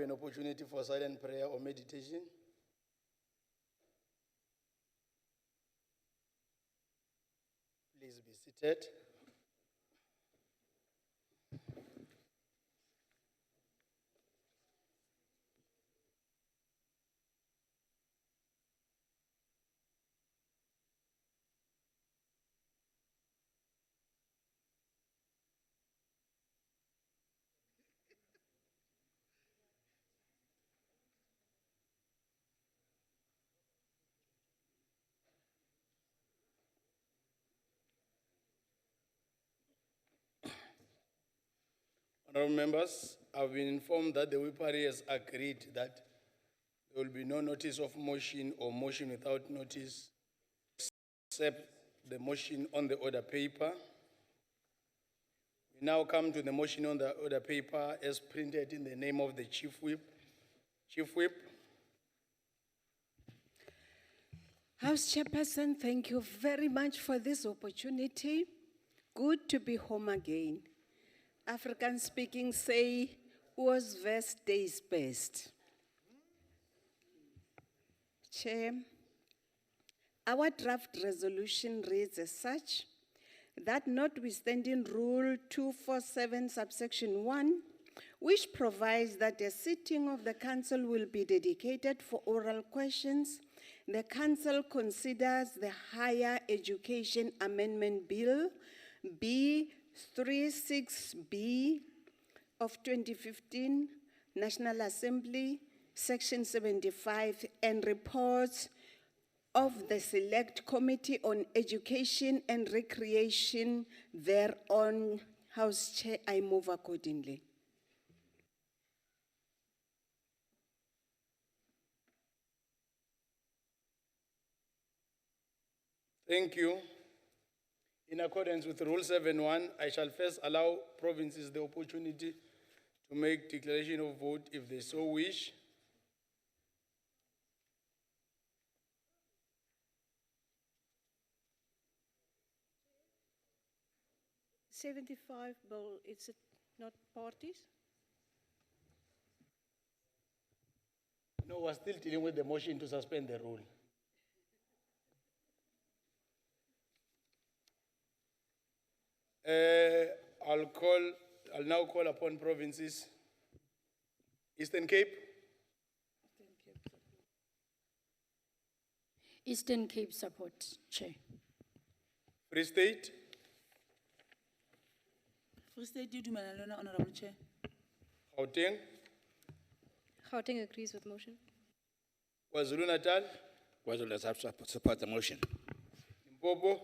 an opportunity for silent prayer or meditation. Please be seated. Honorable members, I've been informed that the whip party has agreed that there will be no notice of motion or motion without notice, except the motion on the order paper. We now come to the motion on the order paper as printed in the name of the Chief Whip. Chief Whip. House Chairperson, thank you very much for this opportunity. Good to be home again. African speaking say, was best days best. Chair, our draft resolution reads as such, that notwithstanding Rule 247 subsection 1, which provides that a sitting of the Council will be dedicated for oral questions, the Council considers the Higher Education Amendment Bill, B36B of 2015, National Assembly, Section 75, and reports of the Select Committee on Education and Recreation thereon. House Chair, I move accordingly. Thank you. In accordance with Rule 7.1, I shall first allow provinces the opportunity to make declaration of vote if they so wish. '75 bill, is it not parties? No, we're still dealing with the motion to suspend the rule. I'll now call upon provinces. Eastern Cape, Eastern Cape support, Chair. Free State, Free State, you do, Honorable Chair. Gauteng, Gauteng agrees with motion. KwaZulu Natal, KwaZulu support the motion. Limpopo,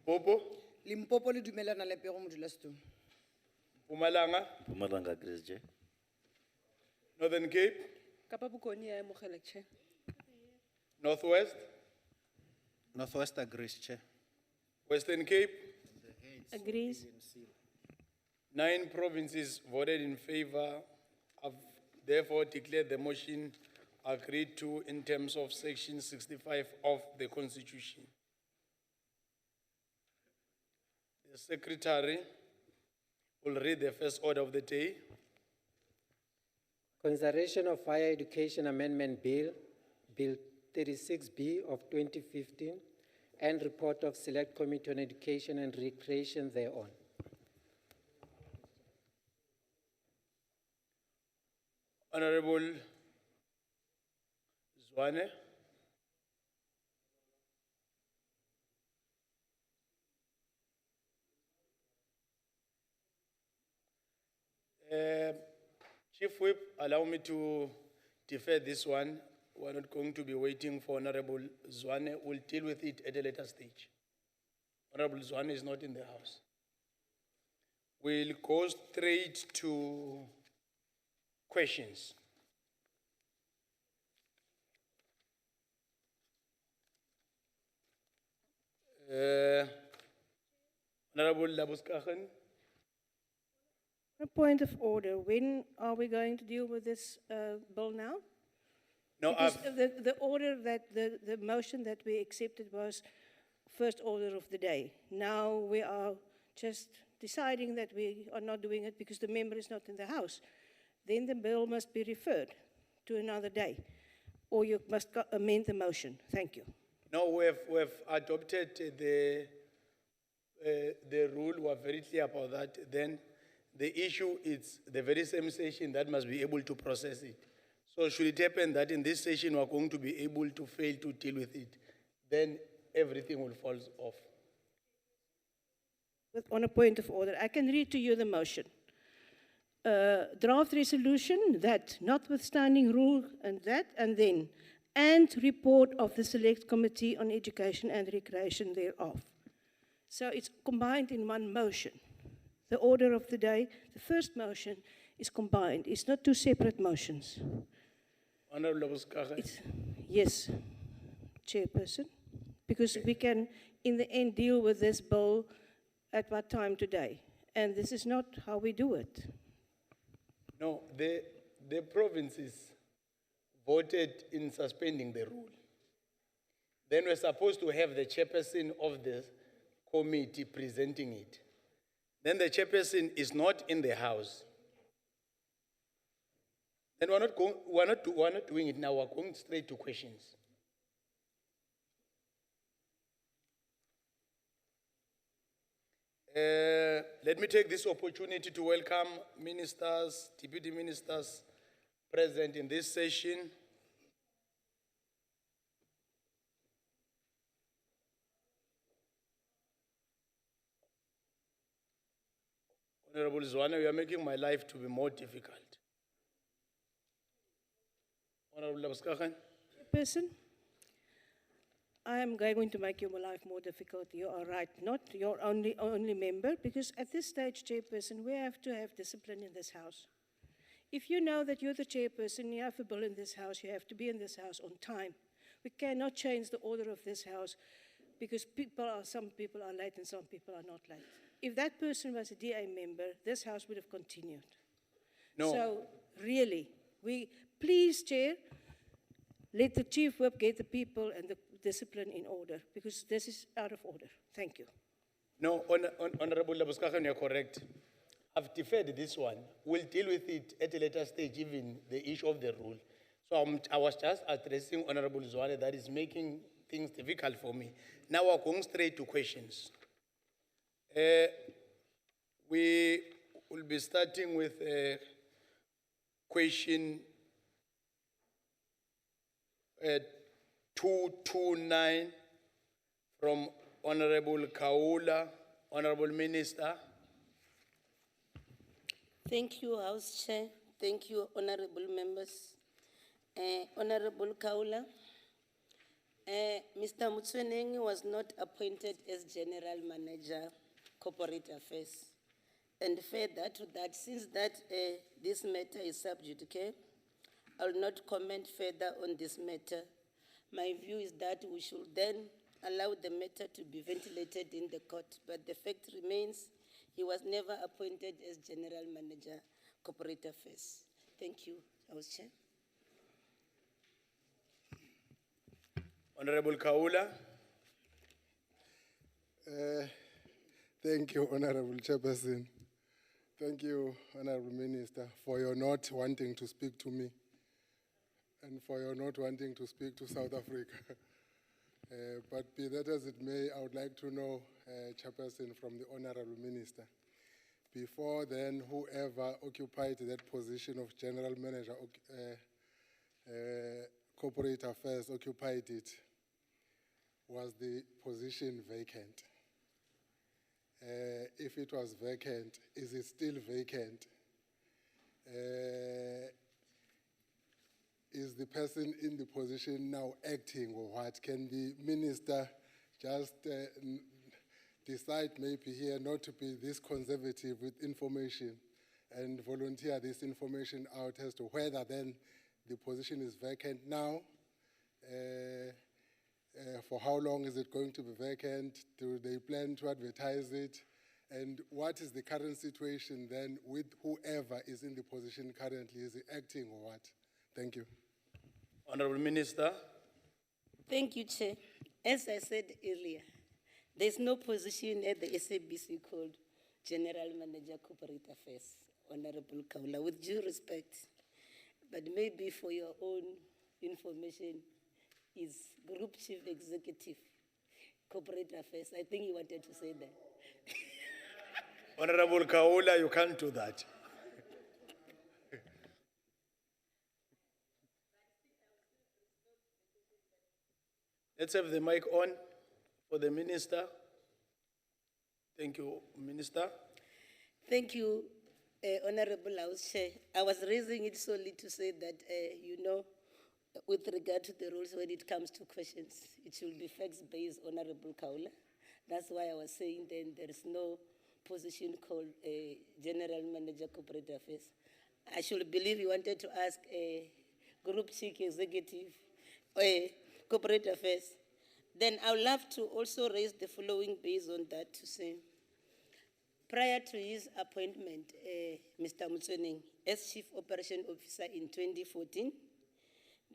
Limpopo, Limpopo le dumelana le pero modulasetulo. Mpumalanga, Mpumalanga agrees, Chair. Northern Cape, Kapa Bokoni, I amogela, Chair. Northwest, Northwest agrees, Chair. Western Cape. Agrees. 9 provinces voted in favor. Have therefore declared the motion agreed to in terms of Section 65 of the Constitution. The Secretary will read the first order of the day. Consideration of Higher Education Amendment Bill, Bill 36B of 2015, and report of Select Committee on Education and Recreation thereon. Honorable Zwane. Chief Whip, allow me to defer this one. We're not going to be waiting for Honorable Zwane. We'll deal with it at a later stage. Honorable Zwane is not in the house. We'll go straight to questions. Honorable Labuskachen. A point of order. When are we going to deal with this bill now? No, Because the order that, the motion that we accepted was first order of the day. Now we are just deciding that we are not doing it because the member is not in the House, then the bill must be referred to another day, or you must amend the motion. Thank you. No, we've adopted the rule, we're very clear about that. Then the issue is the very same session that must be able to process it. So should it happen that in this session we're going to be able to fail to deal with it, then everything will fall off. On a point of order, I can read to you the motion. Draft resolution that notwithstanding rule and then, and report of the Select Committee on Education and Recreation thereof. So it's combined in one motion. The order of the day, the first motion is combined. It's not two separate motions. Honorable Buskaga. Yes, Chairperson, because we can, in the end, deal with this bill at what time today. And this is not how we do it. No, the provinces voted in suspending the rule. Then we're supposed to have the chairperson of the committee presenting it. Then the chairperson is not in the House. Then we're not doing it now, we're going straight to questions. Let me take this opportunity to welcome ministers, deputy ministers present in this session. Honorable Zwane, you are making my life to be more difficult. Honorable Buskaga. Person, I am going to make your life more difficult. You are right, not your only member, because at this stage, Chairperson, we have to have discipline in this House. If you know that you're the Chairperson, you have a bill in this House, you have to be in this House on time. We cannot change the order of this House because some people are late and some people are not late. If that person was a DA member, this House would have continued. No. So, really, please, Chair, let the Chief Whip get the people and the discipline in order, because this is out of order. Thank you. No, Honorable Buskaga, you're correct. I've deferred this one. We'll deal with it at a later stage, even the issue of the rule. So I was just addressing Honorable Zwane that is making things difficult for me. Now we're going straight to questions. We will be starting with question 229 from Honorable Kaula. Honorable Minister. Thank you, House Chair. Thank you, honorable members. Honorable Kaula, Mr. Mutsueneng was not appointed as General Manager, Corporate Affairs. And further to that, since this matter is sub judice, I will not comment further on this matter. My view is that we should then allow the matter to be ventilated in the court, but the fact remains he was never appointed as General Manager, Corporate Affairs. Thank you, House Chair. Honorable Kaula. Thank you, Honorable Chairperson. Thank you, Honorable Minister, for your not wanting to speak to me and for your not wanting to speak to South Africa. But be that as it may, I would like to know, Chairperson, from the Honorable Minister, before then, whoever occupied that position of General Manager, Corporate Affairs, occupied it, was the position vacant? If it was vacant, is it still vacant? Is the person in the position now acting, or what? Can the minister just decide maybe here not to be this conservative with information and volunteer this information out as to whether then the position is vacant now? For how long is it going to be vacant? Do they plan to advertise it? And what is the current situation then with whoever is in the position currently? Is he acting or what? Thank you. Honorable Minister. Thank you, Chair. As I said earlier, there's no position at the SABC called General Manager, Corporate Affairs, Honorable Kaula, with due respect, but maybe for your own information, is Group Chief Executive, Corporate Affairs. I think you wanted to say that. Honorable Kaula, you can't do that. Let's have the mic on for the minister. Thank you, Minister. Thank you, Honorable House Chair. I was raising it solely to say that, with regard to the rules when it comes to questions, it should be facts-based, Honorable Kaula. That's why I was saying then there is no position called General Manager Corporate Affairs. I should believe you wanted to ask a Group Chief Executive Corporate Affairs. Then I would love to also raise the following based on that to say, prior to his appointment, Mr. Mutsoning, as Chief Operation Officer in 2014,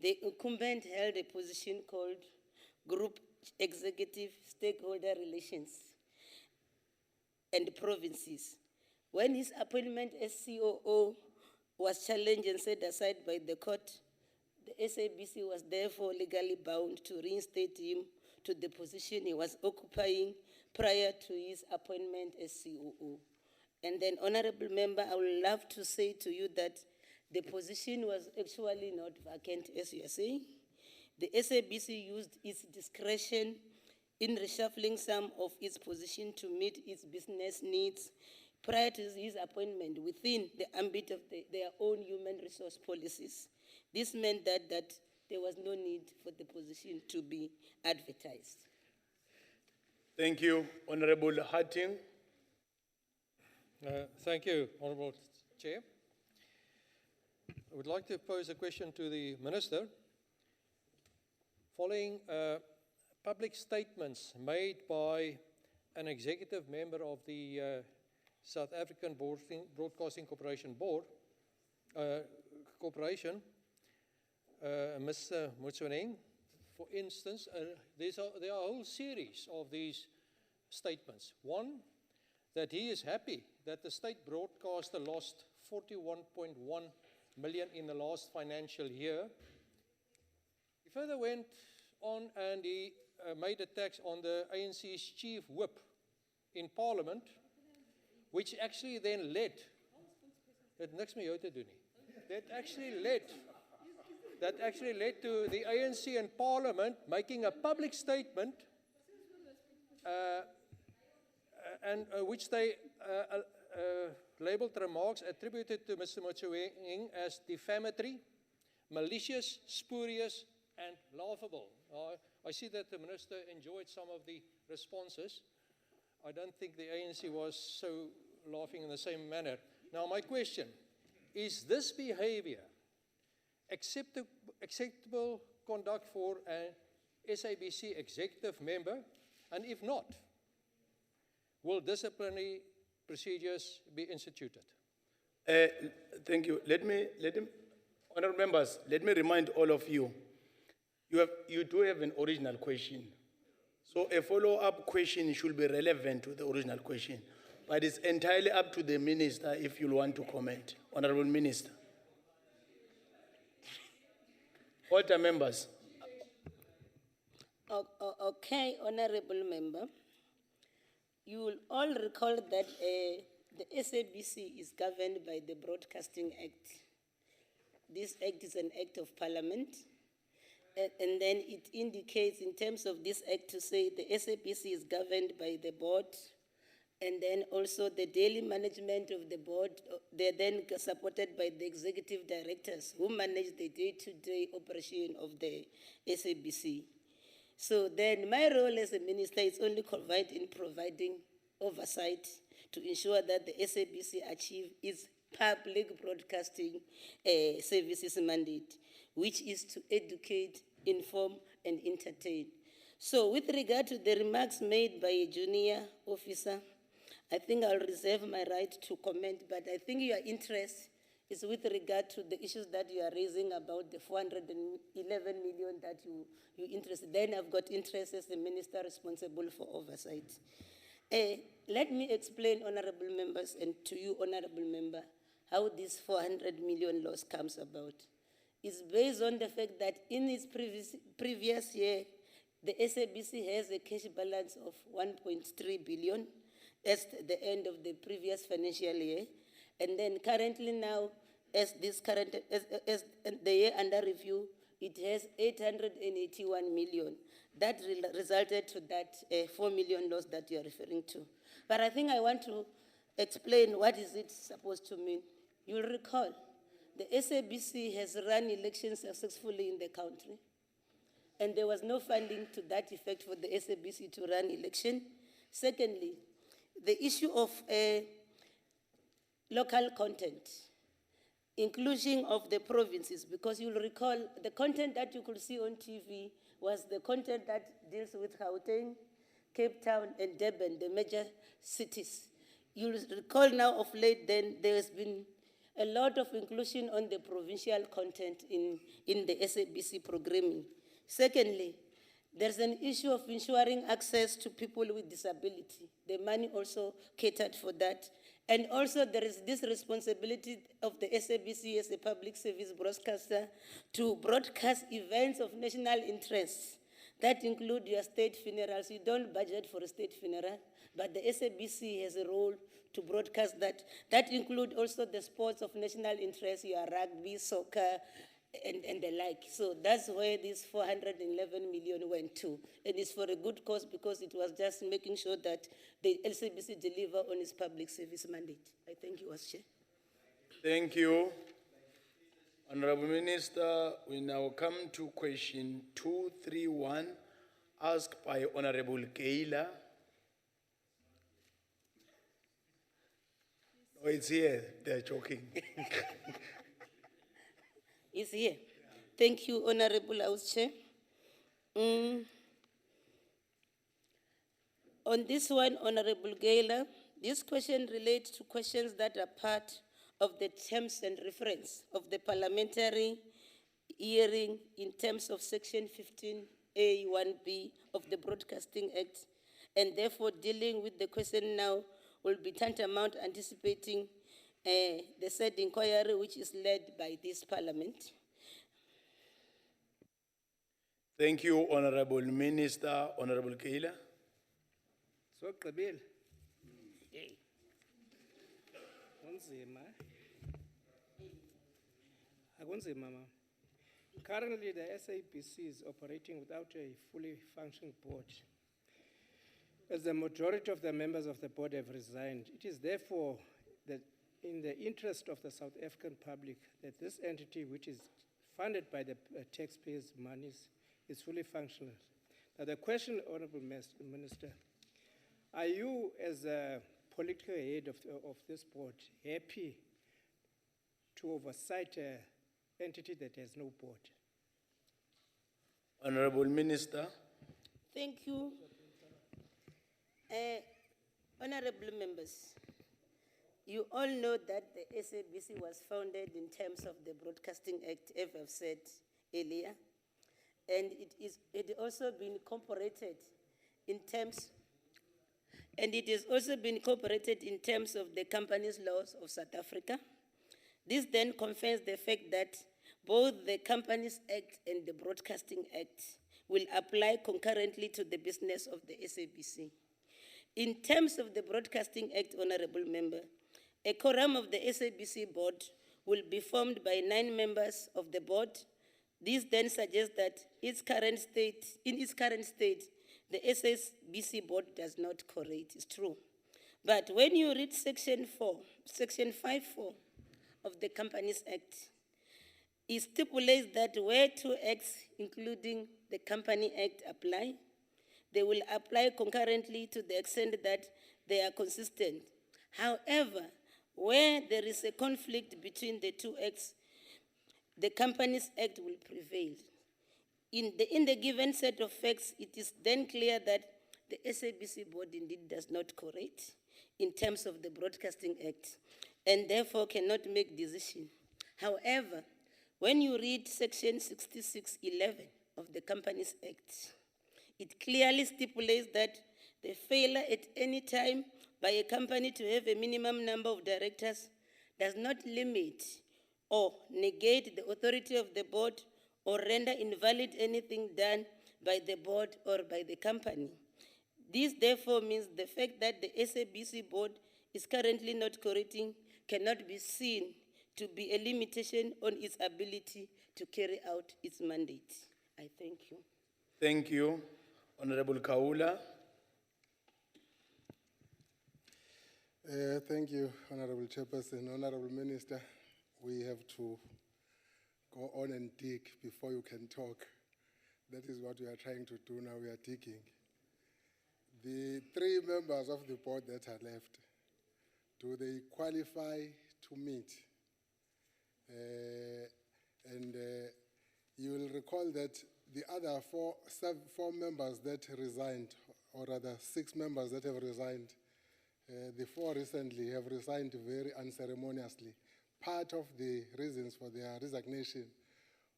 the incumbent held a position called Group Executive Stakeholder Relations and Provinces. When his appointment as COO was challenged and set aside by the court, the SABC was therefore legally bound to reinstate him to the position he was occupying prior to his appointment as COO. And then, Honorable Member, I would love to say to you that the position was actually not vacant, as you are saying. The SABC used its discretion in reshuffling some of its position to meet its business needs prior to his appointment within the ambit of their own human resource policies. This meant that there was no need for the position to be advertised. Thank you, Honorable Harting. Thank you, Honourable Chair. I would like to pose a question to the Minister. Following public statements made by an executive member of the South African Broadcasting Corporation Board, Mr. Mutsoning, for instance, there are a whole series of these statements. One, that he is happy that the state broadcaster lost 41.1 million in the last financial year. He further went on and he made attacks on the ANC's chief whip in Parliament, which actually then led, that actually led to the ANC and Parliament making a public statement and which they labeled remarks attributed to Mr. Mutsoeng as defamatory, malicious, spurious, and laughable. I see that the Minister enjoyed some of the responses. I don't think the ANC was so laughing in the same manner. Now, my question, is this behavior acceptable conduct for an SABC executive member? And if not, will disciplinary procedures be instituted? Thank you. Honourable members, let me remind all of you, you do have an original question. So a follow-up question should be relevant to the original question. But it's entirely up to the Minister if you want to comment. Honourable Minister. Order, members. Okay, Honourable Member. You will all recall that the SABC is governed by the Broadcasting Act. This act is an act of Parliament. And then it indicates in terms of this act to say the SABC is governed by the board, and then also the daily management of the board, they're then supported by the executive directors who manage the day-to-day operation of the SABC. So then my role as a minister is only confined in providing oversight to ensure that the SABC achieve its public broadcasting services mandate, which is to educate, inform, and entertain. So with regard to the remarks made by a junior officer, I think I'll reserve my right to comment, but I think your interest is with regard to the issues that you are raising about the 411 million that you interested. Then I've got interest as the minister responsible for oversight. let me explain, honorable members, and to you, honorable member, how this 400 million loss comes about. It's based on the fact that in its previous year, the SABC has a cash balance of 1.3 billion at the end of the previous financial year. And then currently now, as the year under review, it has 881 million. That resulted to that 4 million loss that you are referring to. But I think I want to explain what is it supposed to mean. You'll recall, the SABC has run elections successfully in the country, and there was no funding to that effect for the SABC to run election. Secondly, the issue of local content, inclusion of the provinces, because you'll recall the content that you could see on TV was the content that deals with Gauteng, Cape Town, and Durban, the major cities. You'll recall now of late then there has been a lot of inclusion on the provincial content in the SABC programming. Secondly, there's an issue of ensuring access to people with disability. The money also catered for that. And also there is this responsibility of the SABC as a public service broadcaster to broadcast events of national interest that include your state funerals. You don't budget for a state funeral, but the SABC has a role to broadcast that. That include also the sports of national interest, your rugby, soccer, and the like. So that's where this 411 million went to. And it's for a good cause because it was just making sure that the SABC deliver on its public service mandate. I thank you, Chair. Thank you. Honorable Minister, we now come to question 231, asked by Honorable Keila. Oh, it's here, they're joking. Is here. Thank you, Honorable House Chair. On this one, Honorable Gaylor, this question relates to questions that are part of the terms and reference of the parliamentary hearing in terms of Section 15A1B of the Broadcasting Act, and therefore dealing with the question now will be tantamount anticipating the said inquiry which is led by this parliament. Thank you, Honorable Minister. Honorable Keila. So, Kabil. Unzima. Akunzima, mama. Currently, the SABC is operating without a fully functioning board. As the majority of the members of the board have resigned, it is therefore that in the interest of the South African public that this entity, which is funded by the taxpayers' monies, is fully functional. Now the question, Honorable Minister, are you as a political head of this board happy to oversight an entity that has no board? Honorable Minister. Thank you. Honorable members, you all know that the SABC was founded in terms of the Broadcasting Act, as I've said earlier, and it also been incorporated in terms, and it has also been incorporated in terms of the Companies Laws of South Africa. This then confirms the fact that both the Companies Act and the Broadcasting Act will apply concurrently to the business of the SABC. In terms of the Broadcasting Act, Honorable Member, a quorum of the SABC board will be formed by 9 members of the board. This then suggests that in its current state, the SABC board does not correlate. It's true. But when you read Section 5.4 of the Companies Act, it stipulates that where 2 acts, including the Company Act, apply, they will apply concurrently to the extent that they are consistent. However, where there is a conflict between the 2 acts, the Companies Act will prevail. In the given set of facts, it is then clear that the SABC board indeed does not correlate in terms of the Broadcasting Act, and therefore cannot make decision. However, when you read Section 66(11) of the Companies Act, it clearly stipulates that the failure at any time by a company to have a minimum number of directors does not limit or negate the authority of the board or render invalid anything done by the board or by the company. This therefore means the fact that the SABC board is currently not correcting cannot be seen to be a limitation on its ability to carry out its mandate. I thank you. Thank you. Honorable Kaula. Thank you, Honorable Chairperson. Honorable Minister, we have to go on and dig before you can talk. That is what we are trying to do now. We are digging. The 3 members of the board that are left, do they qualify to meet? You will recall that the other four members that resigned, or rather 6 members that have resigned, the 4 recently have resigned very unceremoniously. Part of the reasons for their resignation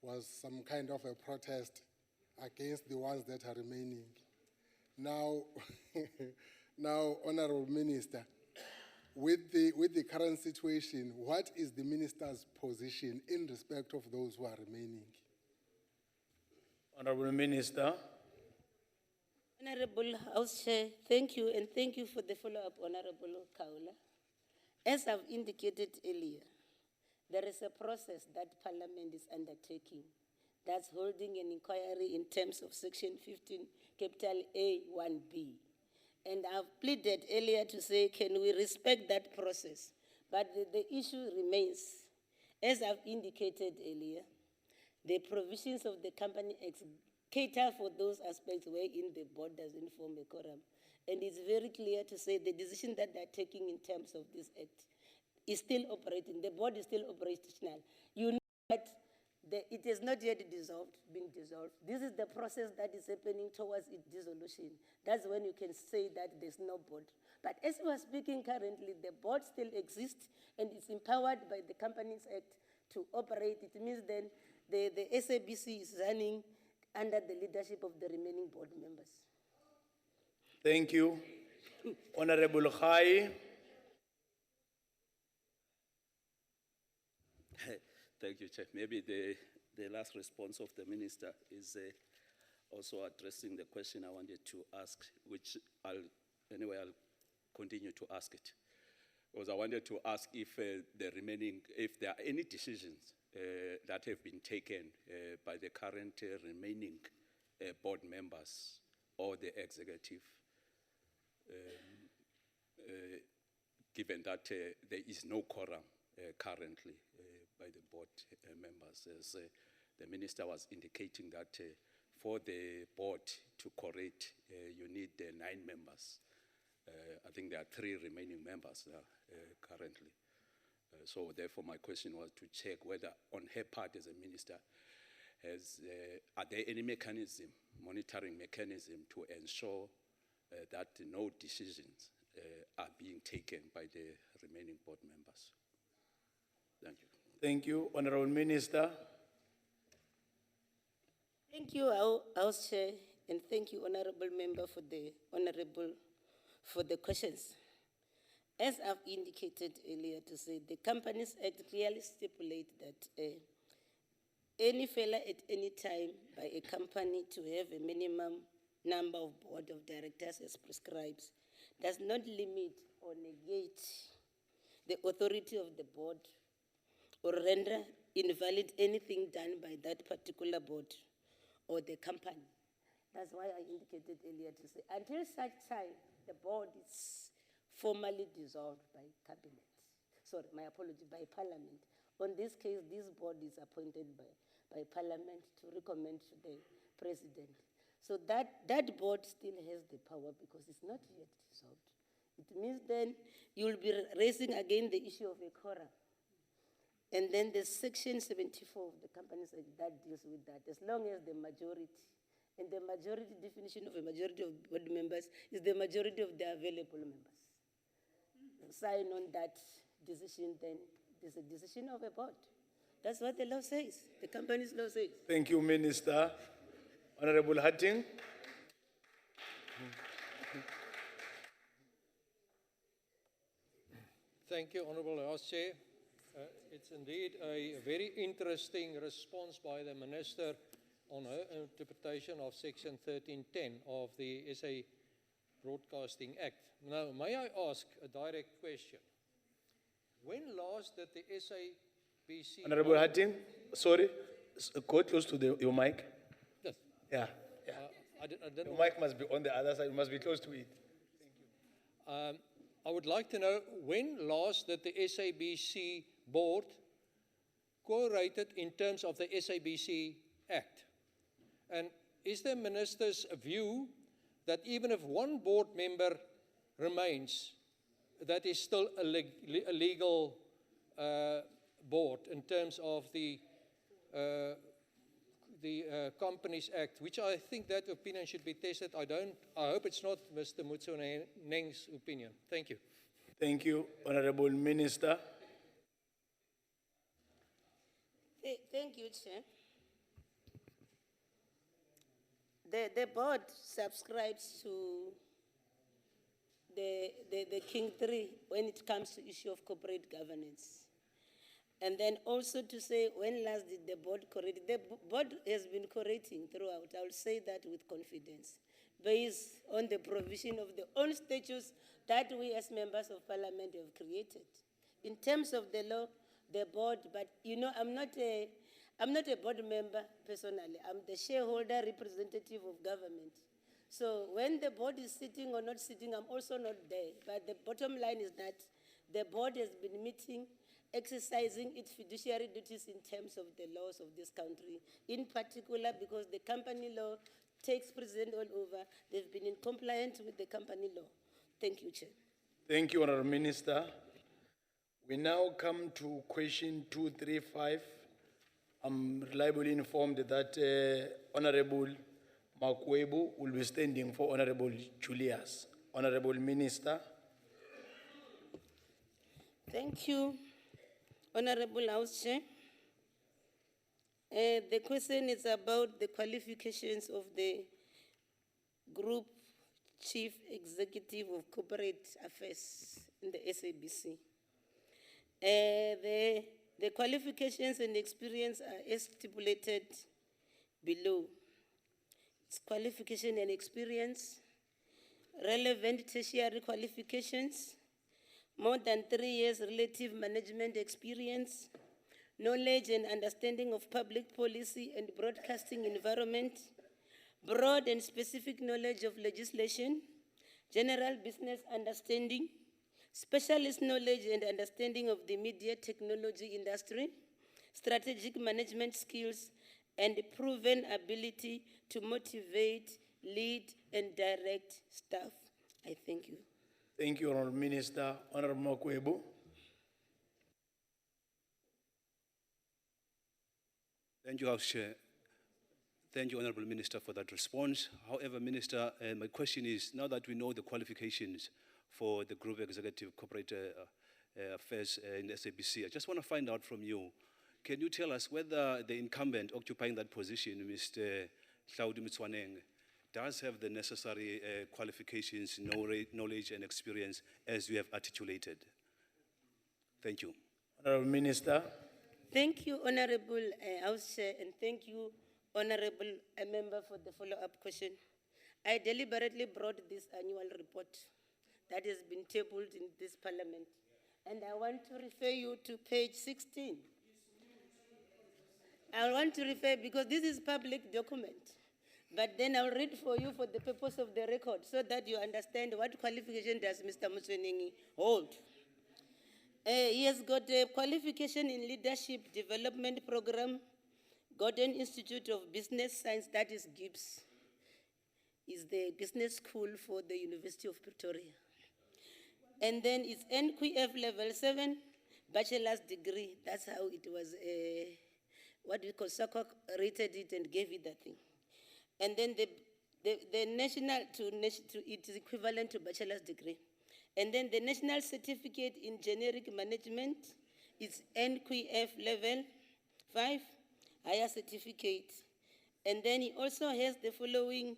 was some kind of a protest against the ones that are remaining. Now, Honorable Minister, with the current situation, what is the minister's position in respect of those who are remaining? Honorable Minister. Honorable House Chair, thank you, and thank you for the follow-up, Honorable Kaula. As I've indicated earlier, there is a process that Parliament is undertaking that's holding an inquiry in terms of Section 15, capital A1B. And I've pleaded earlier to say, can we respect that process? But the issue remains. As I've indicated earlier, the provisions of the Company Act cater for those aspects wherein the board doesn't form a quorum. And it's very clear to say the decision that they're taking in terms of this act is still operating. The board is still operational. You know that it is not yet been dissolved. This is the process that is happening towards its dissolution. That's when you can say that there's no board. But as we are speaking currently, the board still exists and it's empowered by the Companies Act to operate. It means then the SABC is running under the leadership of the remaining board members. Thank you. Honorable Khai. Thank you, Chair. Maybe the last response of the minister is also addressing the question I wanted to ask, which I'll continue to ask it. Because I wanted to ask if if there are any decisions that have been taken by the current remaining board members or the executive, given that there is no quorum currently by the board members. As the minister was indicating that for the board to correct, you need 9 members. I think there are 3 remaining members currently. So therefore my question was to check whether on her part as a minister, are there any monitoring mechanism to ensure that no decisions are being taken by the remaining board members? Thank you. Thank you, Honorable Minister. Thank you, House Chair, and thank you, Honorable Member, for the questions. As I've indicated earlier to say, the Companies Act clearly stipulates that any failure at any time by a company to have a minimum number of board of directors as prescribed does not limit or negate the authority of the board or render invalid anything done by that particular board or the company. That's why I indicated earlier to say, until such time, the board is formally dissolved by cabinet. Sorry, my apology, by Parliament. On this case, this board is appointed by Parliament to recommend to the President. So that board still has the power because it's not yet dissolved. It means then you will be raising again the issue of a quorum. And then the Section 74 of the Companies Act that deals with that, as long as the majority, and the majority definition of a majority of board members is the majority of the available members. Sign on that decision, then there's a decision of a board. That's what the law says, the Companies Law says. Thank you, Minister. Honorable Hatting. Thank you, Honourable House Chair. It's indeed a very interesting response by the Minister on her interpretation of Section 1310 of the SA Broadcasting Act. Now, may I ask a direct question? When last did the SABC... Honorable Hatting, sorry, go close to your mic. Yes. Yeah. I didn't Your mic must be on the other side, you must be close to it. I would like to know when last did the SABC board co-rated in terms of the SABC Act? And is the Minister's view that even if one board member remains, that is still a legal board in terms of the Companies Act, which I think that opinion should be tested. I hope it's not Mr. Mutsoneng's opinion. Thank you. Thank you, Honorable Minister. Thank you, Chair. The board subscribes to the King 3 when it comes to issue of corporate governance. And then also to say, when last did the board correct? The board has been correcting throughout. I will say that with confidence, based on the provision of the own statutes that we as members of parliament have created. In terms of the law, the board, but you know, I'm not a board member personally. I'm the shareholder representative of government. So when the board is sitting or not sitting, I'm also not there. But the bottom line is that the board has been meeting, exercising its fiduciary duties in terms of the laws of this country, in particular because the company law takes precedent all over. They've been in compliance with the company law. Thank you, Chair. Thank you, Honourable Minister. We now come to question 235. I'm reliably informed that Honourable Makwebu will be standing for Honourable Julius. Honourable Minister. Thank you, Honourable House Chair. The question is about the qualifications of the Group Chief Executive of Corporate Affairs in the SABC. The qualifications and experience are as stipulated below. It's qualification and experience, relevant tertiary qualifications, more than 3 years relative management experience, knowledge and understanding of public policy and broadcasting environment, broad and specific knowledge of legislation, general business understanding, specialist knowledge and understanding of the media technology industry, strategic management skills, and proven ability to motivate, lead, and direct staff. I thank you. Thank you, Honourable Minister. Honourable Makwebu. Thank you, House Chair. Thank you, Honourable Minister, for that response. However, Minister, my question is, now that we know the qualifications for the Group Executive Corporate Affairs in SABC, I just want to find out from you, can you tell us whether the incumbent occupying that position, Mr. Hlaudi Mtswaneng, does have the necessary qualifications, knowledge and experience as you have articulated? Thank you. Honourable Minister. Thank you, Honourable House Chair, and thank you, Honourable Member, for the follow-up question. I deliberately brought this annual report that has been tabled in this parliament, and I want to refer you to page 16. I want to refer, because this is public document, but then I'll read for you for the purpose of the record so that you understand what qualification does Mr. Mutswaneng hold. He has got a qualification in Leadership Development Program, Gordon Institute of Business Science, that is GIBS, is the business school for the University of Pretoria. And then it's NQF level 7, bachelor's degree. That's how it was, what we call SACOC rated it and gave it that thing. And then the national, it is equivalent to bachelor's degree. And then the National Certificate in Generic Management is NQF level 5, higher certificate. And then he also has the following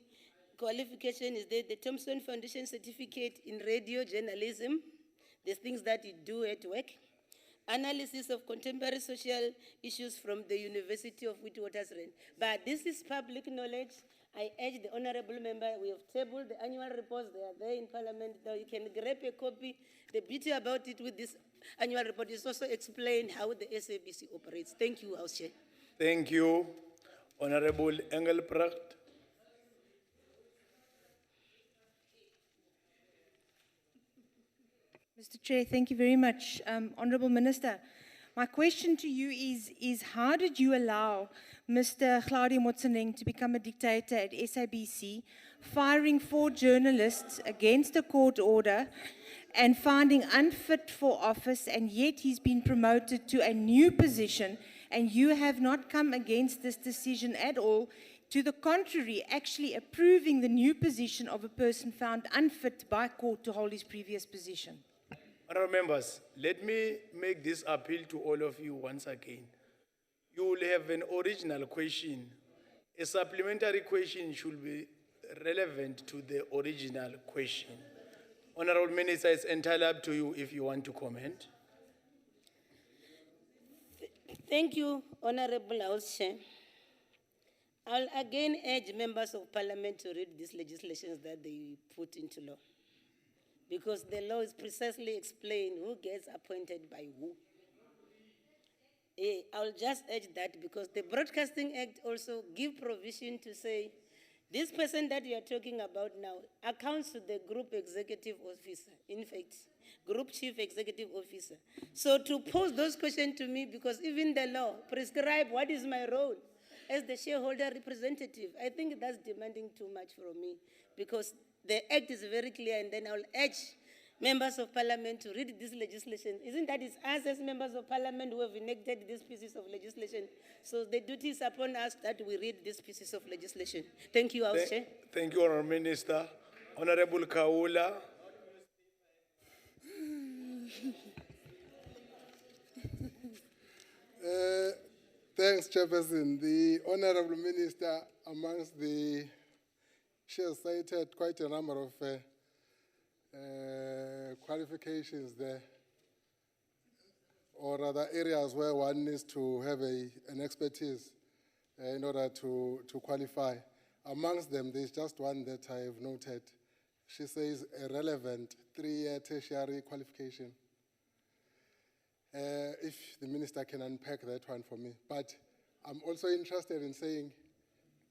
qualification is the Thompson Foundation Certificate in Radio Journalism. the things that you do at work, analysis of contemporary social issues from the University of Witwatersrand. But this is public knowledge. I urge the honorable member, we have tabled the annual reports, they are there in Parliament, though you can grab a copy. The beauty about it with this annual report is also explain how the SABC operates. Thank you, House Chair. Thank you, Honorable Engelbrecht. Mr. Chair, thank you very much. Honourable Minister, my question to you is how did you allow Mr. Claudio Motsoeneng to become a dictator at SABC, firing 4 journalists against a court order and finding unfit for office, and yet he's been promoted to a new position, and you have not come against this decision at all? To the contrary, actually approving the new position of a person found unfit by court to hold his previous position. Honourable members, let me make this appeal to all of you once again. You will have an original question. A supplementary question should be relevant to the original question. Honourable Minister, it's entirely up to you if you want to comment. Thank you, Honorable House Chair. I'll again urge members of Parliament to read these legislations that they put into law, because the law is precisely explained who gets appointed by who. I'll just urge that because the Broadcasting Act also gives provision to say, this person that you are talking about now accounts to the Group Executive Officer, in fact, Group Chief Executive Officer. So to pose those questions to me, because even the law prescribes what is my role as the shareholder representative, I think that's demanding too much from me, because the Act is very clear, and then I'll urge members of Parliament to read this legislation. Isn't that it's us as members of Parliament who have enacted these pieces of legislation? So the duty is upon us that we read these pieces of legislation. Thank you, House Chair. Thank you, Honourable Minister. Honourable Kaula. Thanks, Chairperson. The Honourable Minister, amongst the shares, cited quite a number of qualifications there, or rather areas where one needs to have an expertise in order to qualify. Amongst them, there's just one that I have noted. She says a relevant 3-year tertiary qualification. If the minister can unpack that one for me. But I'm also interested in saying,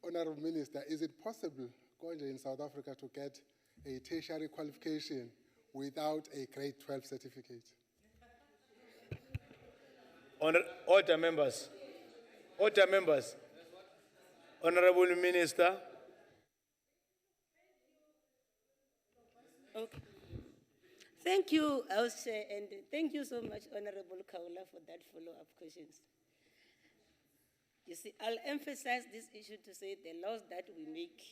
Honourable Minister, is it possible, Konje, in South Africa, to get a tertiary qualification without a grade 12 certificate? Order members. Order members. Honourable Minister. Okay. Thank you, House Chair, and thank you so much, Honourable Kaula, for that follow-up questions. You see, I'll emphasize this issue to say the laws that we make.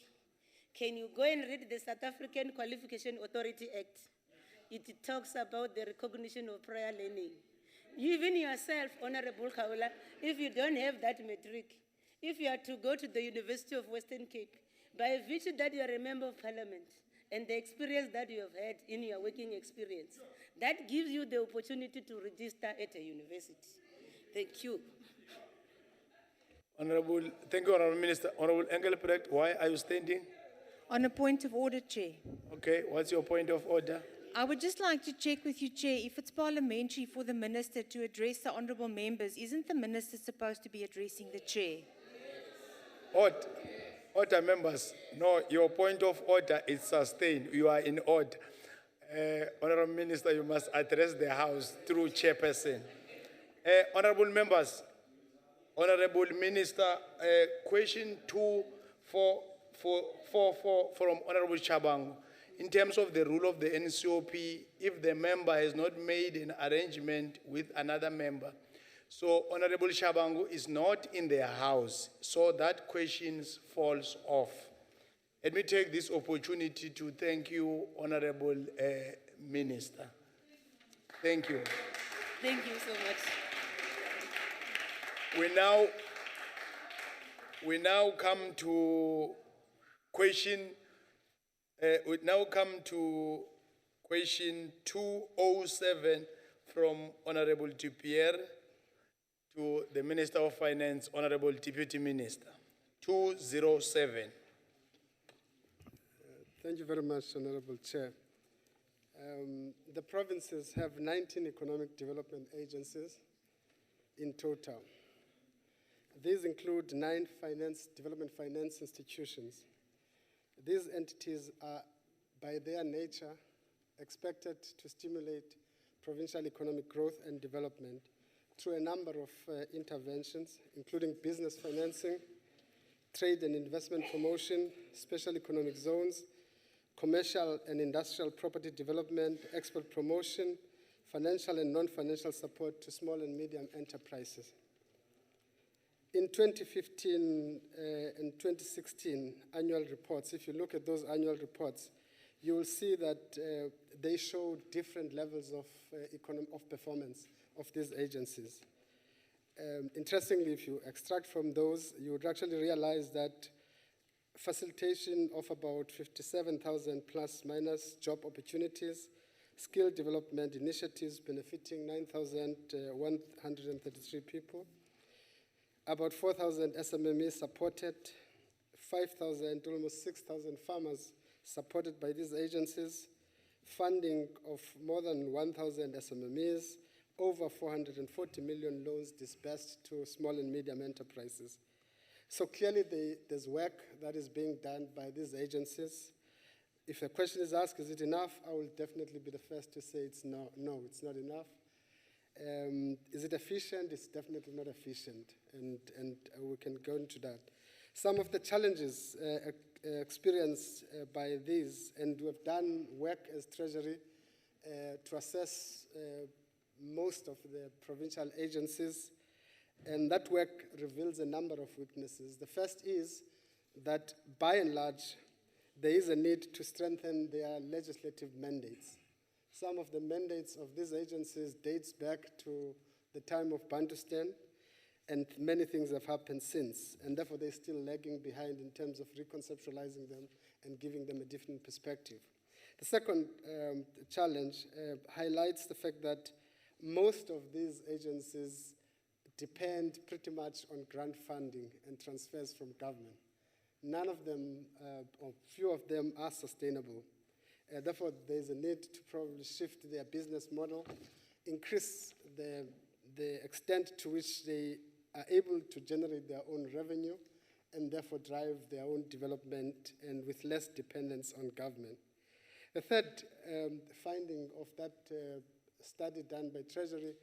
Can you go and read the South African Qualification Authority Act? It talks about the recognition of prior learning. You, even yourself, Honourable Kaula, if you don't have that metric, if you are to go to the University of Western Cape, by virtue that you are a member of Parliament, and the experience that you have had in your working experience, that gives you the opportunity to register at a university. Thank you. Thank you, Honourable Minister. Honourable Engelbrecht, why are you standing? On a point of order, Chair. Okay, what's your point of order? I would just like to check with you, Chair, if it's parliamentary for the Minister to address the honourable members, isn't the Minister supposed to be addressing the Chair? Order members, no, your point of order is sustained. You are in order. Honourable Minister, you must address the House through chairperson. Honourable members, Honourable Minister, question 2 from Honourable Chabangu. In terms of the rule of the NCOP, if the member has not made an arrangement with another member, so Honourable Chabangu is not in the House, so that question falls off. Let me take this opportunity to thank you, Honourable Minister. Thank you. Thank you so much. We now come question 207 from Honorable Dupier to the Minister of Finance, Honorable Deputy Minister. 207. Thank you very much, Honorable Chair. The provinces have 19 economic development agencies in total. These include 9 development finance institutions. These entities are, by their nature, expected to stimulate provincial economic growth and development through a number of interventions, including business financing, trade and investment promotion, special economic zones, commercial and industrial property development, export promotion, financial and non-financial support to small and medium enterprises. In 2015 and 2016 annual reports, if you look at those annual reports, you will see that they show different levels of performance of these agencies. Interestingly, if you extract from those, you would actually realize that facilitation of about 57,000 plus minus job opportunities, skill development initiatives benefiting 9,133 people, about 4,000 SMMEs supported, 5,000, almost 6,000 farmers supported by these agencies, funding of more than 1,000 SMMEs, over 440 million loans disbursed to small and medium enterprises. So clearly there's work that is being done by these agencies. If a question is asked, is it enough? I will definitely be the first to say it's no, it's not enough. Is it efficient? It's definitely not efficient, and we can go into that. Some of the challenges experienced by these, and we have done work as Treasury to assess most of the provincial agencies, and that work reveals a number of weaknesses. The first is that, by and large, there is a need to strengthen their legislative mandates. Some of the mandates of these agencies dates back to the time of Bantustan, and many things have happened since, and therefore they're still lagging behind in terms of reconceptualizing them and giving them a different perspective. The second challenge highlights the fact that most of these agencies depend pretty much on grant funding and transfers from government. None of them, or few of them, are sustainable. Therefore, there's a need to probably shift their business model, increase the extent to which they are able to generate their own revenue, and therefore drive their own development and with less dependence on government. The third finding of that study done by Treasury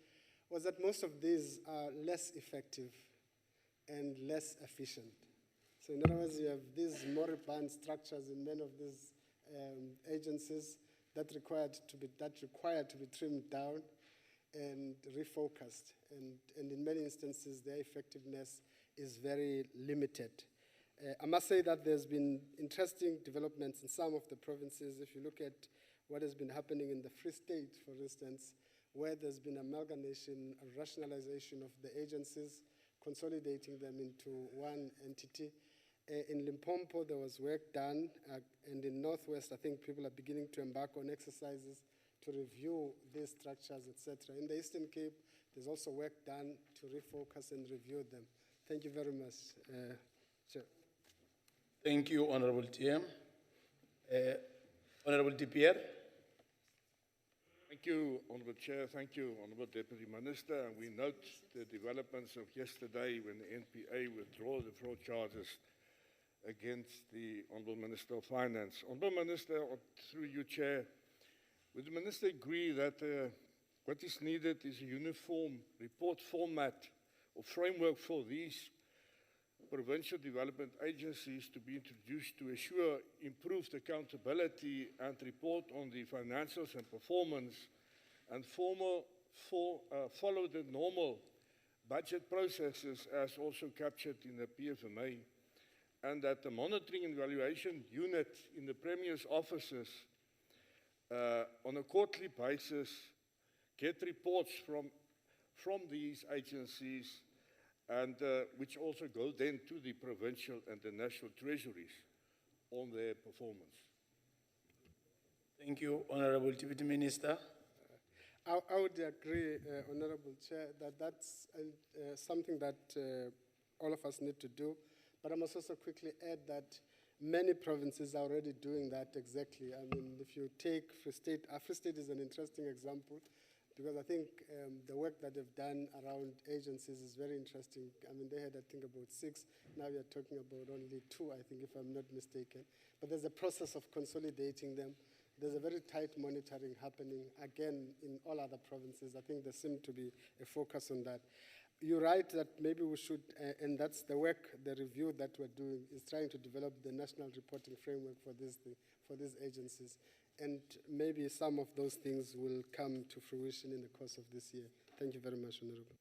was that most of these are less effective and less efficient. So in other words, you have these moribund structures in many of these agencies that required to be trimmed down and refocused. And in many instances, their effectiveness is very limited. I must say that there's been interesting developments in some of the provinces. If you look at what has been happening in the Free State, for instance, where there's been amalgamation, a rationalization of the agencies, consolidating them into one entity. In Limpopo, there was work done, and in Northwest, I think people are beginning to embark on exercises to review these structures, etc. In the Eastern Cape, there's also work done to refocus and review them. Thank you very much, Chair. Thank you, Honorable TM. Honorable DPR. Thank you, Honorable Chair. Thank you, Honorable Deputy Minister. And we note the developments of yesterday when the NPA withdrew the fraud charges against the Honorable Minister of Finance. Honorable Minister, through you, Chair, would the Minister agree that what is needed is a uniform report format or framework for these provincial development agencies to be introduced to assure improved accountability and report on the financials and performance, and follow the normal budget processes as also captured in the PFMA, and that the monitoring and evaluation unit in the Premier's offices on a quarterly basis get reports from these agencies, and which also go then to the provincial and the national treasuries on their performance. Thank you, Honorable Deputy Minister. I would agree, Honorable Chair, that that's something that all of us need to do. But I must also quickly add that many provinces are already doing that exactly. I mean, if you take Free State, Free State is an interesting example because I think the work that they've done around agencies is very interesting. I mean, they had, I think, about 6. Now we are talking about only 2, I think, if I'm not mistaken. But there's a process of consolidating them. There's a very tight monitoring happening, again, in all other provinces. I think there seems to be a focus on that. You're right that maybe we should, and that's the work, the review that we're doing, is trying to develop the national reporting framework for these agencies. And maybe some of those things will come to fruition in the course of this year. Thank you very much, Honorable.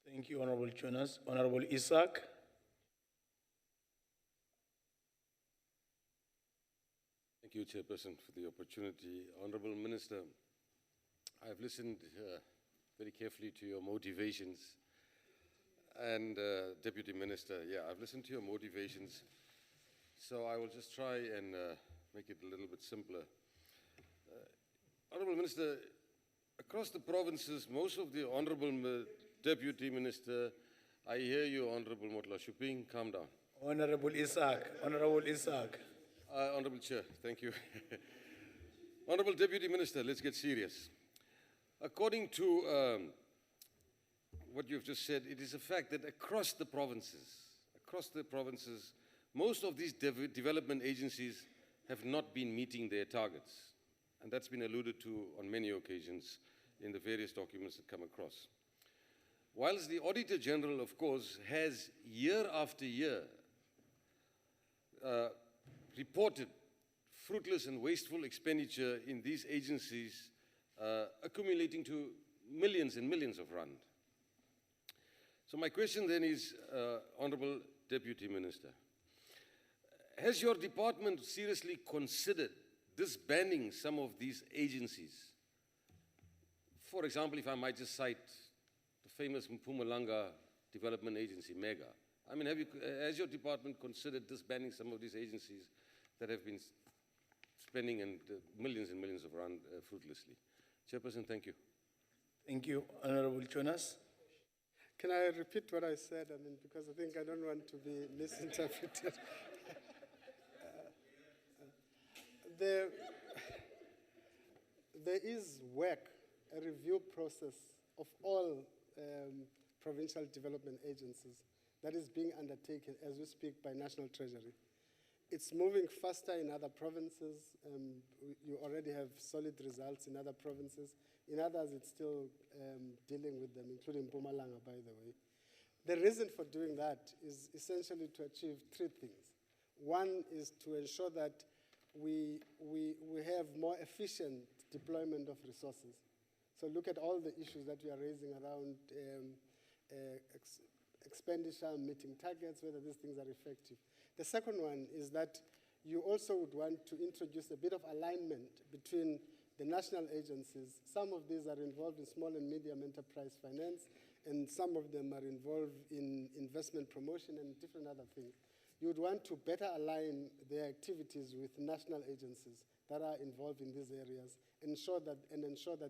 Thank you, Honorable Jonas. Honorable Isaac. Thank you, Chairperson, for the opportunity. Honorable Minister, I have listened very carefully to your motivations. And Deputy Minister, yeah, I've listened to your motivations. So I will just try and make it a little bit simpler. Honorable Minister, across the provinces, most of the Honorable Deputy Minister, I hear you, Honorable Motla Shuping, calm down. Honorable Isaac, Honorable Isaac. Honorable Chair, thank you. Honorable Deputy Minister, let's get serious. According to what you've just said, it is a fact that across the provinces, most of these development agencies have not been meeting their targets. And that's been alluded to on many occasions in the various documents that come across. Whilst the Auditor General, of course, has year after year reported fruitless and wasteful expenditure in these agencies accumulating to millions and millions of rand. So my question then is, Honorable Deputy Minister, has your department seriously considered disbanding some of these agencies? For example, if I might just cite the famous Mpumalanga Development Agency, MEGA. I mean, has your department considered disbanding some of these agencies that have been spending millions and millions of rand fruitlessly? Chairperson, thank you. Thank you, Honorable Jonas. Can I repeat what I said? I mean, because I think I don't want to be misinterpreted. There is work, a review process of all provincial development agencies that is being undertaken as we speak by National Treasury. It's moving faster in other provinces. You already have solid results in other provinces. In others, it's still dealing with them, including Mpumalanga, by the way. The reason for doing that is essentially to achieve 3 things. One is to ensure that we have more efficient deployment of resources. So look at all the issues that we are raising around expenditure, meeting targets, whether these things are effective. The second one is that you also would want to introduce a bit of alignment between the national agencies. Some of these are involved in small and medium enterprise finance, and some of them are involved in investment promotion and different other things. You would want to better align their activities with national agencies that are involved in these areas, ensure that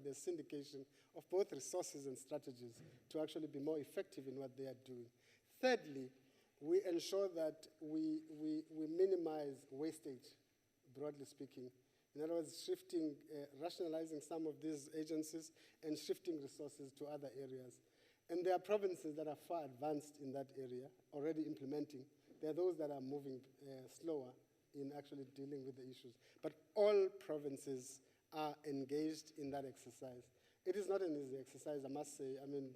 there's syndication of both resources and strategies to actually be more effective in what they are doing. Thirdly, we ensure that we minimize wastage, broadly speaking. In other words, rationalizing some of these agencies and shifting resources to other areas. And there are provinces that are far advanced in that area, already implementing. There are those that are moving slower in actually dealing with the issues. But all provinces are engaged in that exercise. It is not an easy exercise, I must say. I mean,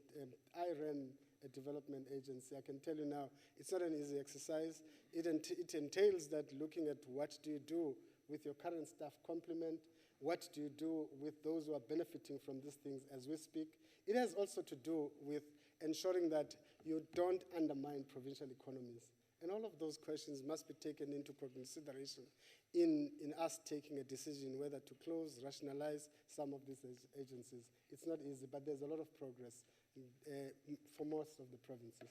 I ran a development agency. I can tell you now, it's not an easy exercise. It entails that looking at what do you do with your current staff complement, what do you do with those who are benefiting from these things as we speak. It has also to do with ensuring that you don't undermine provincial economies. And all of those questions must be taken into consideration in us taking a decision whether to close, rationalize some of these agencies. It's not easy, but there's a lot of progress for most of the provinces.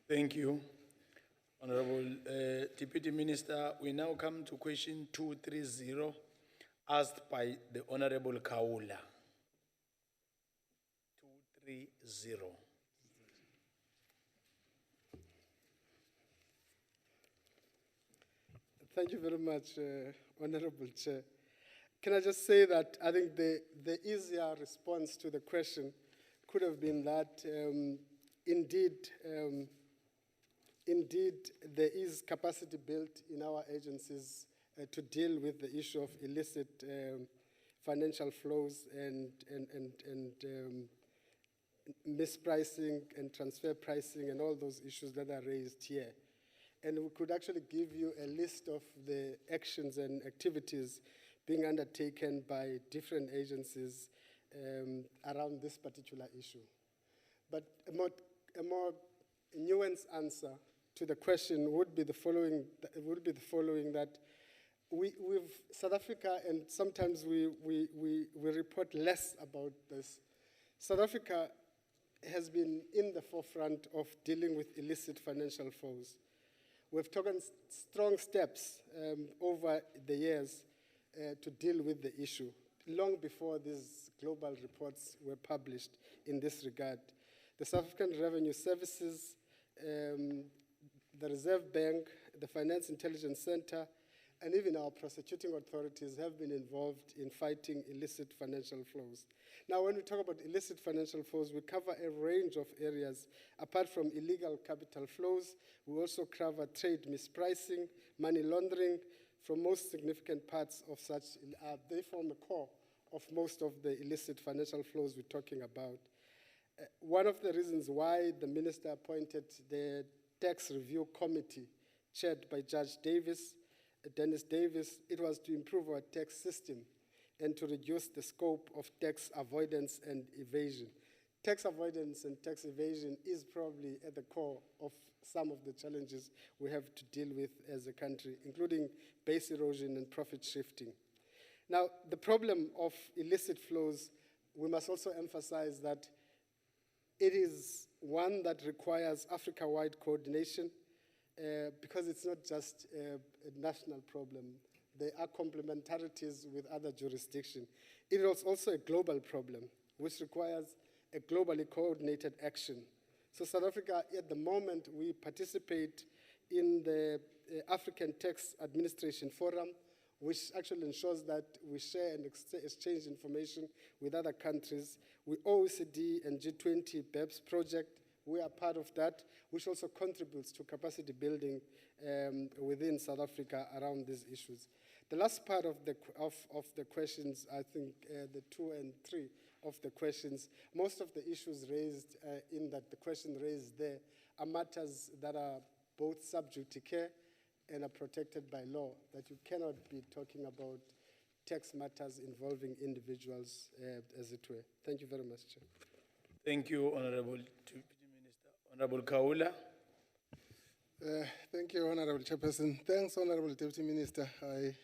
Thank you. Honorable Deputy Minister, we now come to question 230 asked by the Honorable Kaula. 230. Thank you very much, Honorable Chair. Can I just say that I think the easier response to the question could have been that indeed there is capacity built in our agencies to deal with the issue of illicit financial flows and mispricing and transfer pricing and all those issues that are raised here. And we could actually give you a list of the actions and activities being undertaken by different agencies around this particular issue. But a more nuanced answer to the question would be the following, that we've South Africa, and sometimes we report less about this. South Africa has been in the forefront of dealing with illicit financial flows. We've taken strong steps over the years to deal with the issue, long before these global reports were published in this regard. The South African Revenue Services, the Reserve Bank, the Finance Intelligence Center, and even our prosecuting authorities have been involved in fighting illicit financial flows. Now, when we talk about illicit financial flows, we cover a range of areas. Apart from illegal capital flows, we also cover trade mispricing, money laundering. From most significant parts of such, they form the core of most of the illicit financial flows we're talking about. One of the reasons why the minister appointed the Tax Review Committee, chaired by Judge Dennis Davis, it was to improve our tax system and to reduce the scope of tax avoidance and evasion. Tax avoidance and tax evasion is probably at the core of some of the challenges we have to deal with as a country, including base erosion and profit shifting. Now, the problem of illicit flows, we must also emphasize that it is one that requires Africa-wide coordination because it's not just a national problem. There are complementarities with other jurisdictions. It is also a global problem, which requires a globally coordinated action. So South Africa, at the moment, we participate in the African Tax Administration Forum, which actually ensures that we share and exchange information with other countries. With OECD and G20 BEPS project, we are part of that, which also contributes to capacity building within South Africa around these issues. The last part of the questions, I think the 2 and 3 of the questions, most of the issues raised in that the question raised there are matters that are both subject to care and are protected by law, that you cannot be talking about tax matters involving individuals, as it were. Thank you very much, Chair. Thank you, Honorable Deputy Minister. Honorable Kaula. Thank you, Honorable Chairperson. Thanks, Honorable Deputy Minister. I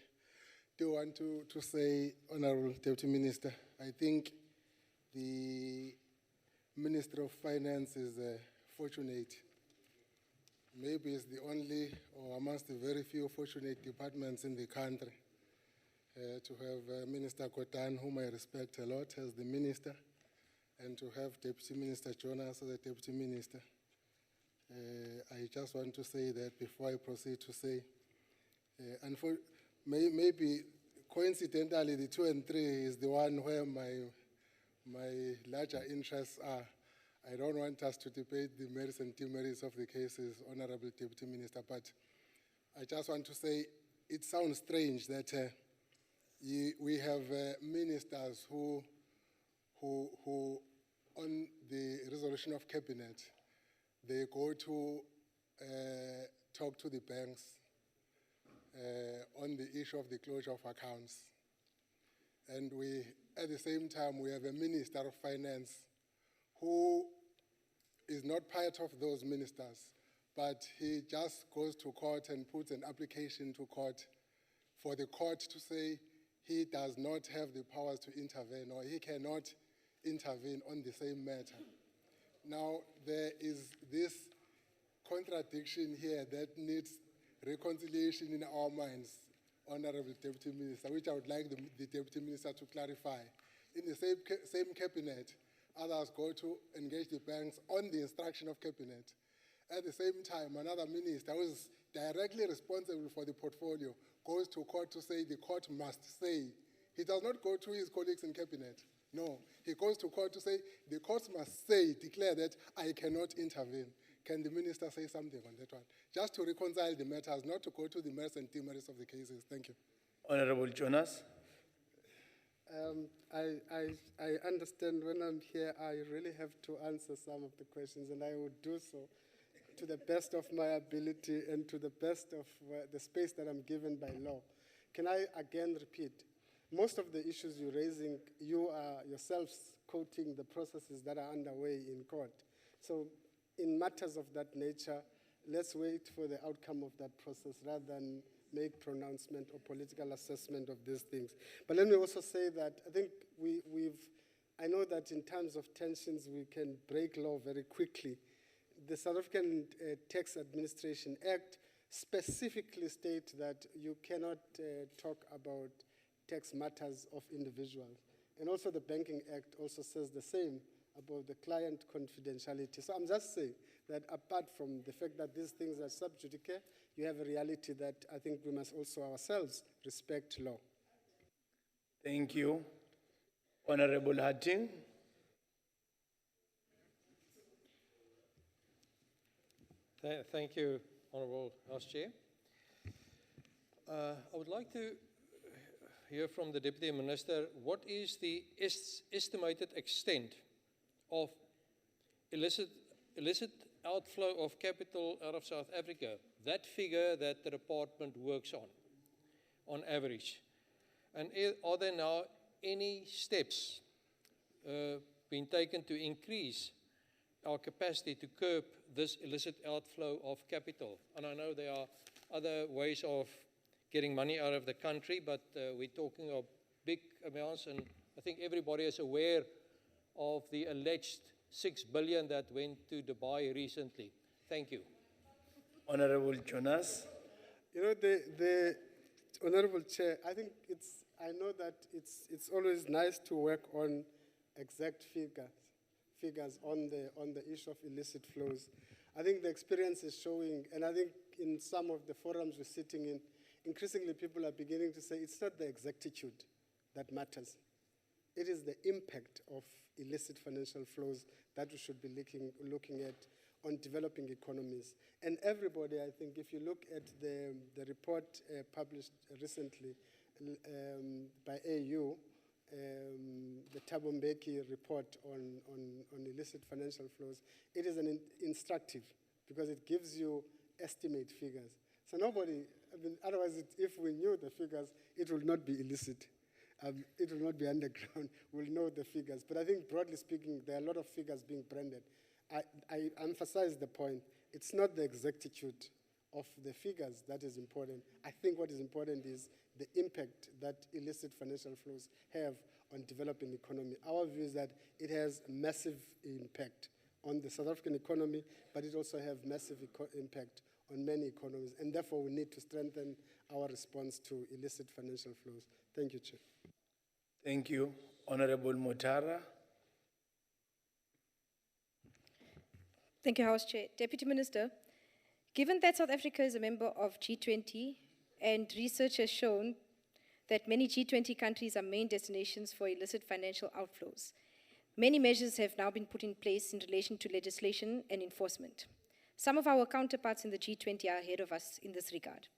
do want to say, Honorable Deputy Minister, I think the Minister of Finance is fortunate. Maybe it's the only, or amongst the very few fortunate departments in the country to have Minister Kotan, whom I respect a lot, as the minister, and to have Deputy Minister Jonas as the Deputy Minister. I just want to say that before I proceed to say, and for maybe coincidentally, the 2 and 3 is the one where my larger interests are. I don't want us to debate the merits and demerits of the cases, Honorable Deputy Minister, but I just want to say it sounds strange that we have ministers who on the resolution of cabinet, they go to talk to the banks on the issue of the closure of accounts. And at the same time, we have a Minister of Finance who is not part of those ministers, but he just goes to court and puts an application to court for the court to say he does not have the powers to intervene, or he cannot intervene on the same matter. Now, there is this contradiction here that needs reconciliation in our minds, Honorable Deputy Minister, which I would like the Deputy Minister to clarify. In the same cabinet, others go to engage the banks on the instruction of cabinet. At the same time, another minister who is directly responsible for the portfolio goes to court to say the court must say. He does not go to his colleagues in cabinet. No, he goes to court to say the courts must say, declare that I cannot intervene. Can the minister say something on that one? Just to reconcile the matters, not to go to the merits and demerits of the cases. Thank you. Honorable Jonas. I understand when I'm here, I really have to answer some of the questions, and I would do so to the best of my ability and to the best of the space that I'm given by law. Can I again repeat? Most of the issues you're raising, you are yourselves quoting the processes that are underway in court. So in matters of that nature, let's wait for the outcome of that process rather than make pronouncement or political assessment of these things. But let me also say that I think I know that in terms of tensions, we can break law very quickly. The South African Tax Administration Act specifically states that you cannot talk about tax matters of individuals. And also the Banking Act also says the same about the client confidentiality. So I'm just saying that apart from the fact that these things are sub judice, you have a reality that I think we must also ourselves respect law. Thank you. Honorable Hatting. Thank you, Honorable House Chair. I would like to hear from the Deputy Minister, what is the estimated extent of illicit outflow of capital out of South Africa, that figure that the department works on average? And are there now any steps being taken to increase our capacity to curb this illicit outflow of capital? And I know there are other ways of getting money out of the country, but we're talking of big amounts, and I think everybody is aware of the alleged 6 billion that went to Dubai recently. Thank you. Honorable Jonas. You know, the Honorable Chair, I know that it's always nice to work on exact figures on the issue of illicit flows. I think the experience is showing, and I think in some of the forums we're sitting in, increasingly people are beginning to say it's not the exactitude that matters. It is the impact of illicit financial flows that we should be looking at on developing economies. And everybody, I think, if you look at the report published recently by AU, the Thabo Mbeki report on illicit financial flows, it is instructive because it gives you estimate figures. So nobody, otherwise if we knew the figures, it would not be illicit. It will not be underground. We'll know the figures. But I think broadly speaking, there are a lot of figures being branded. I emphasize the point. It's not the exactitude of the figures that is important. I think what is important is the impact that illicit financial flows have on developing economy. Our view is that it has massive impact on the South African economy, but it also has massive impact on many economies. And therefore, we need to strengthen our response to illicit financial flows. Thank you, Chair. Thank you. Honorable Motara. Thank you, House Chair. Deputy Minister, given that South Africa is a member of G20 and research has shown that many G20 countries are main destinations for illicit financial outflows, many measures have now been put in place in relation to legislation and enforcement. Some of our counterparts in the G20 are ahead of us in this regard.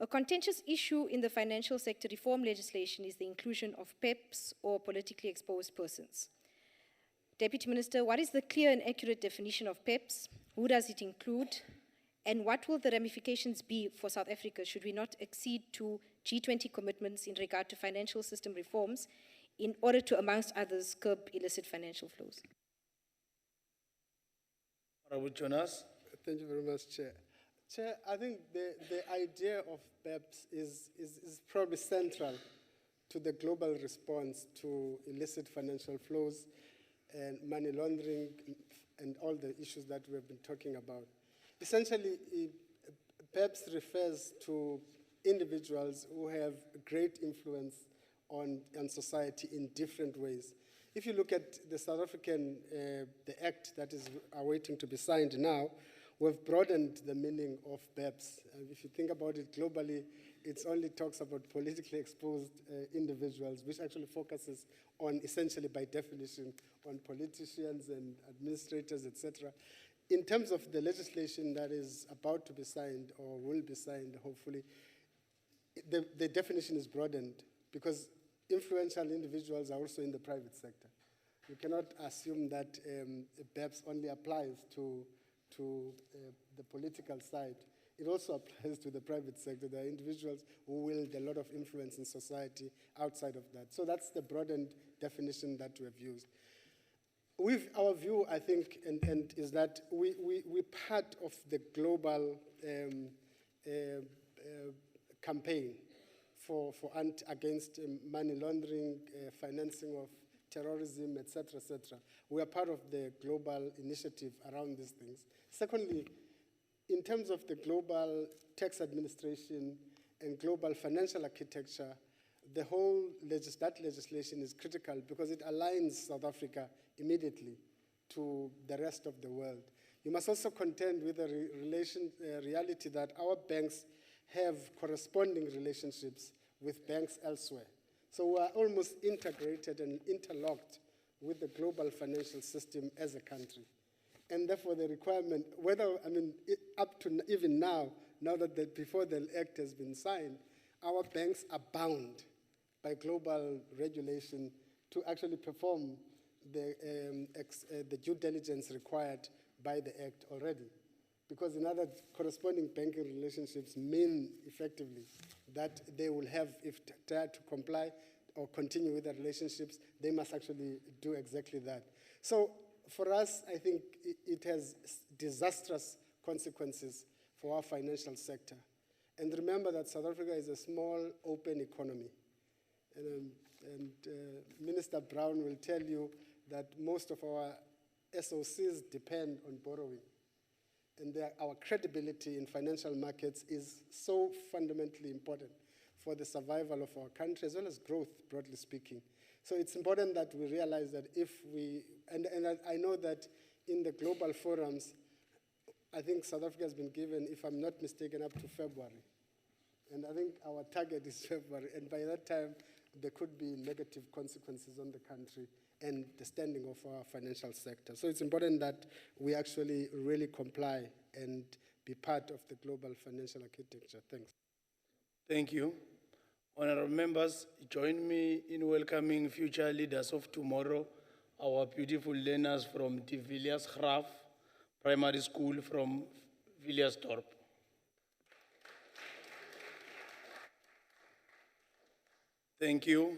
A contentious issue in the financial sector reform legislation is the inclusion of PEPs, or politically exposed persons. Deputy Minister, what is the clear and accurate definition of PEPs? Who does it include? And what will the ramifications be for South Africa should we not accede to G20 commitments in regard to financial system reforms in order to, amongst others, curb illicit financial flows? Honorable Jonas. Thank you very much, Chair. Chair, I think the idea of PEPs is probably central to the global response to illicit financial flows and money laundering and all the issues that we have been talking about. Essentially, BEPS refers to individuals who have great influence on society in different ways. If you look at the South African, the act that is awaiting to be signed now, we've broadened the meaning of BEPS. If you think about it globally, it only talks about politically exposed individuals, which actually focuses on, essentially by definition, on politicians and administrators, etc. In terms of the legislation that is about to be signed or will be signed, hopefully, the definition is broadened because influential individuals are also in the private sector. You cannot assume that BEPS only applies to the political side. It also applies to the private sector. There are individuals who wield a lot of influence in society outside of that. So that's the broadened definition that we have used. Our view, I think, is that we're part of the global campaign against money laundering, financing of terrorism, etc., etc. We are part of the global initiative around these things. Secondly, in terms of the global tax administration and global financial architecture, the whole that legislation is critical because it aligns South Africa immediately to the rest of the world. You must also contend with the reality that our banks have corresponding relationships with banks elsewhere. So we are almost integrated and interlocked with the global financial system as a country. And therefore the requirement, up to even now that before the act has been signed, our banks are bound by global regulation to actually perform the due diligence required by the act already. Because in other corresponding banking relationships mean effectively that they will have, if try to comply or continue with the relationships, they must actually do exactly that. So for us, I think it has disastrous consequences for our financial sector. And remember that South Africa is a small, open economy. And Minister Brown will tell you that most of our SOCs depend on borrowing. And our credibility in financial markets is so fundamentally important for the survival of our country, as well as growth, broadly speaking. So it's important that we realize that if we, and I know that in the global forums, I think South Africa has been given, if I'm not mistaken, up to February. And I think our target is February. And by that time, there could be negative consequences on the country and the standing of our financial sector. So it's important that we actually really comply and be part of the global financial architecture. Thanks. Thank you. Honorable members, join me in welcoming future leaders of tomorrow, our beautiful learners from De Villiers Graaf Primary School from Villiersdorp. Thank you.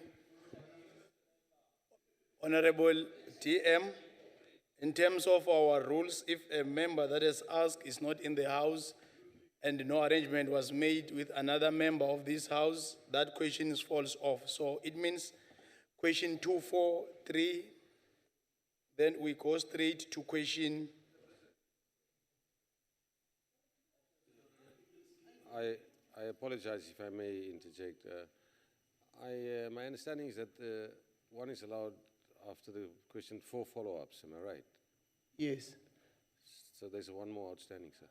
Honorable DM, in terms of our rules, if a member that is asked is not in the house and no arrangement was made with another member of this house, that question falls off. So it means question 2, 4, 3, then we go straight to question. I apologize if I may interject. My understanding is that one is allowed after the question 4 follow-ups, am I right? Yes. So there's one more outstanding, sir.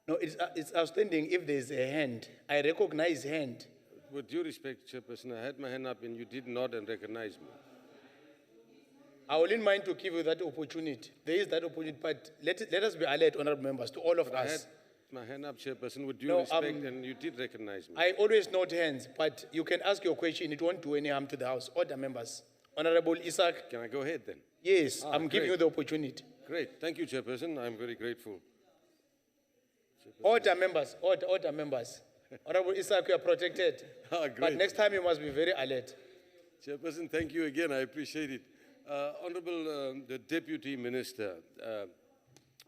No, it's outstanding if there's a hand. I recognize hand. With due respect, Chairperson, I had my hand up and you did nod and recognize me. I wouldn't mind to give you that opportunity. There is that opportunity, but let us be alert, honorable members, to all of But us. I had my hand up, Chairperson, with due respect, and you did recognize me. I always note hands, but you can ask your question. It won't do any harm to the House. Order, members. Honorable Isaac. Can I go ahead then? Yes, I'm giving you the opportunity. Great. Thank you, Chairperson. I'm very grateful. Order, members. Order, members. Honorable Isaac, you are protected. But next time you must be very alert. Chairperson, thank you again. I appreciate it. Honorable the Deputy Minister,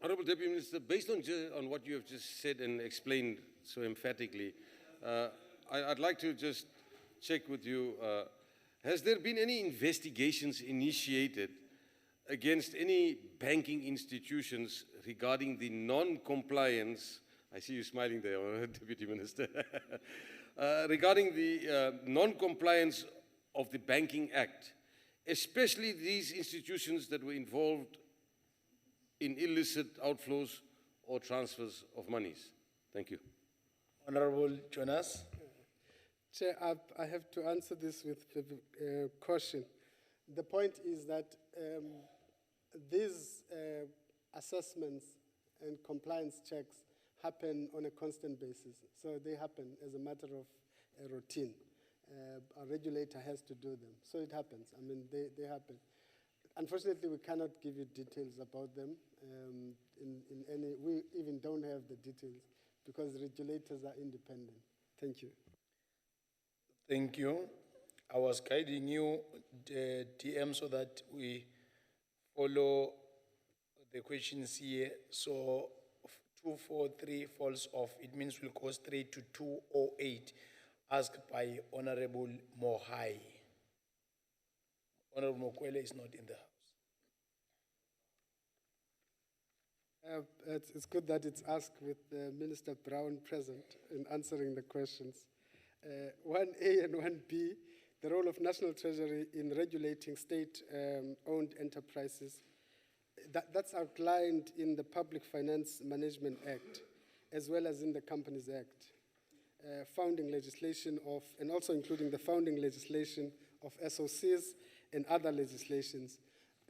Honorable Deputy Minister, based on what you have just said and explained so emphatically, I'd like to just check with you, has there been any investigations initiated against any banking institutions regarding the non-compliance, I see you smiling there, Deputy Minister, regarding the non-compliance of the Banking Act, especially these institutions that were involved in illicit outflows or transfers of monies? Thank you. Honorable Jonas. Chair, I have to answer this with caution. The point is that these assessments and compliance checks happen on a constant basis. So they happen as a matter of routine. A regulator has to do them. So it happens. I mean, they happen. Unfortunately, we cannot give you details about them. We even don't have the details because regulators are independent. Thank you. Thank you. I was guiding you, DM, so that we follow the questions here. So 243 falls off. It means we'll go straight to 208, asked by Honorable Mohai. Honorable Mokwele is not in the house. It's good that it's asked with Minister Brown present in answering the questions. 1A and 1B, the role of National Treasury in regulating state-owned enterprises. That's outlined in the Public Finance Management Act, as well as in the Companies Act, founding legislation of, and also including the founding legislation of SOCs and other legislations.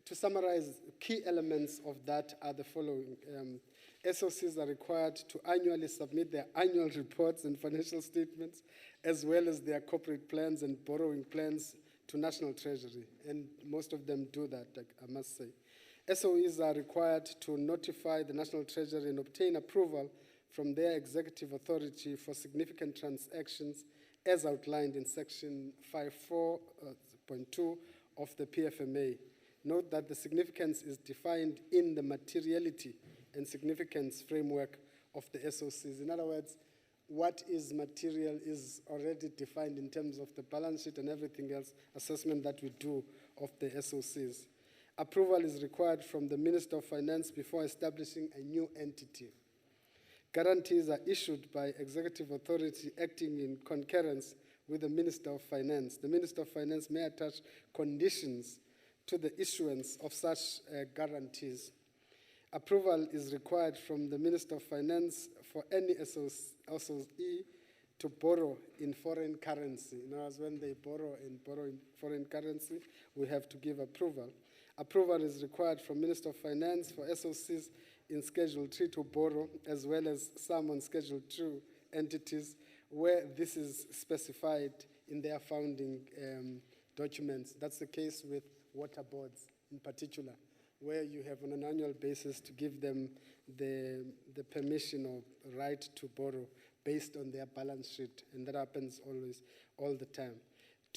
To summarize, key elements of that are the following. SOCs are required to annually submit their annual reports and financial statements, as well as their corporate plans and borrowing plans to National Treasury, and most of them do that, I must say. SOEs are required to notify the National Treasury and obtain approval from their executive authority for significant transactions as outlined in Section 54.2 of the PFMA. Note that the significance is defined in the materiality and significance framework of the SOCs. In other words, what is material is already defined in terms of the balance sheet and everything else, assessment that we do of the SOCs. Approval is required from the Minister of Finance before establishing a new entity. Guarantees are issued by executive authority acting in concurrence with the Minister of Finance. The Minister of Finance may attach conditions to the issuance of such guarantees. Approval is required from the Minister of Finance for any SOE to borrow in foreign currency. In other words, when they borrow in foreign currency, we have to give approval. Approval is required from Minister of Finance for SOCs in Schedule 3 to borrow, as well as some on Schedule 2 entities where this is specified in their founding documents. That's the case with water boards in particular, where you have on an annual basis to give them the permission or right to borrow based on their balance sheet, and that happens always, all the time.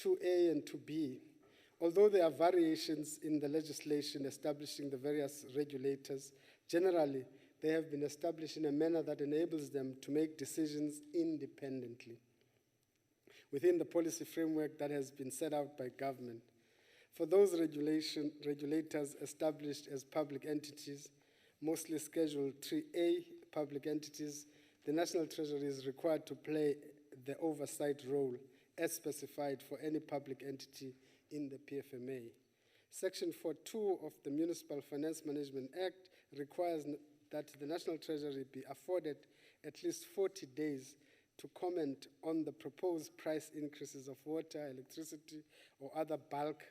2A and 2B, although there are variations in the legislation establishing the various regulators, generally they have been established in a manner that enables them to make decisions independently within the policy framework that has been set out by government. For those regulators established as public entities, mostly Schedule 3A public entities, the National Treasury is required to play the oversight role as specified for any public entity in the PFMA. Section 4.2 of the Municipal Finance Management Act requires that the National Treasury be afforded at least 40 days to comment on the proposed price increases of water, electricity, or other bulk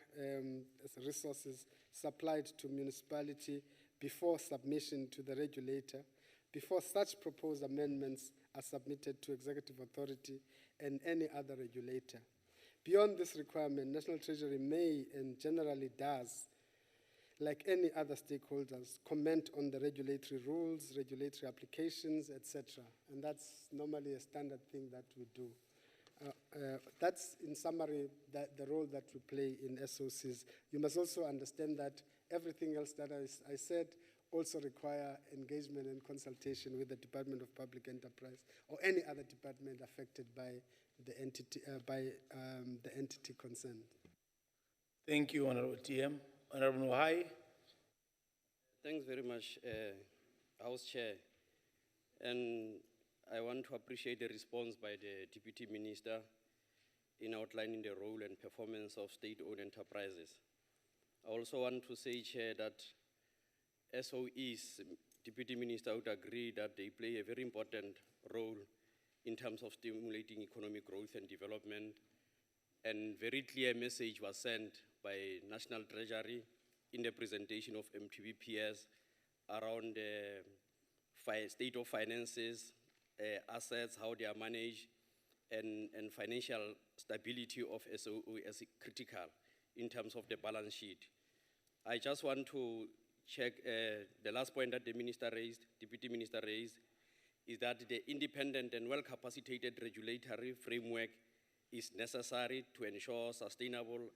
resources supplied to municipality before submission to the regulator, before such proposed amendments are submitted to executive authority and any other regulator. Beyond this requirement, National Treasury may and generally does, like any other stakeholders, comment on the regulatory rules, regulatory applications, etc. And that's normally a standard thing that we do. That's, in summary, the role that we play in SOCs. You must also understand that everything else that I said also require engagement and consultation with the Department of Public Enterprise or any other department affected by the entity concerned. Thank you, Honorable TM. Honorable Mohai. Thanks very much, House Chair. And I want to appreciate the response by the Deputy Minister in outlining the role and performance of state-owned enterprises. I also want to say, Chair, that SOEs, Deputy Minister would agree that they play a very important role in terms of stimulating economic growth and development. And very clear message was sent by National Treasury in the presentation of MTBPS around the state of finances, assets, how they are managed, and financial stability of SOE as critical in terms of the balance sheet. I just want to check the last point that the Minister raised, Deputy Minister raised, is that the independent and well-capacitated regulatory framework is necessary to ensure sustainable,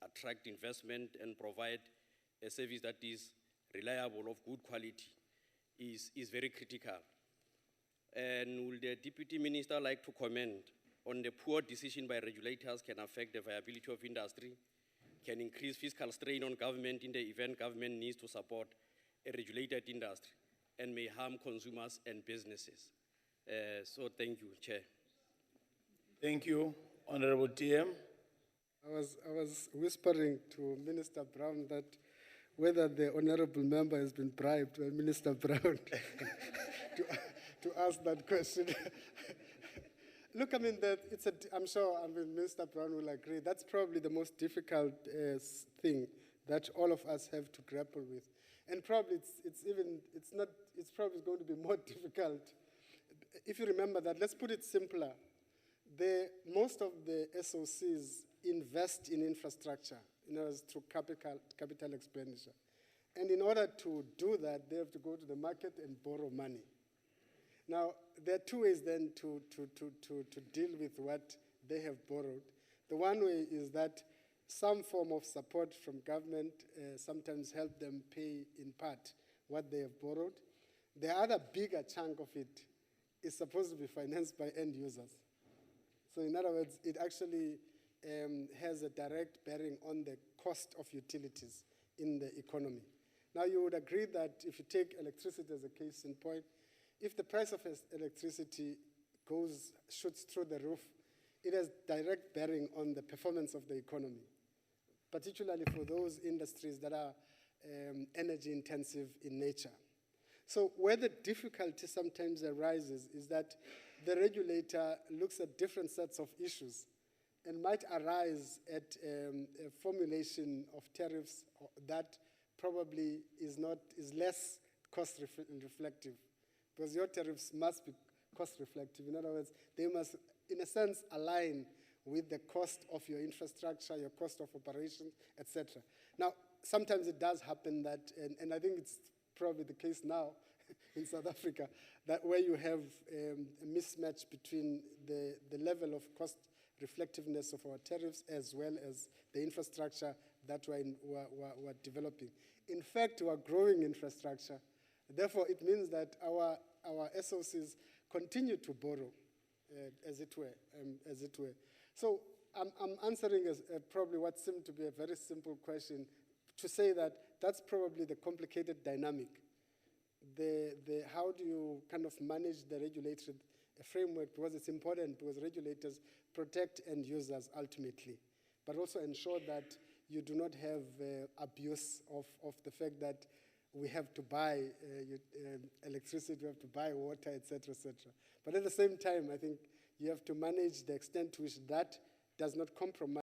attract investment, and provide a service that is reliable, of good quality, is very critical. And will the Deputy Minister like to comment on the poor decision by regulators can affect the viability of industry, can increase fiscal strain on government in the event government needs to support a regulated industry, and may harm consumers and businesses. So thank you, Chair. Thank you, Honorable TM. I was whispering to Minister Brown that whether the honorable member has been bribed by Minister Brown to ask that question. Look, I mean, I'm sure Minister Brown will agree, that's probably the most difficult thing that all of us have to grapple with. And probably it's probably going to be more difficult. If you remember that, let's put it simpler. Most of the SOCs invest in infrastructure, through capital expenditure. And in order to do that, they have to go to the market and borrow money. Now, there are two ways then to deal with what they have borrowed. The one way is that some form of support from government sometimes help them pay in part what they have borrowed. The other bigger chunk of it is supposed to be financed by end users. So in other words, it actually has a direct bearing on the cost of utilities in the economy. Now, you would agree that if you take electricity as a case in point, if the price of electricity shoots through the roof, it has direct bearing on the performance of the economy, particularly for those industries that are energy intensive in nature. So where the difficulty sometimes arises is that the regulator looks at different sets of issues and might arise at a formulation of tariffs that probably is less cost reflective, because your tariffs must be cost reflective. In other words, they must, in a sense, align with the cost of your infrastructure, your cost of operation, etc. Now, sometimes it does happen that, and I think it's probably the case now in South Africa, that where you have a mismatch between the level of cost reflectiveness of our tariffs as well as the infrastructure that we're developing. In fact, we're growing infrastructure. Therefore, it means that our SOCs continue to borrow, as it were. So I'm answering probably what seemed to be a very simple question to say that that's probably the complicated dynamic. How do you kind of manage the regulated framework, because it's important, because regulators protect end users ultimately, but also ensure that you do not have abuse of the fact that we have to buy electricity, we have to buy water, etc., etc. But at the same time, I think you have to manage the extent to which that does not compromise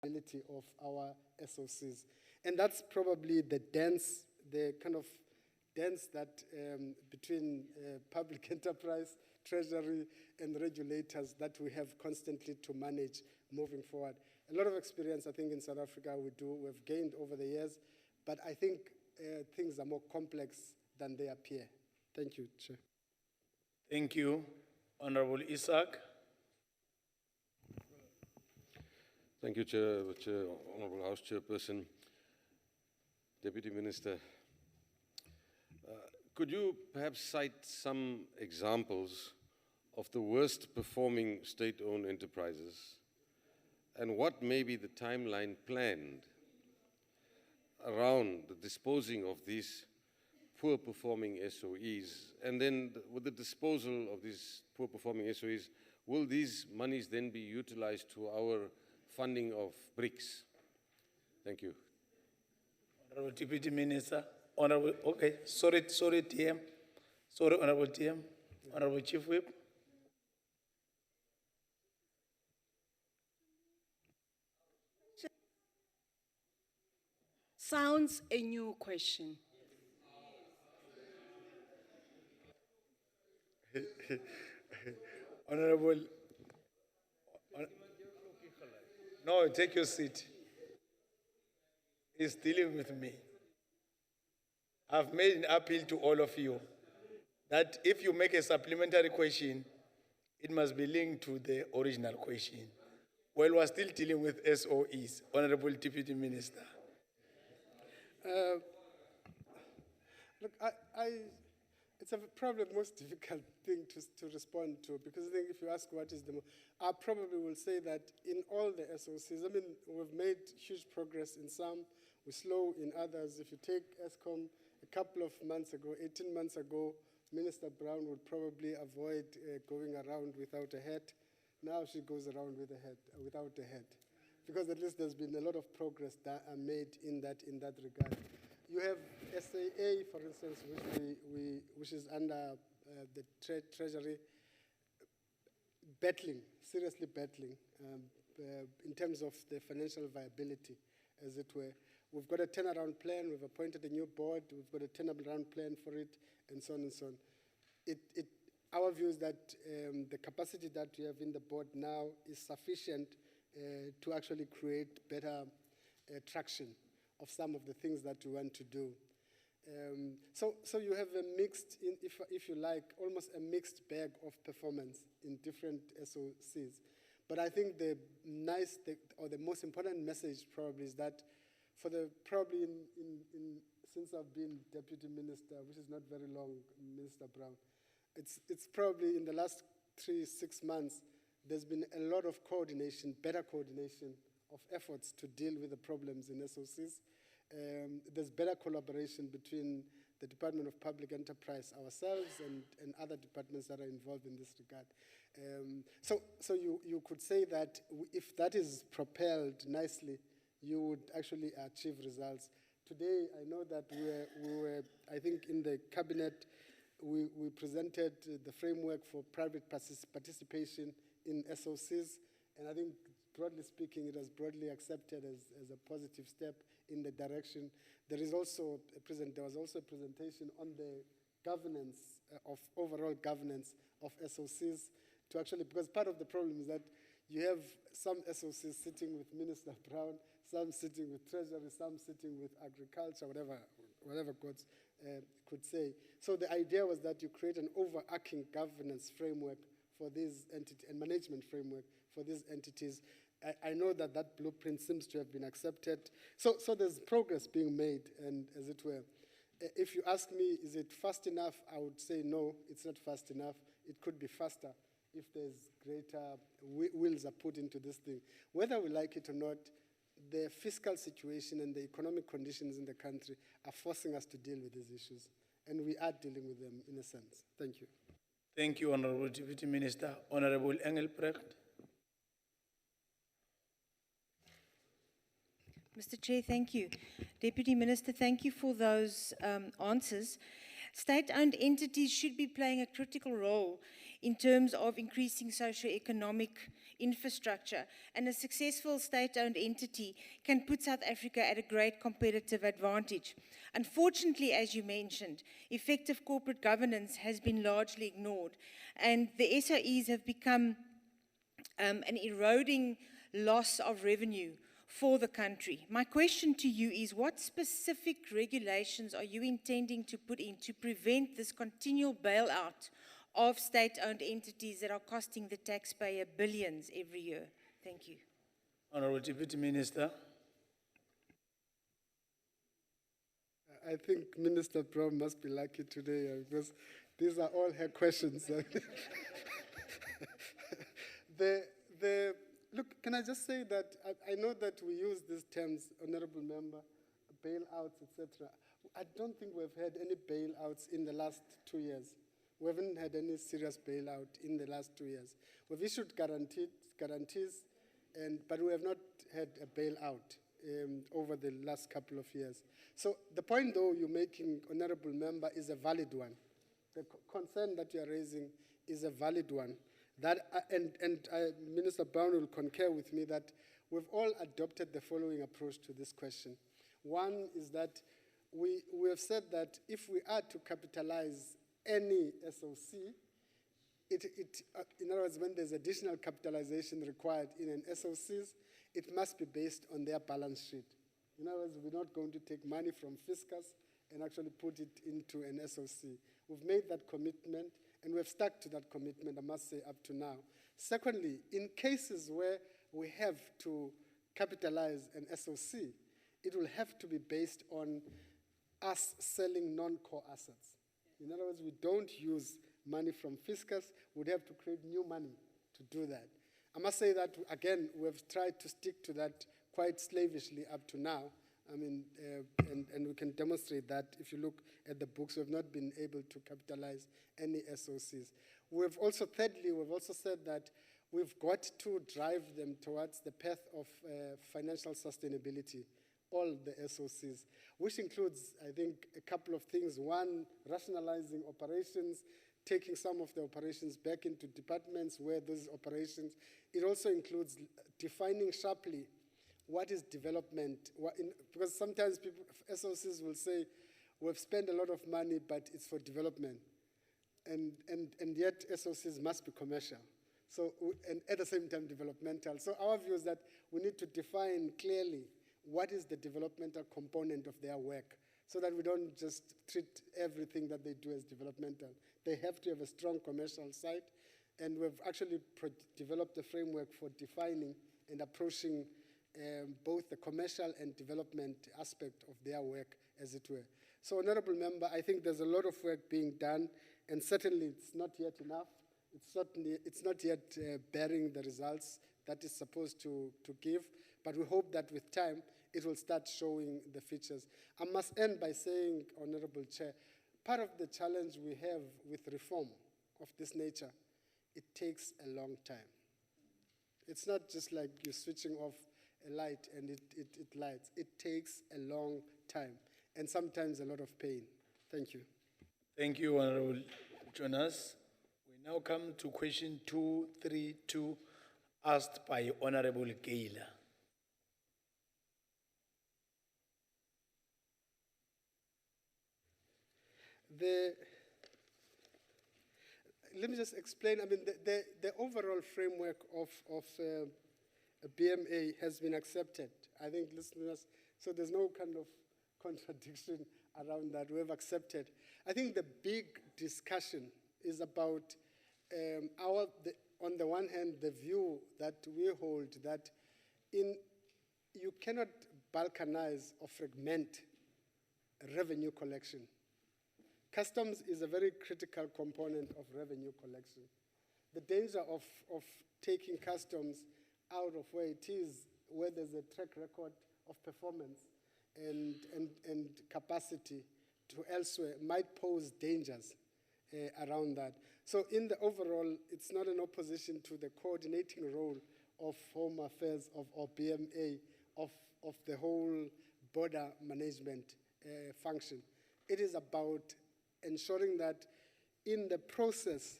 the ability of our SOCs. And that's probably the kind of dance that between public enterprise, treasury, and regulators that we have constantly to manage moving forward. A lot of experience, I think, in South Africa we've gained over the years, but I think things are more complex than they appear. Thank you, Chair. Thank you. Honorable Isaac. Thank you, Chair, Honorable House Chairperson, Deputy Minister. Could you perhaps cite some examples of the worst performing state-owned enterprises, and what may be the timeline planned around the disposing of these poor performing SOEs? And then with the disposal of these poor performing SOEs, will these monies then be utilized to our funding of BRICS? Thank you. Honorable Deputy Minister, Honorable, okay, sorry, TM. Sorry, Honorable TM. Honorable Chief Whip. Sounds a new question. Honorable, no, take your seat. He's dealing with me. I've made an appeal to all of you that if you make a supplementary question, it must be linked to the original question. Well, we're still dealing with SOEs, Honorable Deputy Minister. Look, it's probably the most difficult thing to respond to, because I think if you ask what is I probably will say that in all the SOCs, I mean, we've made huge progress in some, we're slow in others. If you take Eskom, a couple of months ago, 18 months ago, Minister Brown would probably avoid going around without a hat. Now she goes around with a hat, without a hat, because at least there's been a lot of progress that are made in that regard. You have SAA, for instance, which is under the Treasury, battling, seriously battling, in terms of the financial viability, as it were. We've got a turnaround plan, we've appointed a new board, we've got a turnaround plan for it, and so on and so on. Our view is that the capacity that we have in the board now is sufficient to actually create better traction of some of the things that we want to do. So you have a mixed, if you like, almost a mixed bag of performance in different SOCs. But I think the most important message probably is that for since I've been Deputy Minister, which is not very long, Minister Brown, it's probably in the last 6 months, there's been a lot of coordination, better coordination of efforts to deal with the problems in SOCs. There's better collaboration between the Department of Public Enterprise, ourselves, and other departments that are involved in this regard. So you could say that if that is propelled nicely, you would actually achieve results. Today, I know that we were I think in the cabinet, we presented the framework for private participation in SOCs, and I think broadly speaking, it was broadly accepted as a positive step in the direction. There was also a presentation on the governance of overall governance of SOCs to actually, because part of the problem is that you have some SOCs sitting with Minister Brown, some sitting with Treasury, some sitting with agriculture, whatever God could say. So the idea was that you create an overarching governance framework for these entities and management framework for these entities. I know that blueprint seems to have been accepted. So there's progress being made, and as it were. If you ask me, is it fast enough? I would say no, it's not fast enough. It could be faster if there's greater wills are put into this thing. Whether we like it or not, the fiscal situation and the economic conditions in the country are forcing us to deal with these issues, and we are dealing with them in a sense. Thank you. Thank you, Honorable Deputy Minister. Honorable Engelbrecht. Mr. Chair, thank you. Deputy Minister, thank you for those answers. State-owned entities should be playing a critical role in terms of increasing socio-economic infrastructure, and a successful state-owned entity can put South Africa at a great competitive advantage. Unfortunately, as you mentioned, effective corporate governance has been largely ignored, and the SOEs have become an eroding loss of revenue for the country. My question to you is, what specific regulations are you intending to put in to prevent this continual bailout of state-owned entities that are costing the taxpayer billions every year? Thank you. Honorable Deputy Minister. I think Minister Brown must be lucky today because these are all her questions. Look, can I just say that I know that we use these terms, honorable member, bailouts, etc. I don't think we've had any bailouts in the last 2 years. We haven't had any serious bailout in the last 2 years. We've issued guarantees, but we have not had a bailout over the last couple of years. So the point, though, you're making, Honorable Member, is a valid one. The concern that you're raising is a valid one. Minister Brown will concur with me that we've all adopted the following approach to this question. One is that we have said that if we are to capitalize any SOC, in other words, when there's additional capitalization required in an SOCs, it must be based on their balance sheet. In other words, we're not going to take money from fiscus and actually put it into an SOC. We've made that commitment, and we've stuck to that commitment, I must say, up to now. Secondly, in cases where we have to capitalize an SOC, it will have to be based on us selling non-core assets. In other words, we don't use money from fiscus. We'd have to create new money to do that. I must say that, again, we've tried to stick to that quite slavishly up to now. I mean, and we can demonstrate that if you look at the books. We've not been able to capitalize any SOCs. Thirdly, we've also said that we've got to drive them towards the path of financial sustainability, all the SOCs, which includes, I think, a couple of things. One, rationalizing operations, taking some of the operations back into departments where those operations. It also includes defining sharply what is development. Because sometimes people, SOCs will say, we've spent a lot of money, but it's for development. And yet SOCs must be commercial. So, and at the same time developmental. So our view is that we need to define clearly what is the developmental component of their work, so that we don't just treat everything that they do as developmental. They have to have a strong commercial side, and we've actually developed a framework for defining and approaching both the commercial and development aspect of their work, as it were. So, Honorable Member, I think there's a lot of work being done, and certainly it's not yet enough. It's not yet bearing the results that it's supposed to give, but we hope that with time, it will start showing the features. I must end by saying, Honorable Chair, part of the challenge we have with reform of this nature, it takes a long time. It's not just like you're switching off a light and it lights. It takes a long time and sometimes a lot of pain. Thank you. Thank you, Honorable Jonas. We now come to question 232, asked by Honorable Gaylor. Let me just explain. I mean, the overall framework of a BMA has been accepted. I think listeners, so there's no kind of contradiction around that. We have accepted. I think the big discussion is about on the one hand, the view that we hold that you cannot balkanize or fragment revenue collection. Customs is a very critical component of revenue collection. The danger of taking customs out of where it is, where there's a track record of performance and capacity to elsewhere, might pose dangers around that. So in the overall, it's not an opposition to the coordinating role of Home Affairs, or BMA, of the whole border management function. It is about ensuring that in the process,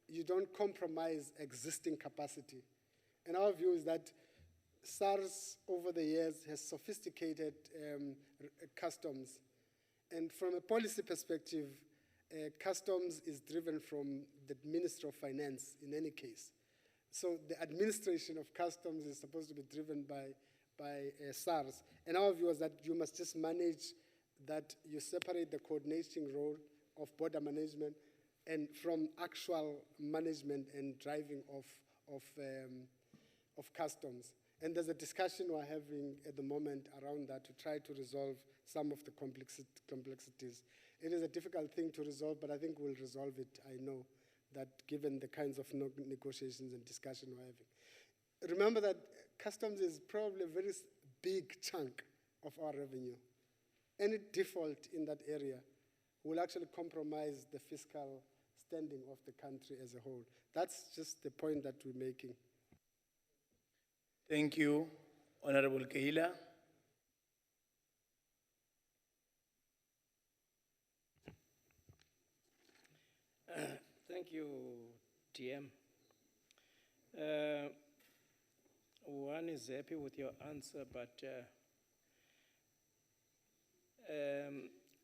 you don't compromise existing capacity. And our view is that SARS over the years has sophisticated customs. And from a policy perspective, customs is driven from the Ministry of Finance in any case. So the administration of customs is supposed to be driven by SARS. And our view is that you must just manage that you separate the coordinating role of border management and from actual management and driving of customs. And there's a discussion we're having at the moment around that to try to resolve some of the complexities. It is a difficult thing to resolve, but I think we'll resolve it, I know, that given the kinds of negotiations and discussion we're having. Remember that customs is probably a very big chunk of our revenue. any default in that area will actually compromise the fiscal standing of the country as a whole. That's just the point that we're making. Thank you, Honorable Keila. Thank you, TM. One is happy with your answer, but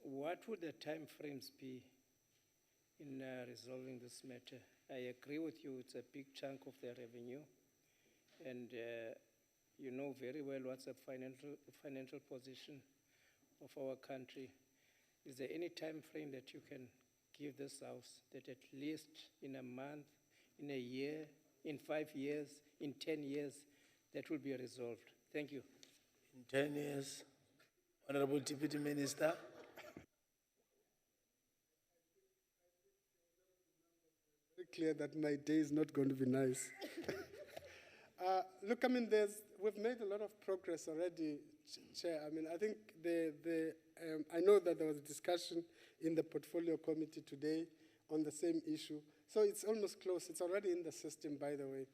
what would the time frames be in resolving this matter? I agree with you, it's a big chunk of the revenue, and you know very well what's the financial position of our country. Is there any time frame that you can give this house that at least in a month, in a year, in 5 years, in 10 years, that will be resolved? Thank you. In 10 years, Honorable Deputy Minister. Very clear that my day is not going to be nice. Look, I mean, we've made a lot of progress already, Chair. I mean, I think I know that there was a discussion in the portfolio committee today on the same issue. So it's almost close. It's already in the system, by the way.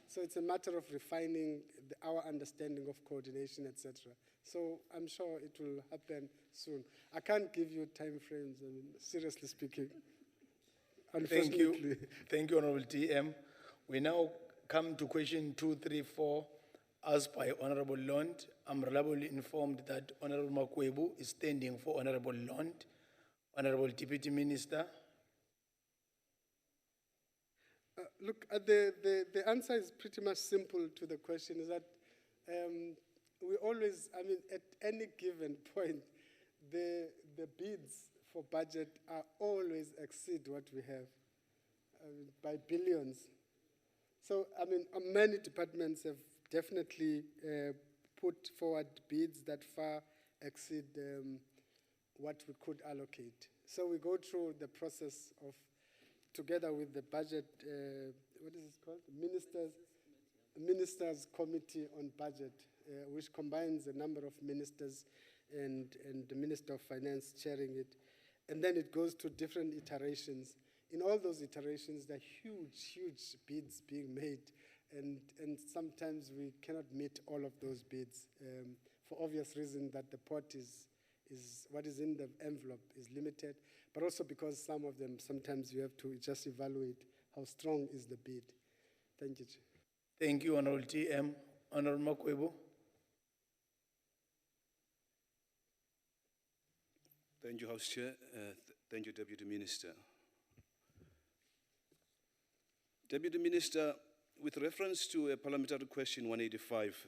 So it's a matter of refining our understanding of coordination, etc. So I'm sure it will happen soon. I can't give you time frames, I mean, seriously speaking. Thank you. Thank you, Honorable TM. We now come to question 234, asked by Honorable Lond. I'm reliably informed that Honorable Makwebu is standing for Honorable Lond. Honorable Deputy Minister. Look, the answer is pretty much simple to the question, is that we always, I mean, at any given point, the bids for budget are always exceed what we have by billions. So, I mean, many departments have definitely put forward bids that far exceed what we could allocate. So we go through the process of, together with the budget, what is it called? Ministers Committee on Budget, which combines a number of ministers and the Minister of Finance chairing it. And then it goes to different iterations. In all those iterations, there are huge bids being made. And sometimes we cannot meet all of those bids for obvious reason that the pot is what is in the envelope is limited, but also because some of them, sometimes you have to just evaluate how strong is the bid. Thank you, Chair. Thank you, Honorable TM. Honorable Makwebu. Thank you, House Chair. Thank you, Deputy Minister. Deputy Minister, with reference to a parliamentary question 185,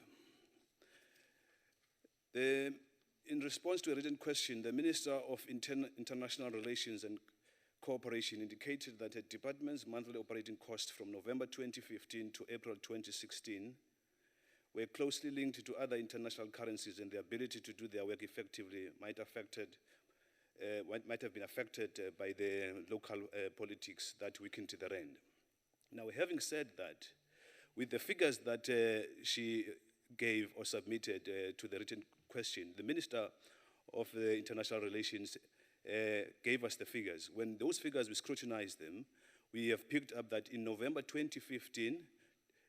in response to a written question, the Minister of International Relations and Cooperation indicated that the department's monthly operating costs from November 2015 to April 2016 were closely linked to other international currencies, and the ability to do their work effectively might have been affected by the local politics that weakened the rand. Now, having said that, with the figures that she gave or submitted to the written question, the Minister of International Relations gave us the figures. When those figures, we scrutinized them, we have picked up that in November 2015,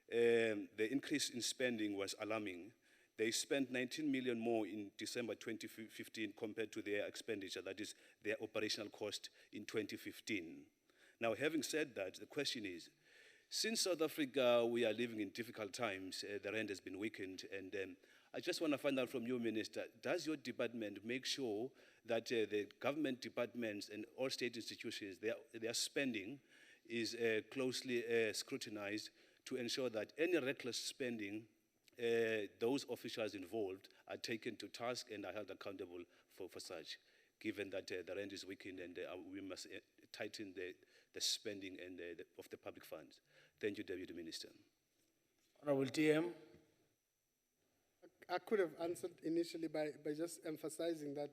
the increase in spending was alarming. They spent 19 million more in December 2015 compared to their expenditure, that is their operational cost in 2015. Now, having said that, the question is, since South Africa, we are living in difficult times, the rand has been weakened, and I just want to find out from you, Minister, does your department make sure that the government departments and all state institutions, their spending is closely scrutinized to ensure that any reckless spending, those officials involved are taken to task and are held accountable for such, given that the rand is weakened and we must tighten the spending and of the public funds? Thank you, Deputy Minister. Honorable TM. I could have answered initially by just emphasizing that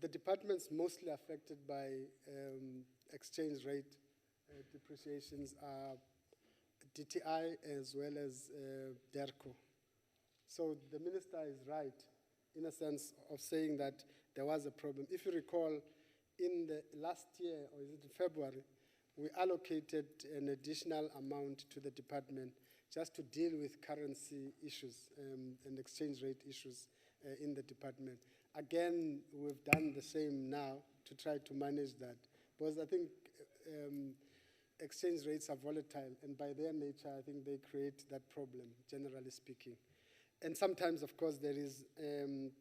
the departments mostly affected by exchange rate depreciations are DTI as well as DERCO. So the minister is right in a sense of saying that there was a problem. If you recall, in the last year, or is it February, we allocated an additional amount to the department just to deal with currency issues and exchange rate issues in the department. Again, we've done the same now to try to manage that, because I think exchange rates are volatile, and by their nature, I think they create that problem, generally speaking. And sometimes, of course, there is, in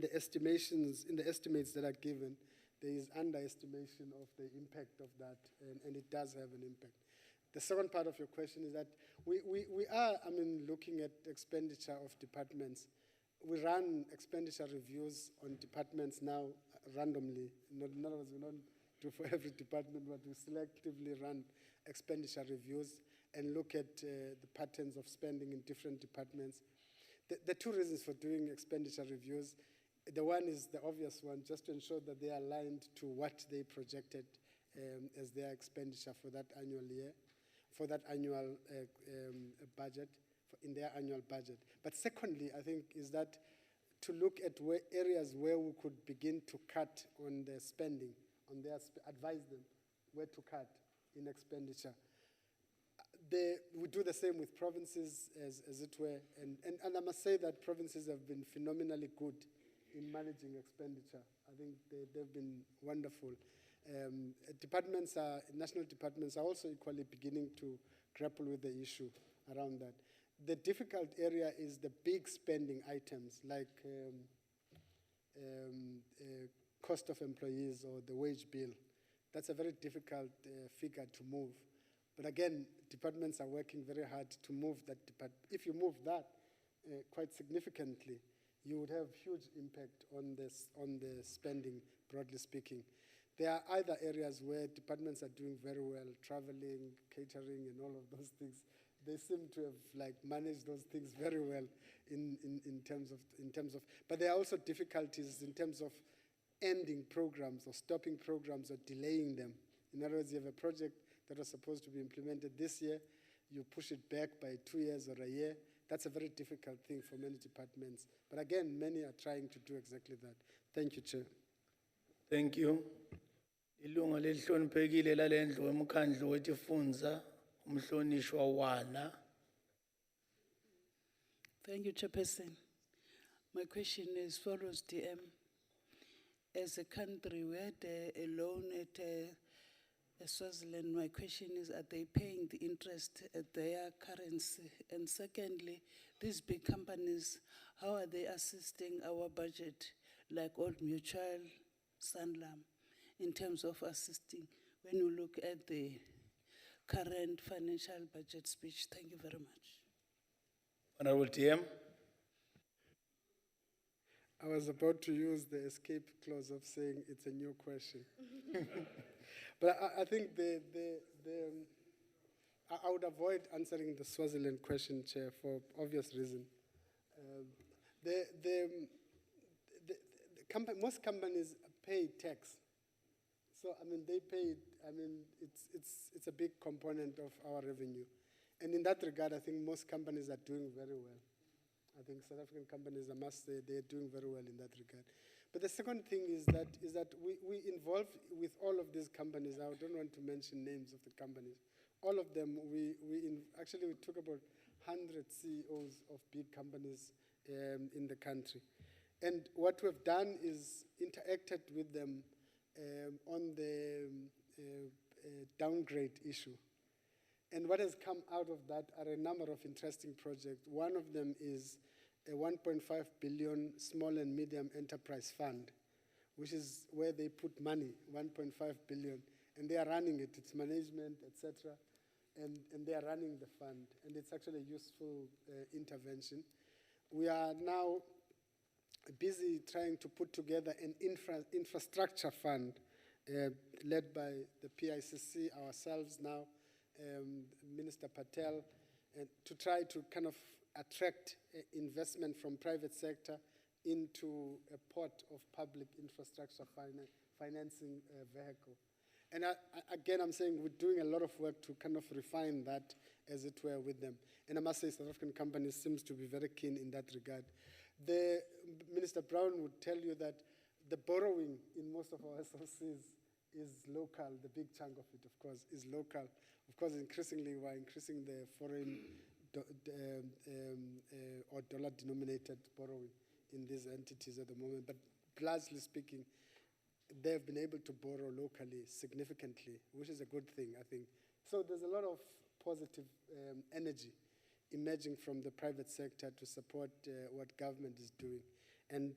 the estimates that are given, there is underestimation of the impact of that, and it does have an impact. The second part of your question is that we are, looking at expenditure of departments. We run expenditure reviews on departments now randomly. In other words, we don't do for every department, but we selectively run expenditure reviews and look at the patterns of spending in different departments. The two reasons for doing expenditure reviews, the one is the obvious one, just to ensure that they are aligned to what they projected as their expenditure for that annual year, for that annual budget, in their annual budget. But secondly, I think, is that to look at areas where we could begin to cut on their spending, on their advise them where to cut in expenditure. We do the same with provinces, as it were, and I must say that provinces have been phenomenally good in managing expenditure. I think they've been wonderful. National departments are also equally beginning to grapple with the issue around that. The difficult area is the big spending items like cost of employees or the wage bill. That's a very difficult figure to move. But again, departments are working very hard to move that. If you move that quite significantly, you would have huge impact on the spending, broadly speaking. There are other areas where departments are doing very well, traveling, catering, and all of those things. They seem to have managed those things very well in terms of. But there are also difficulties in terms of ending programs or stopping programs or delaying them. In other words, you have a project that was supposed to be implemented this year, you push it back by 2 years or a year. That's a very difficult thing for many departments. But again, many are trying to do exactly that. Thank you, Chair. Thank you. Ilunga lelihloniphekile lalendlu wemkhandlu wetifundza, umhlonishwa wana. Thank you, Chairperson. My question is follows DM. As a country, we had a loan at Swaziland. My question is, are they paying the interest at their currency? And secondly, these big companies, how are they assisting our budget, like Old Mutual, Sanlam, in terms of assisting when you look at the current financial budget speech? Thank you very much. Honorable TM. I was about to use the escape clause of saying it's a new question. But I think I would avoid answering the Swaziland question, Chair, for obvious reason. Most companies pay tax. So, they pay, it's a big component of our revenue. And in that regard, I think most companies are doing very well. I think South African companies, I must say, they're doing very well in that regard. But the second thing is that we involve with all of these companies. I don't want to mention names of the companies. All of them, actually we took about 100 CEOs of big companies in the country. And what we've done is interacted with them on the downgrade issue. And what has come out of that are a number of interesting projects. One of them is a 1.5 billion small and medium enterprise fund, which is where they put money, 1.5 billion, and they are running it. It's management, etc., and they are running the fund, and it's actually a useful intervention. We are now busy trying to put together an infrastructure fund led by the PICC, ourselves now, Minister Patel, to try to kind of attract investment from private sector into a pot of public infrastructure financing vehicle. And again, I'm saying we're doing a lot of work to kind of refine that, as it were, with them. And I must say, South African companies seems to be very keen in that regard. Minister Brown would tell you that the borrowing in most of our SOCs is local. The big chunk of it, of course, is local. Of course, increasingly, we're increasing the foreign or dollar-denominated borrowing in these entities at the moment. But largely speaking, they've been able to borrow locally significantly, which is a good thing, I think. So there's a lot of positive energy emerging from the private sector to support what government is doing. And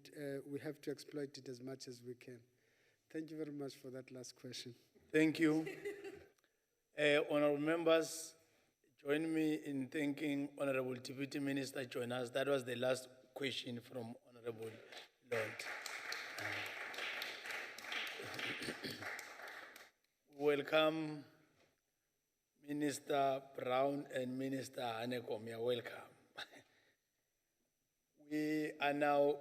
we have to exploit it as much as we can. Thank you very much for that last question. Thank you. Honorable members, join me in thanking Honorable Deputy Minister Jonas. That was the last question from Honorable Lord. Welcome, Minister Brown and Minister Hanekom. You're welcome. We are now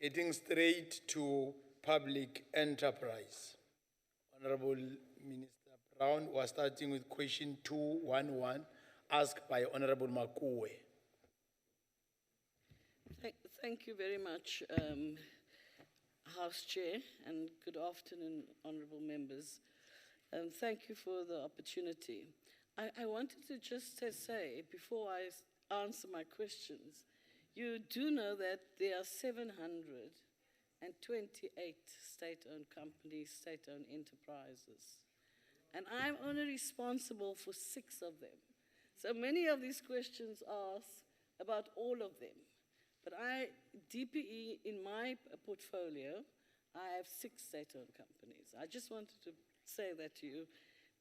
getting straight to public enterprise. Honorable Minister Brown was starting with question 211, asked by Honorable Makuwe. Thank you very much, House Chair, and good afternoon, honorable members. Thank you for the opportunity. I wanted to just say, before I answer my questions, you do know that there are 728 state-owned companies, state-owned enterprises. And I'm only responsible for 6 of them. So many of these questions ask about all of them. But DPE, in my portfolio, I have 6 state-owned companies. I just wanted to say that to you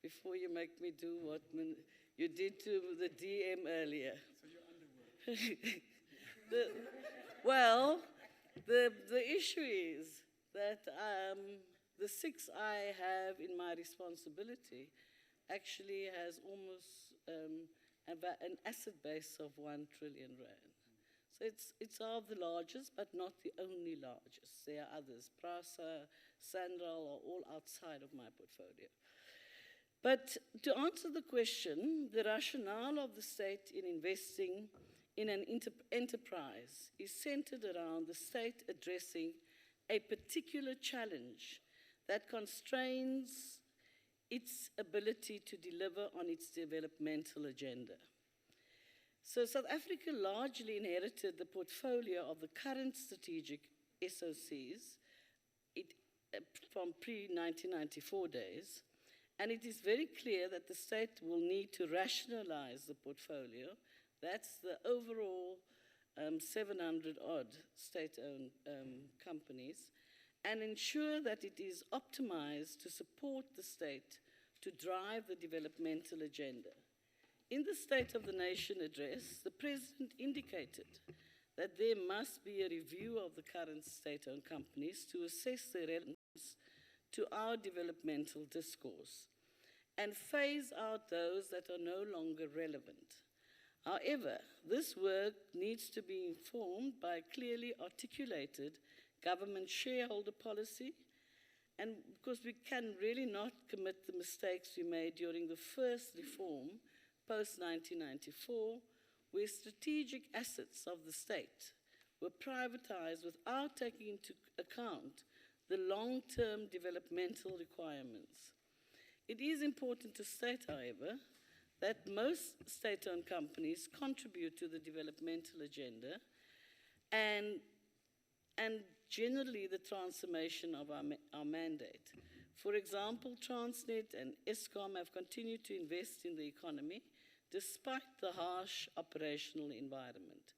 before you make me do what you did to the DM earlier. So you're underworld. The issue is that the 6 I have in my responsibility actually has almost an asset base of 1 trillion rand. So it's of the largest, but not the only largest. There are others. PRASA, Sandral are all outside of my portfolio. But to answer the question, the rationale of the state in investing in an enterprise is centered around the state addressing a particular challenge that constrains its ability to deliver on its developmental agenda. So South Africa largely inherited the portfolio of the current strategic SOCs from pre-1994 days, and it is very clear that the state will need to rationalize the portfolio. That's the overall 700-odd state-owned companies, and ensure that it is optimized to support the state to drive the developmental agenda. In the State of the Nation address, the President indicated that there must be a review of the current state-owned companies to assess their relevance to our developmental discourse and phase out those that are no longer relevant. However, this work needs to be informed by clearly articulated government shareholder policy, and because we can really not commit the mistakes we made during the first reform post-1994, where strategic assets of the state were privatized without taking into account the long-term developmental requirements. It is important to state, however, that most state-owned companies contribute to the developmental agenda and generally the transformation of our mandate. For example, Transnet and Eskom have continued to invest in the economy despite the harsh operational environment.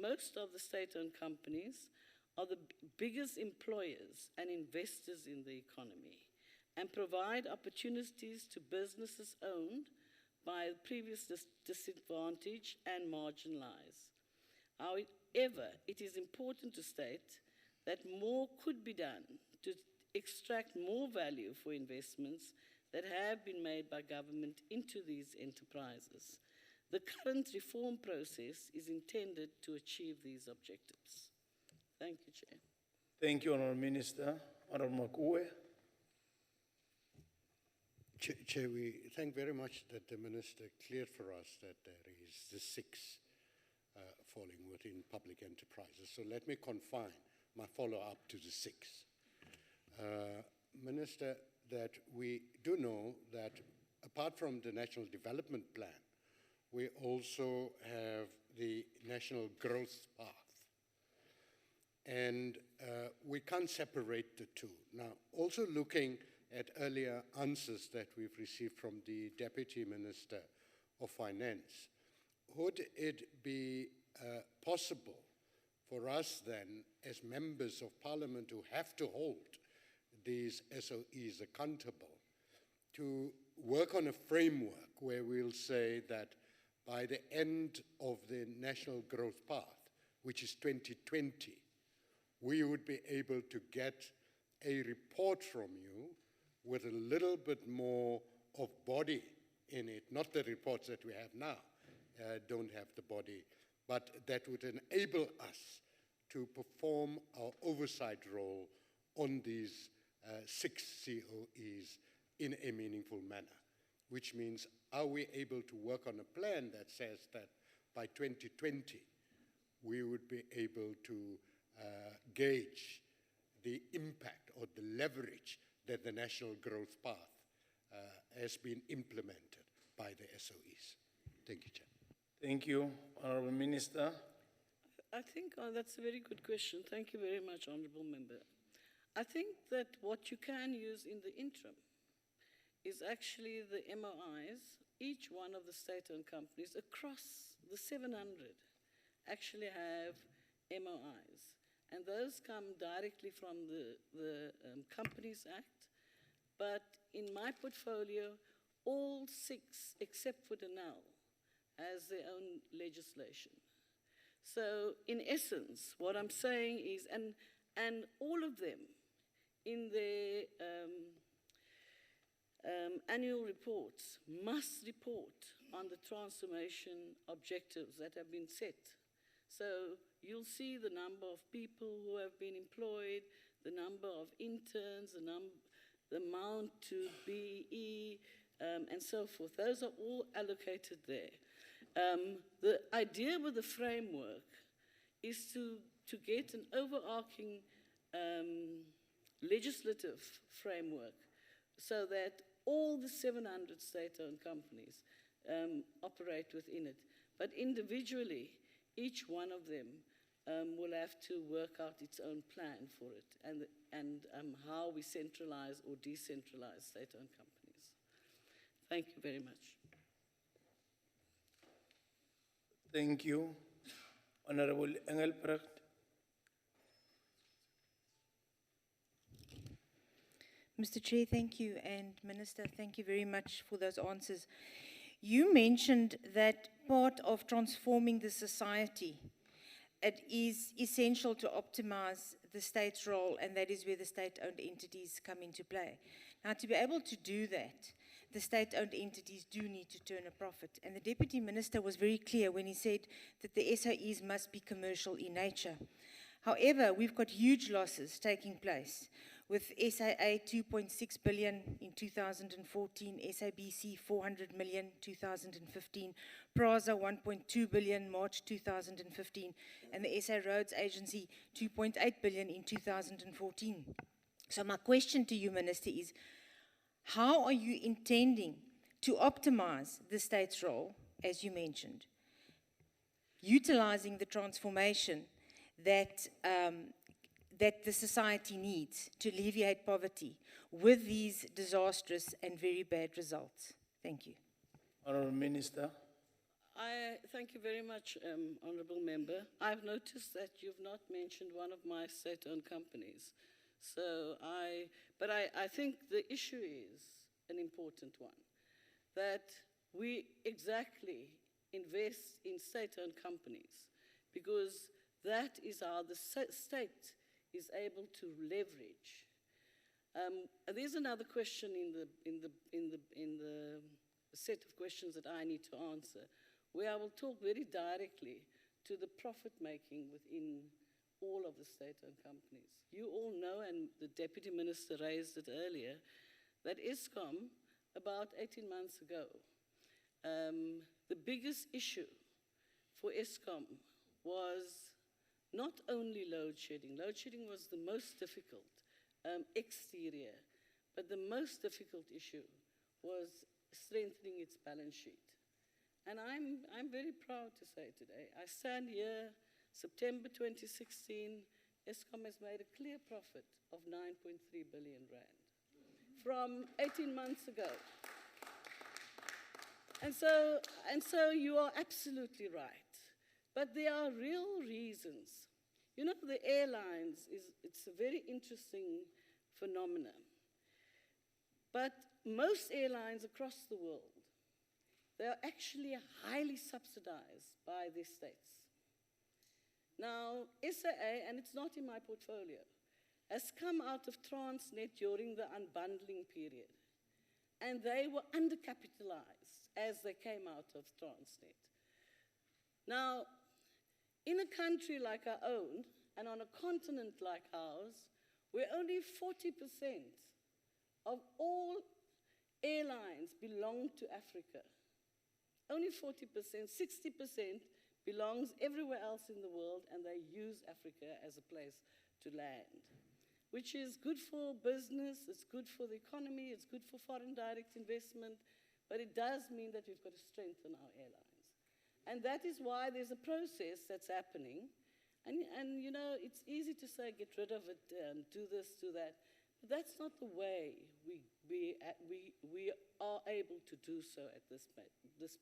Most of the state-owned companies are the biggest employers and investors in the economy and provide opportunities to businesses owned by the previous disadvantaged and marginalized. However, it is important to state that more could be done to extract more value for investments that have been made by government into these enterprises. The current reform process is intended to achieve these objectives. Thank you, Chair. Thank you, Honourable Minister. Honourable Makuwe. Chair, we thank very much that the Minister cleared for us that there is the 6 falling within public enterprises. So let me confine my follow-up to the 6. Minister, that we do know that apart from the National Development Plan, we also have the National Growth Path. And we can't separate the two. Now, also looking at earlier answers that we've received from the Deputy Minister of Finance, would it be possible for us then, as members of Parliament who have to hold these SOEs accountable, to work on a framework where we'll say that by the end of the National Growth Path, which is 2020, we would be able to get a report from you with a little bit more of body in it, not the reports that we have now, don't have the body, but that would enable us to perform our oversight role on these 6 COEs in a meaningful manner, which means, are we able to work on a plan that says that by 2020, we would be able to gauge the impact or the leverage that the National Growth Path has been implemented by the SOEs? Thank you, Chair. Thank you, Honourable Minister. I think that's a very good question. Thank you very much, Honourable Member. I think that what you can use in the interim is actually the MOIs. Each one of the state-owned companies across the 700 actually have MOIs. And those come directly from the Companies Act. But in my portfolio, all 6, except for Denel, has their own legislation. So in essence, what I'm saying is, and all of them in their annual reports must report on the transformation objectives that have been set. So you'll see the number of people who have been employed, the number of interns, the amount to BE, and so forth. Those are all allocated there. The idea with the framework is to get an overarching legislative framework so that all the 700 state-owned companies operate within it. But individually, each one of them will have to work out its own plan for it and how we centralize or decentralize state-owned companies. Thank you very much. Thank you. Honorable Engelbrecht. Mr. Chair, thank you. And Minister, thank you very much for those answers. You mentioned that part of transforming the society, it is essential to optimize the state's role, and that is where the state-owned entities come into play. Now, to be able to do that, the state-owned entities do need to turn a profit. And the Deputy Minister was very clear when he said that the SOEs must be commercial in nature. However, we've got huge losses taking place, with SAA 2.6 billion in 2014, SABC 400 million 2015, PRASA 1.2 billion March 2015, and the SA Roads Agency 2.8 billion in 2014. So my question to you, Minister, is how are you intending to optimize the state's role, as you mentioned, utilizing the transformation that that the society needs to alleviate poverty with these disastrous and very bad results? Thank you. Honourable Minister. Thank you very much, Honourable Member. I've noticed that you've not mentioned one of my state-owned companies. So but I think the issue is an important one, that we exactly invest in state-owned companies, because that is how the state is able to leverage. There's another question in the set of questions that I need to answer, where I will talk very directly to the profit making within all of the state-owned companies. You all know, and the Deputy Minister raised it earlier, that Eskom, about 18 months ago, the biggest issue for Eskom was not only load shedding. Load shedding was the most difficult exterior, but the most difficult issue was strengthening its balance sheet. And I'm very proud to say today, I stand here, September 2016, Eskom has made a clear profit of 9.3 billion rand from 18 months ago. And so you are absolutely right. But there are real reasons. You know, the airlines, it's a very interesting phenomenon. But most airlines across the world, they are actually highly subsidized by the states. Now, SAA, and it's not in my portfolio, has come out of Transnet during the unbundling period. And they were undercapitalized as they came out of Transnet. Now, in a country like our own, and on a continent like ours, where only 40% of all airlines belong to Africa, only 40%, 60% belongs everywhere else in the world, and they use Africa as a place to land, which is good for business, it's good for the economy, it's good for foreign direct investment, but it does mean that we've got to strengthen our airlines. And that is why there's a process that's happening. And you know, it's easy to say, get rid of it, do this, do that. But that's not the way we are able to do so at this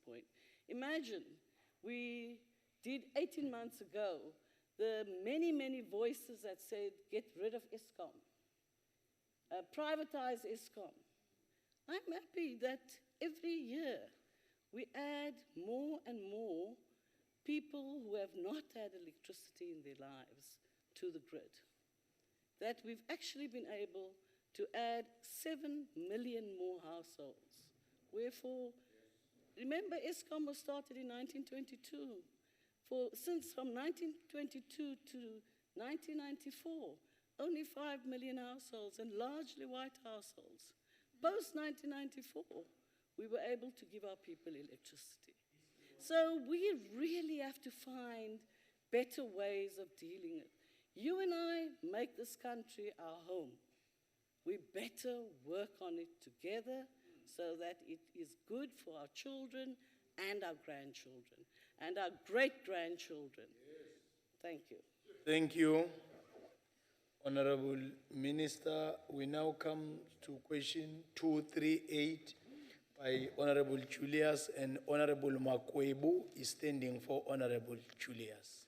point. Imagine we did 18 months ago the many, many voices that said, get rid of Eskom, privatize Eskom. I'm happy that every year we add more and more people who have not had electricity in their lives to the grid. That we've actually been able to add 7 million more households. Wherefore, remember Eskom was started in 1922. Since from 1922 to 1994, only 5 million households, and largely white households. Post 1994, we were able to give our people electricity. So we really have to find better ways of dealing with it. You and I make this country our home. We better work on it together so that it is good for our children and our grandchildren and our great-grandchildren. Thank you. Thank you, Honorable Minister. We now come to question 238 by Honorable Julius, and Honorable Makwebu is standing for Honorable Julius.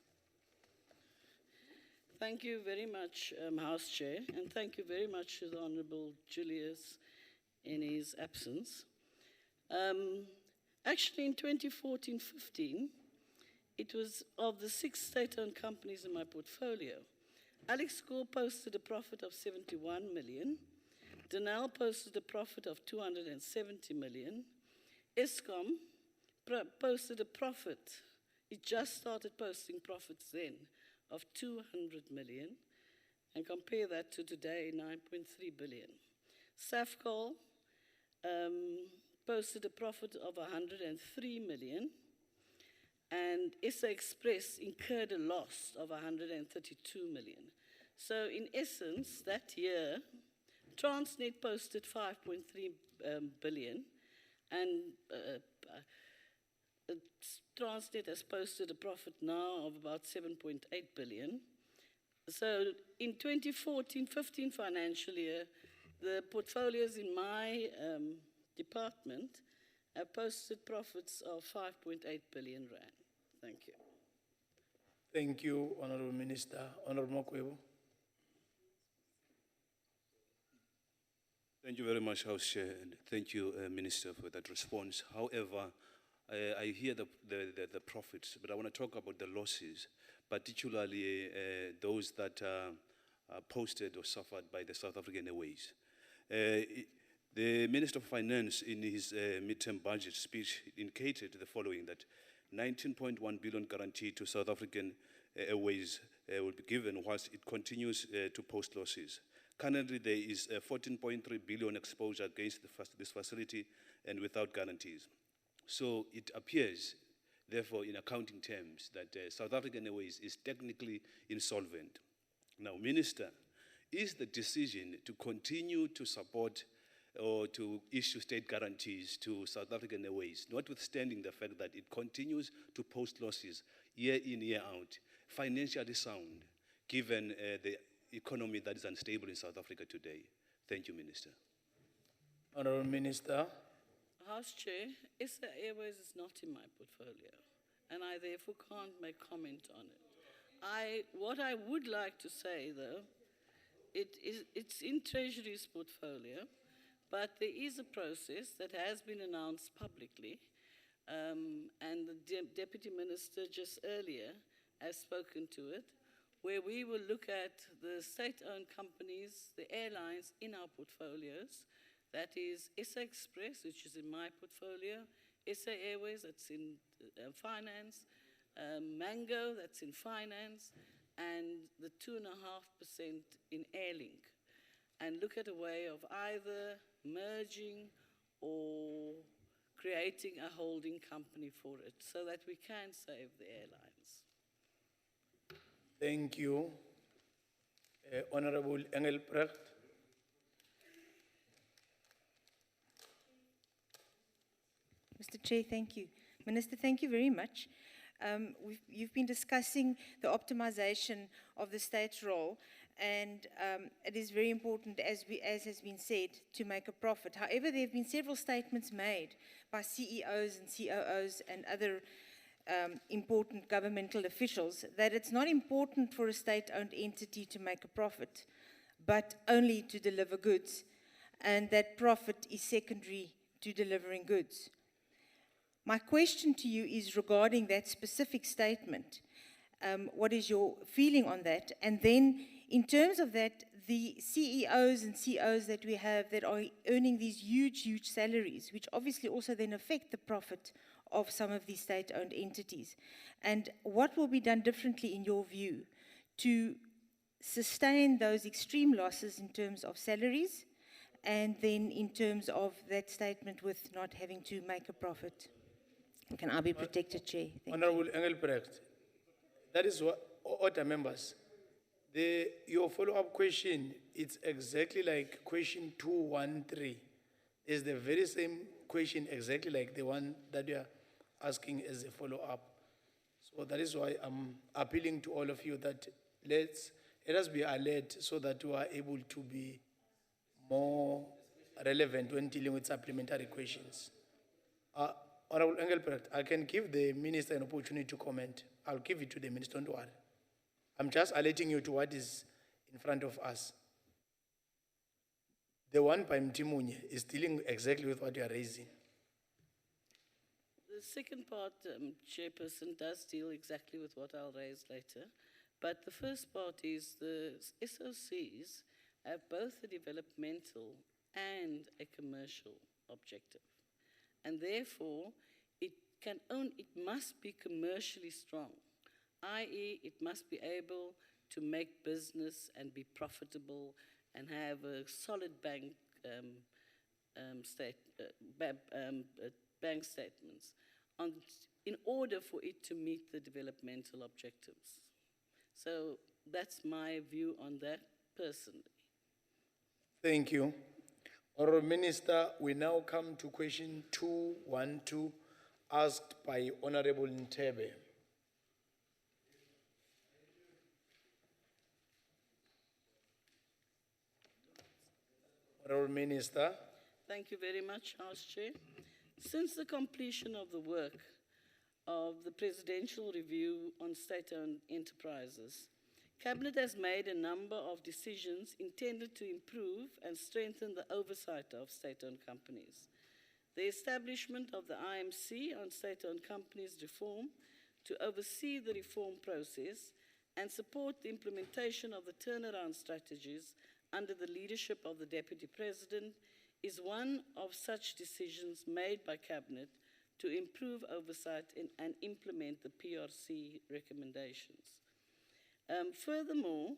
Thank you very much, House Chair, and thank you very much to the Honorable Julius in his absence. Actually, in 2014-15, it was of the 6 state-owned companies in my portfolio. Alex Gore posted a profit of 71 million. Denel posted a profit of 270 million. Eskom posted a profit, it just started posting profits then, of 200 million. And compare that to today, 9.3 billion. Safcol posted a profit of 103 million. And SA Express incurred a loss of 132 million. So in essence, that year, Transnet posted 5.3 billion, and Transnet has posted a profit now of about 7.8 billion. So in 2014-15 financial year, the portfolios in my department have posted profits of 5.8 billion rand. Thank you. Thank you, Honorable Minister. Honorable Makwebu. Thank you very much, House Chair, and thank you, Minister, for that response. However, I hear the profits, but I want to talk about the losses, particularly those that are posted or suffered by the South African Airways. The Minister of Finance, in his midterm budget speech, indicated the following, that 19.1 billion guarantee to South African Airways will be given whilst it continues to post losses. Currently, there is a 14.3 billion exposure against this facility and without guarantees. So it appears therefore, in accounting terms, that South African Airways is technically insolvent. Now, Minister, is the decision to continue to support or to issue state guarantees to South African Airways, notwithstanding the fact that it continues to post losses year in, year out, financially sound, given the economy that is unstable in South Africa today? Thank you, Minister. Honourable Minister. House Chair, SA Airways is not in my portfolio, and I therefore can't make comment on it. What I would like to say, though, it's in Treasury's portfolio, but there is a process that has been announced publicly, and the Deputy Minister just earlier has spoken to it, where we will look at the state-owned companies, the airlines in our portfolios. That is SA Express, which is in my portfolio, SA Airways, that's in finance, Mango, that's in finance, and the 2.5% in Airlink. And look at a way of either merging or creating a holding company for it so that we can save the airlines. Thank you. Honorable Engelbrecht. Mr. Chair, thank you. Minister, thank you very much. You've been discussing the optimization of the state's role, and it is very important, as has been said, to make a profit. However, there have been several statements made by CEOs and COOs and other important governmental officials that it's not important for a state-owned entity to make a profit, but only to deliver goods, and that profit is secondary to delivering goods. My question to you is regarding that specific statement. What is your feeling on that? And then, in terms of that, the CEOs and COs that we have that are earning these huge, huge salaries, which obviously also then affect the profit of some of these state-owned entities. And what will be done differently, in your view, to sustain those extreme losses in terms of salaries, and then in terms of that statement with not having to make a profit? Can I be protected, Chair? Honourable Engelbrecht, that is what, order members, your follow-up question, it's exactly like question 213. It's the very same question, exactly like the one that you are asking as a follow-up. So that is why I'm appealing to all of you that let us be alert so that we are able to be more relevant when dealing with supplementary questions. Honourable Engelbrecht, I can give the Minister an opportunity to comment. I'll give it to the Minister, don't worry. I'm just alerting you to what is in front of us. The one by Mtimunye is dealing exactly with what you are raising. The second part, Chairperson, does deal exactly with what I'll raise later. But the first part is the SOCs have both a developmental and a commercial objective. And therefore, it must be commercially strong, i.e. it must be able to make business and be profitable and have a solid bank statements in order for it to meet the developmental objectives. So that's my view on that personally. Thank you. Honourable Minister, we now come to question 212, asked by Honourable Ntebe. Honourable Minister. Thank you very much, House Chair. Since the completion of the work of the Presidential Review on State-Owned Enterprises, Cabinet has made a number of decisions intended to improve and strengthen the oversight of state-owned companies. The establishment of the IMC on state-owned companies reform to oversee the reform process and support the implementation of the turnaround strategies under the leadership of the Deputy President is one of such decisions made by Cabinet to improve oversight and implement the PRC recommendations. Furthermore,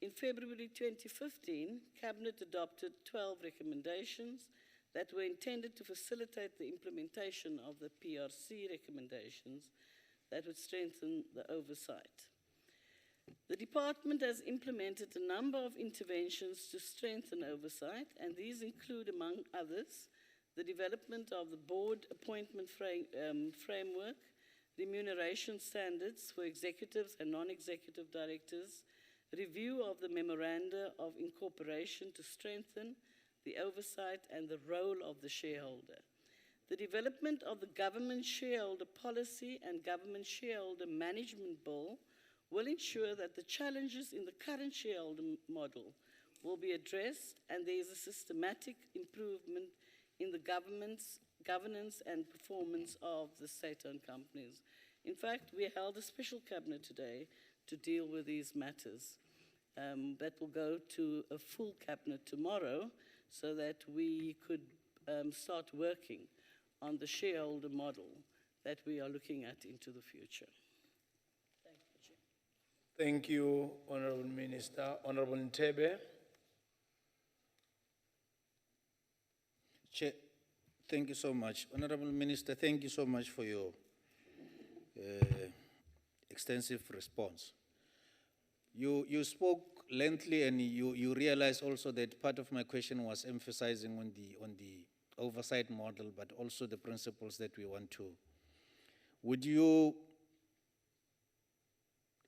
in February 2015, Cabinet adopted 12 recommendations that were intended to facilitate the implementation of the PRC recommendations that would strengthen the oversight. The department has implemented a number of interventions to strengthen oversight, and these include, among others, the development of the board appointment framework, remuneration standards for executives and non-executive directors, review of the memoranda of incorporation to strengthen the oversight and the role of the shareholder, the development of the government shareholder policy and government shareholder management bill will ensure that the challenges in the current shareholder model will be addressed and there is a systematic improvement in the governance and performance of the state-owned companies. In fact, we held a special cabinet today to deal with these matters. That will go to a full cabinet tomorrow so that we could start working on the shareholder model that we are looking at into the future. Thank you, Chair. Thank you, Honorable Minister. Honorable Ntebe. Chair, thank you so much. Honorable Minister, thank you so much for your extensive response. You spoke lengthily and you realized also that part of my question was emphasizing on the oversight model, but also the principles that we want to. Would you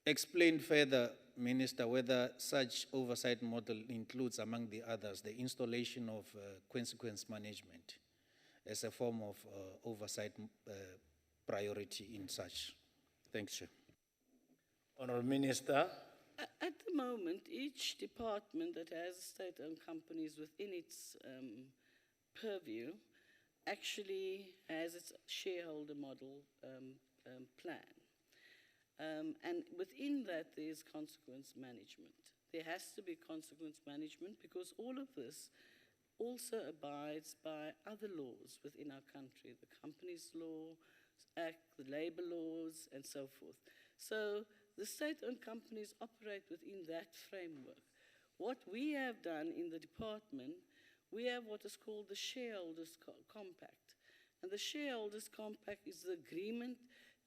explain further, Minister, whether such oversight model includes, among the others, the installation of consequence management as a form of oversight priority in such? Thanks, Chair. Honorable Minister. At the moment, each department that has state-owned companies within its purview actually has its shareholder model plan. And within that, there's consequence management. There has to be consequence management because all of this also abides by other laws within our country, the Companies Law Act, the labor laws, and so forth. So the state-owned companies operate within that framework. What we have done in the department, we have what is called the Shareholders Compact. And the Shareholders Compact is the agreement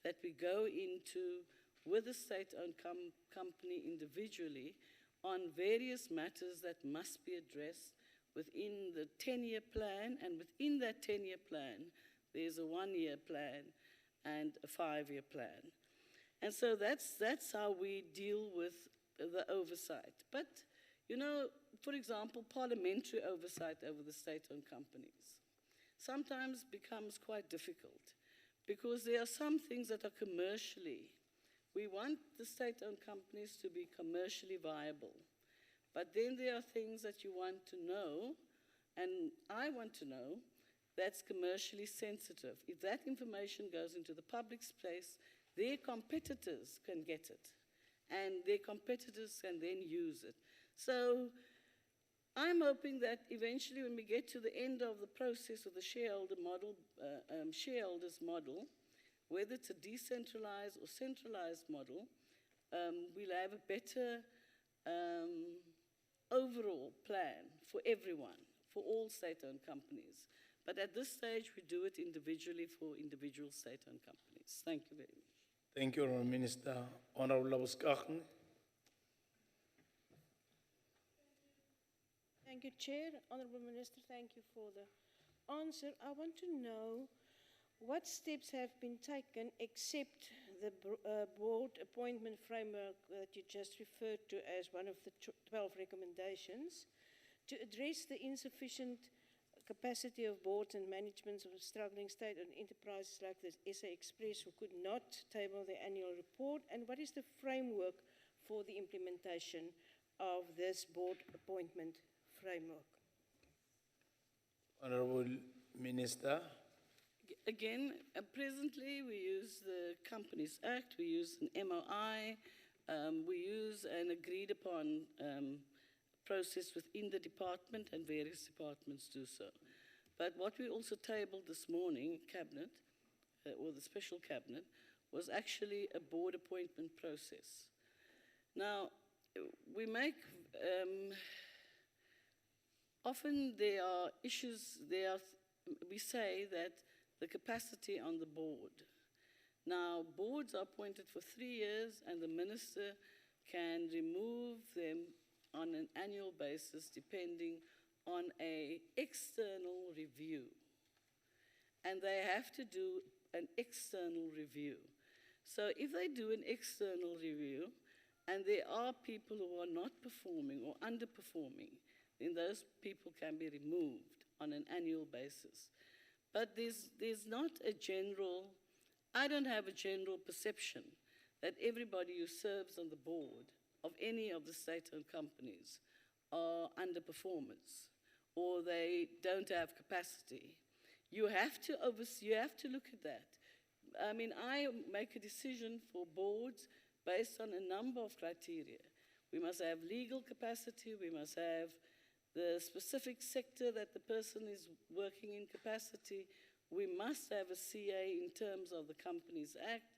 that we go into with the state-owned company individually on various matters that must be addressed within the 10-year plan, and within that 10-year plan, there's a 1-year plan and a 5-year plan. And so that's how we deal with the oversight. But, you know, for example, parliamentary oversight over the state-owned companies sometimes becomes quite difficult because there are some things that are commercially. We want the state-owned companies to be commercially viable. But then there are things that you want to know, and I want to know, that's commercially sensitive. If that information goes into the public space, their competitors can get it, and their competitors can then use it. So I'm hoping that eventually when we get to the end of the process of the shareholder model, shareholders model, whether it's a decentralized or centralized model, we'll have a better overall plan for everyone, for all state-owned companies. But at this stage, we do it individually for individual state-owned companies. Thank you very much. Thank you, Honourable Minister. Honourable Labuskaghni. Thank you, Chair. Honourable Minister, thank you for the answer. I want to know what steps have been taken except the board appointment framework that you just referred to as one of the 12 recommendations to address the insufficient capacity of boards and managements of struggling state-owned enterprises like the SA Express who could not table their annual report, and what is the framework for the implementation of this board appointment framework? Honourable Minister. Again, presently we use the Companies Act, we use an MOI, we use an agreed upon process within the department, and various departments do so. But what we also tabled this morning, Cabinet, or the special Cabinet, was actually a board appointment process. Now, we make, often there are issues, we say that the capacity on the board. Now, boards are appointed for 3 years, and the minister can remove them on an annual basis depending on an external review. And they have to do an external review. So if they do an external review and there are people who are not performing or underperforming, then those people can be removed on an annual basis. But there's not a general, I don't have a general perception that everybody who serves on the board of any of the state-owned companies are underperformers or they don't have capacity. You have to look at that. I mean, I make a decision for boards based on a number of criteria. We must have legal capacity, we must have the specific sector that the person is working in capacity, we must have a CA in terms of the Companies Act,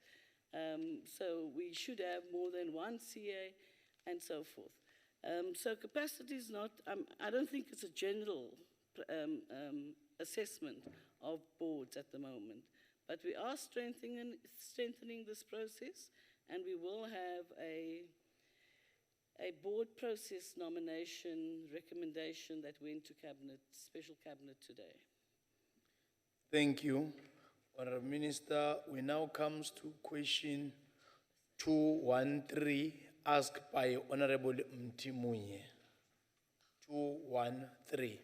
so we should have more than one CA, and so forth. So capacity is not, I don't think it's a general assessment of boards at the moment, but we are strengthening this process, and we will have a board process nomination recommendation that went to cabinet, special cabinet today. Thank you, Honourable Minister. We now come to question 213, asked by Honourable Mtimunye. 213.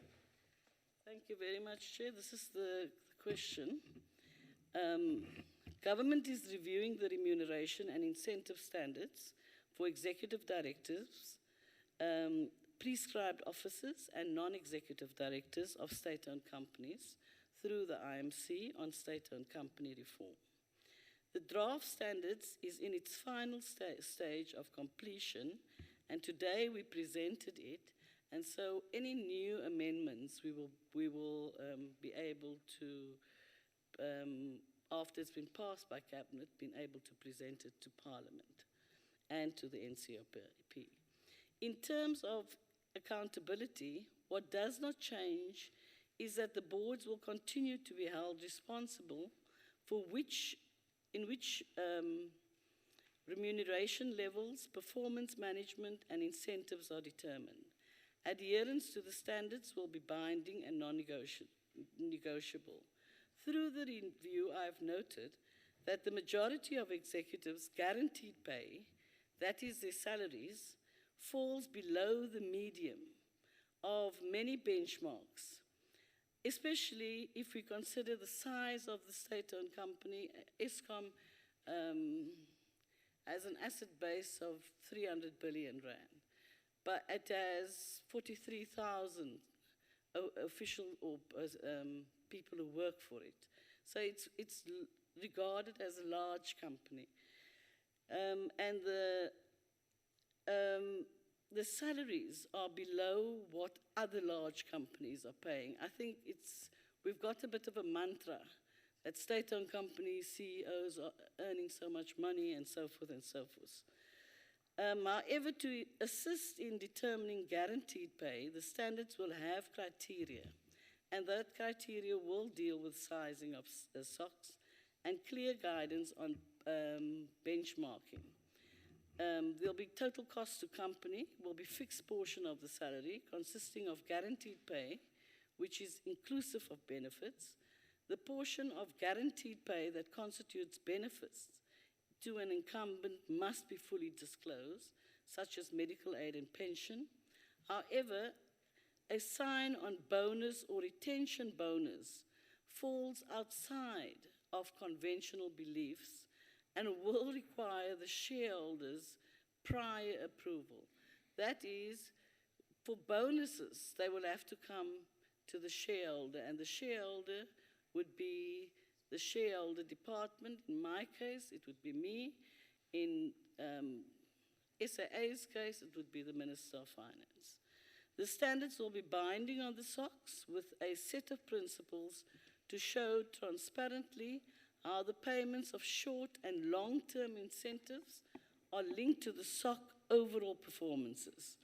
Thank you very much, Chair. This is the question. Government is reviewing the remuneration and incentive standards for executive directors, prescribed officers, and non-executive directors of state-owned companies through the IMC on state-owned company reform. The draft standards is in its final stage of completion, and today we presented it, and so any new amendments we will be able to, after it's been passed by Cabinet, been able to present it to Parliament and to the NCOP. In terms of accountability, what does not change is that the boards will continue to be held responsible for in which remuneration levels, performance management, and incentives are determined. Adherence to the standards will be binding and non-negotiable. Through the review, I have noted that the majority of executives' guaranteed pay, that is their salaries, falls below the median of many benchmarks, especially if we consider the size of the state-owned company. Eskom has an asset base of 300 billion rand, but it has 43,000 official or people who work for it. So it's regarded as a large company. And the salaries are below what other large companies are paying. I think we've got a bit of a mantra that state-owned company CEOs are earning so much money and so forth and so forth. However, to assist in determining guaranteed pay, the standards will have criteria, and that criteria will deal with sizing of SOCs and clear guidance on benchmarking. There'll be total cost to company, will be fixed portion of the salary consisting of guaranteed pay, which is inclusive of benefits. The portion of guaranteed pay that constitutes benefits to an incumbent must be fully disclosed, such as medical aid and pension. However, a sign-on bonus or retention bonus falls outside of conventional beliefs and will require the shareholders' prior approval. That is, for bonuses, they will have to come to the shareholder, and the shareholder would be the shareholder department. In my case, it would be me. In SAA's case, it would be the Minister of Finance. The standards will be binding on the SOCs with a set of principles to show transparently how the payments of short and long-term incentives are linked to the SOC overall performances.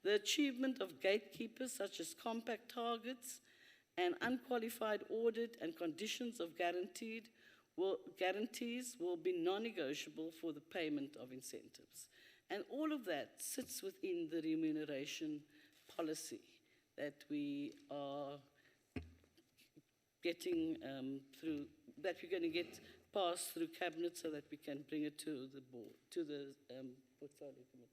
The achievement of gatekeepers such as compact targets and unqualified audit and conditions of guarantees will be non-negotiable for the payment of incentives. And all of that sits within the remuneration policy that we are getting through, that we're going to get passed through cabinet so that we can bring it to the board, to the portfolio committees.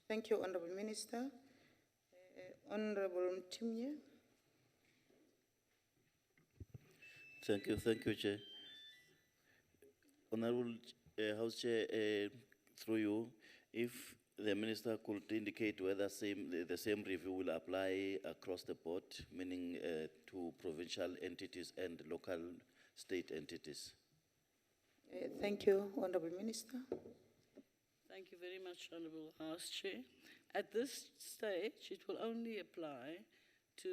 Thank you, Honorable Minister. Honorable Mtimye. Thank you, Chair. Honorable House Chair, through you, if the Minister could indicate whether the same review will apply across the board, meaning to provincial entities and local state entities. Thank you, Honorable Minister. Thank you very much, Honourable House Chair. At this stage, it will only apply to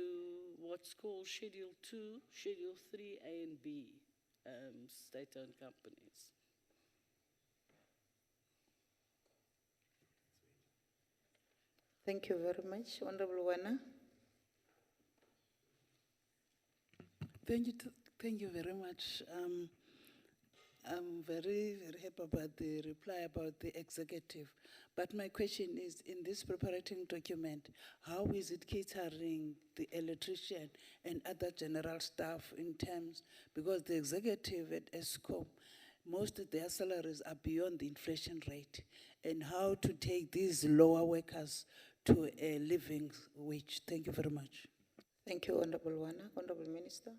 what's called Schedule 2, Schedule 3, A and B, state-owned companies. Thank you very much. Honorable Wana. Thank you very much. I'm very, very happy about the reply about the executive. But my question is, in this preparing document, how is it catering the electrician and other general staff in terms, because the executive at Eskom, most of their salaries are beyond the inflation rate, and how to take these lower workers to a living wage? Thank you very much. Thank you, Honorable Wana. Honorable Minister.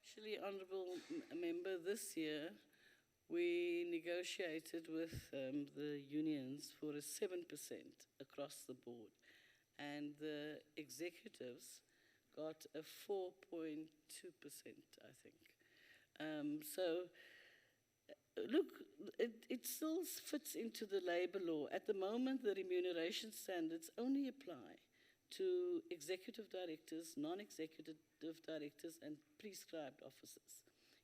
Actually, Honourable Member, this year we negotiated with the unions for a 7% across the board, and the executives got a 4.2%, I think. Look, it still fits into the labour law. At the moment, the remuneration standards only apply to executive directors, non-executive directors, and prescribed officers.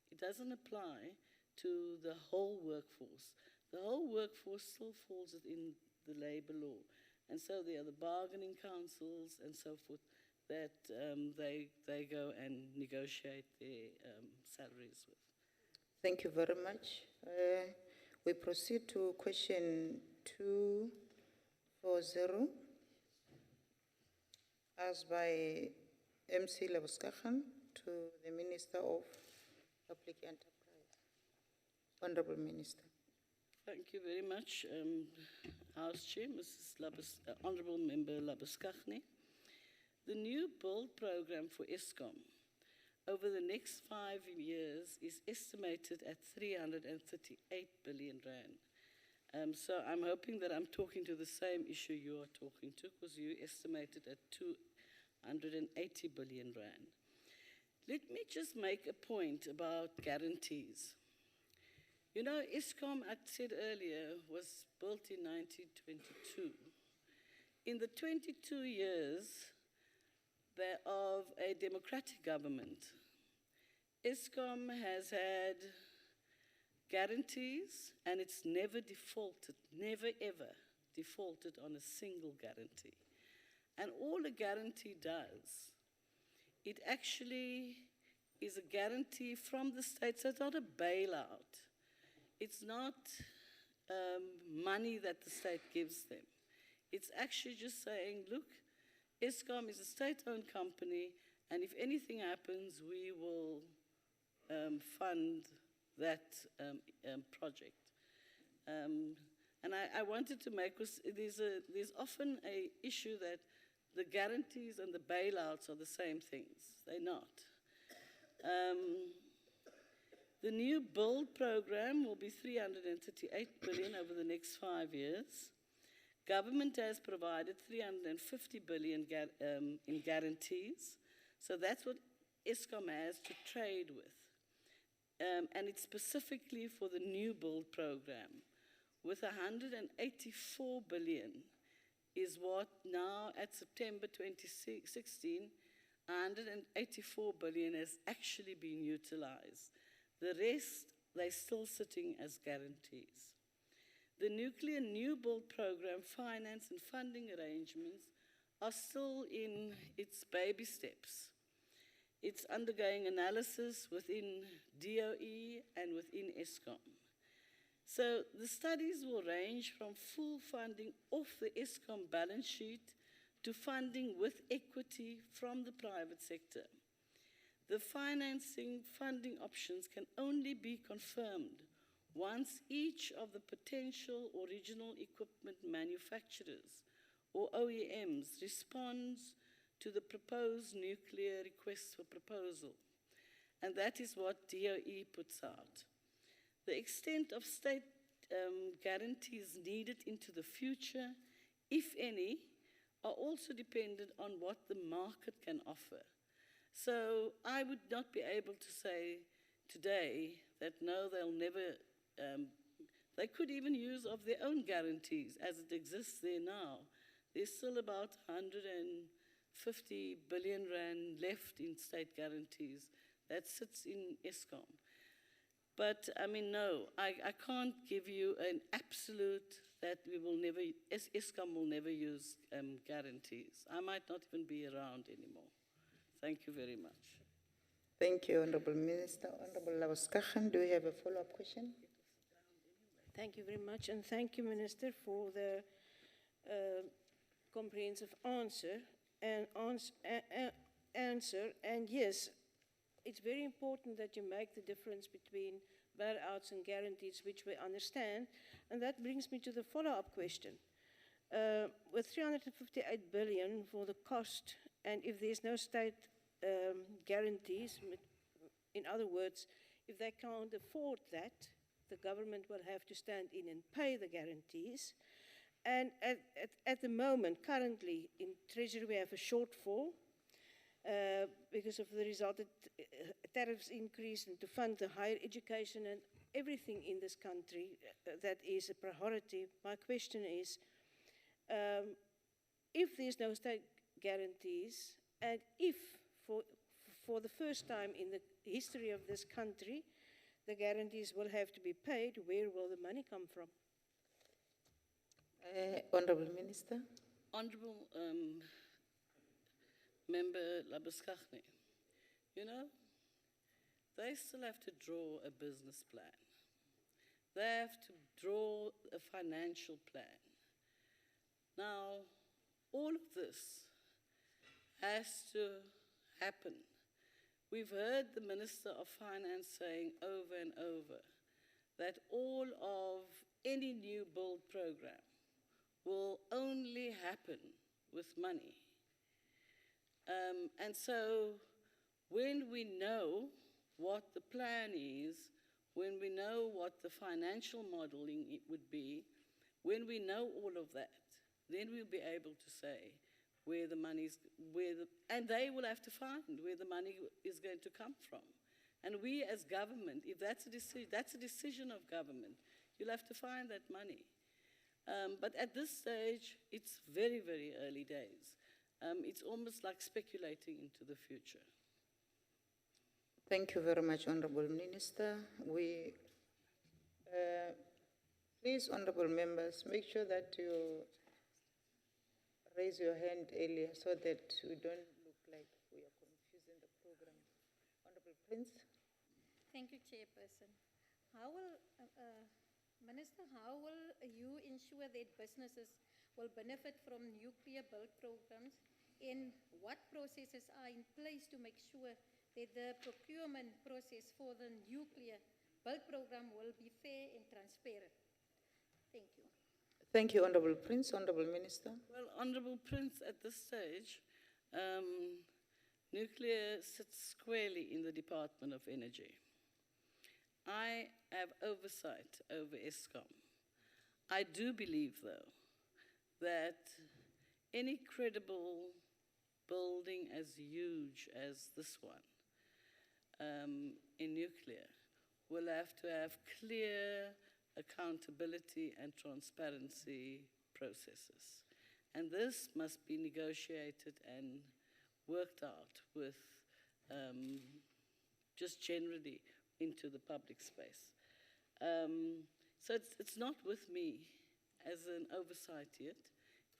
It doesn't apply to the whole workforce. The whole workforce still falls within the labour law. And so there are the bargaining councils and so forth that they go and negotiate their salaries with. Thank you very much. We proceed to question 240, asked by MC Labuskakhan to the Minister of Public Enterprise. Honorable Minister. Thank you very much, House Chair, Honourable Member Labuskakhan. The new build program for Eskom over the next 5 years is estimated at 338 billion rand. So I'm hoping that I'm talking to the same issue you are talking to, because you estimated at 280 billion rand. Let me just make a point about guarantees. You know, Eskom, I said earlier, was built in 1922. In the 22 years of a democratic government, Eskom has had guarantees, and it's never defaulted, never ever defaulted on a single guarantee. And all a guarantee does, it actually is a guarantee from the state, so it's not a bailout. It's not money that the state gives them. It's actually just saying, look, Eskom is a state-owned company, and if anything happens, we will fund that project. And I wanted to make, because there's often an issue that the guarantees and the bailouts are the same things. They're not. The new build program will be 338 billion over the next 5 years. Government has provided 350 billion in guarantees. So that's what Eskom has to trade with. And it's specifically for the new build program. With 184 billion is what now at September 2016, 184 billion has actually been utilized. The rest, they're still sitting as guarantees. the nuclear new build program finance and funding arrangements are still in its baby steps. It's undergoing analysis within DOE and within Eskom. So the studies will range from full funding off the Eskom balance sheet to funding with equity from the private sector. The funding options can only be confirmed once each of the potential original equipment manufacturers or OEMs responds to the proposed nuclear request for proposal. And that is what DOE puts out. The extent of state guarantees needed into the future, if any, are also dependent on what the market can offer. So I would not be able to say today that no, they'll never, they could even use of their own guarantees as it exists there now. There's still about 150 billion rand left in state guarantees that sits in Eskom. But I mean, no, I can't give you an absolute that we will never, Eskom will never use guarantees. I might not even be around anymore. Thank you very much. Thank you, Honorable Minister. Honorable Labuskagan, do you have a follow-up question? Thank you very much, and thank you, Minister, for the comprehensive answer. And yes, it's very important that you make the difference between bailouts and guarantees, which we understand. And that brings me to the follow-up question. With 358 billion for the cost, and if there's no state guarantees, in other words, if they can't afford that, the government will have to stand in and pay the guarantees. And at the moment, currently, in Treasury, we have a shortfall because of the resultant tariffs increase and to fund the higher education and everything in this country that is a priority. My question is, if there's no state guarantees, and if for the first time in the history of this country, the guarantees will have to be paid, where will the money come from? Honorable Minister. Honorable Member Labuskagan, you know, they still have to draw a business plan. They have to draw a financial plan. Now, all of this has to happen. We've heard the Minister of Finance saying over and over that all of any new build program will only happen with money. And so when we know what the plan is, when we know what the financial modeling it would be, when we know all of that, then we'll be able to say where the money's, and they will have to find where the money is going to come from. And we as government, if that's a decision of government, you'll have to find that money. But at this stage, it's very, very early days. It's almost like speculating into the future. Thank you very much, Honorable Minister. Please, Honorable Members, make sure that you raise your hand earlier so that we don't look like we are confusing the program. Honorable Prince. Thank you, Chairperson. How will, Minister, how will you ensure that businesses will benefit from nuclear build programs, and what processes are in place to make sure that the procurement process for the nuclear build program will be fair and transparent? Thank you. Thank you, Honorable Prince. Honorable Minister. Well, Honorable Prince, at this stage, nuclear sits squarely in the Department of Energy. I have oversight over Eskom. I do believe, though, that any credible building as huge as this one in nuclear will have to have clear accountability and transparency processes. And this must be negotiated and worked out with just generally into the public space. So it's not with me as an oversight yet.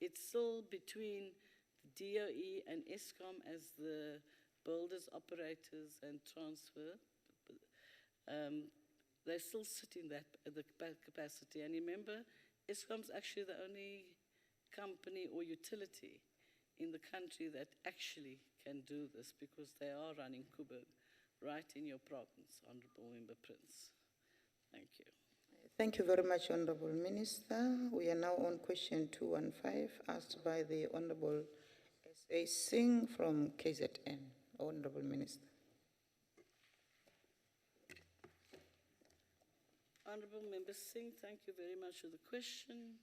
It's still between the DOE and Eskom as the builders, operators, and transfer. They still sit in that the capacity. And remember, Eskom's actually the only company or utility in the country that actually can do this, because they are running Kuberg right in your province, Honorable Member Prince. Thank you. Thank you very much, Honorable Minister. We are now on question 215, asked by the Honorable S.A. Singh from KZN. Honorable Minister. Honorable Member Singh, thank you very much for the question.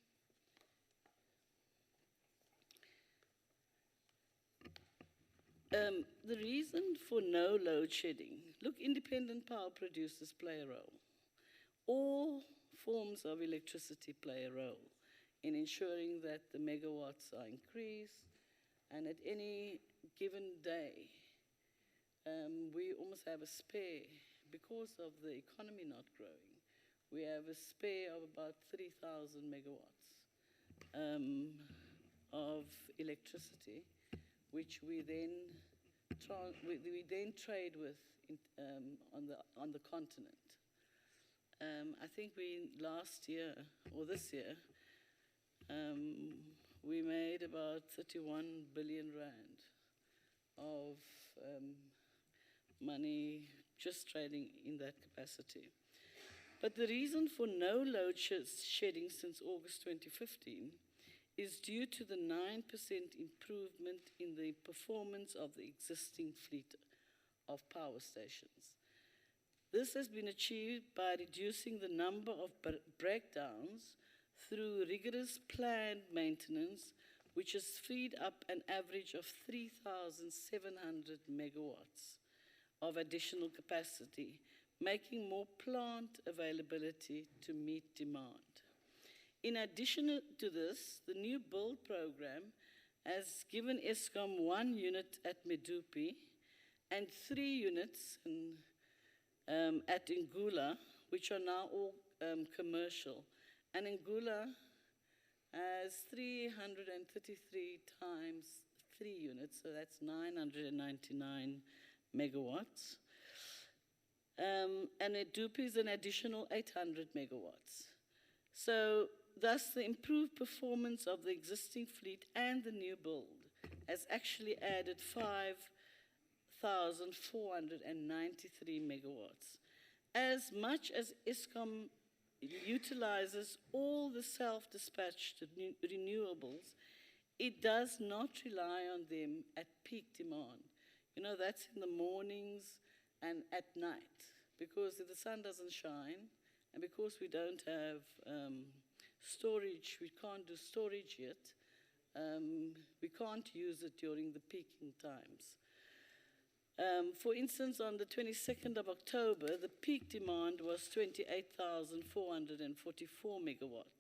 The reason for no load shedding, look, independent power producers play a role. All forms of electricity play a role in ensuring that the megawatts are increased, and at any given day, we almost have a spare, because of the economy not growing, we have a spare of about 3,000 megawatts of electricity, which we then trade with on the continent. I think last year or this year we made about 31 billion rand of money just trading in that capacity. But the reason for no load shedding since August 2015 is due to the 9% improvement in the performance of the existing fleet of power stations. This has been achieved by reducing the number of breakdowns through rigorous planned maintenance, which has freed up an average of 3,700 megawatts of additional capacity, making more plant availability to meet demand. In addition to this, the new build program has given Eskom 1 unit at Medupi and 3 units at Ngula, which are now all commercial. And Ngula has 333 times 3 units, so that's 999 megawatts. And Medupi is an additional 800 megawatts. So thus, the improved performance of the existing fleet and the new build has actually added 5,493 megawatts. As much as Eskom utilizes all the self-dispatched renewables, it does not rely on them at peak demand. You know, that's in the mornings and at night, because if the sun doesn't shine, and because we don't have storage, we can't do storage yet, we can't use it during the peaking times. For instance, on the 22nd of October, the peak demand was 28,444 megawatt,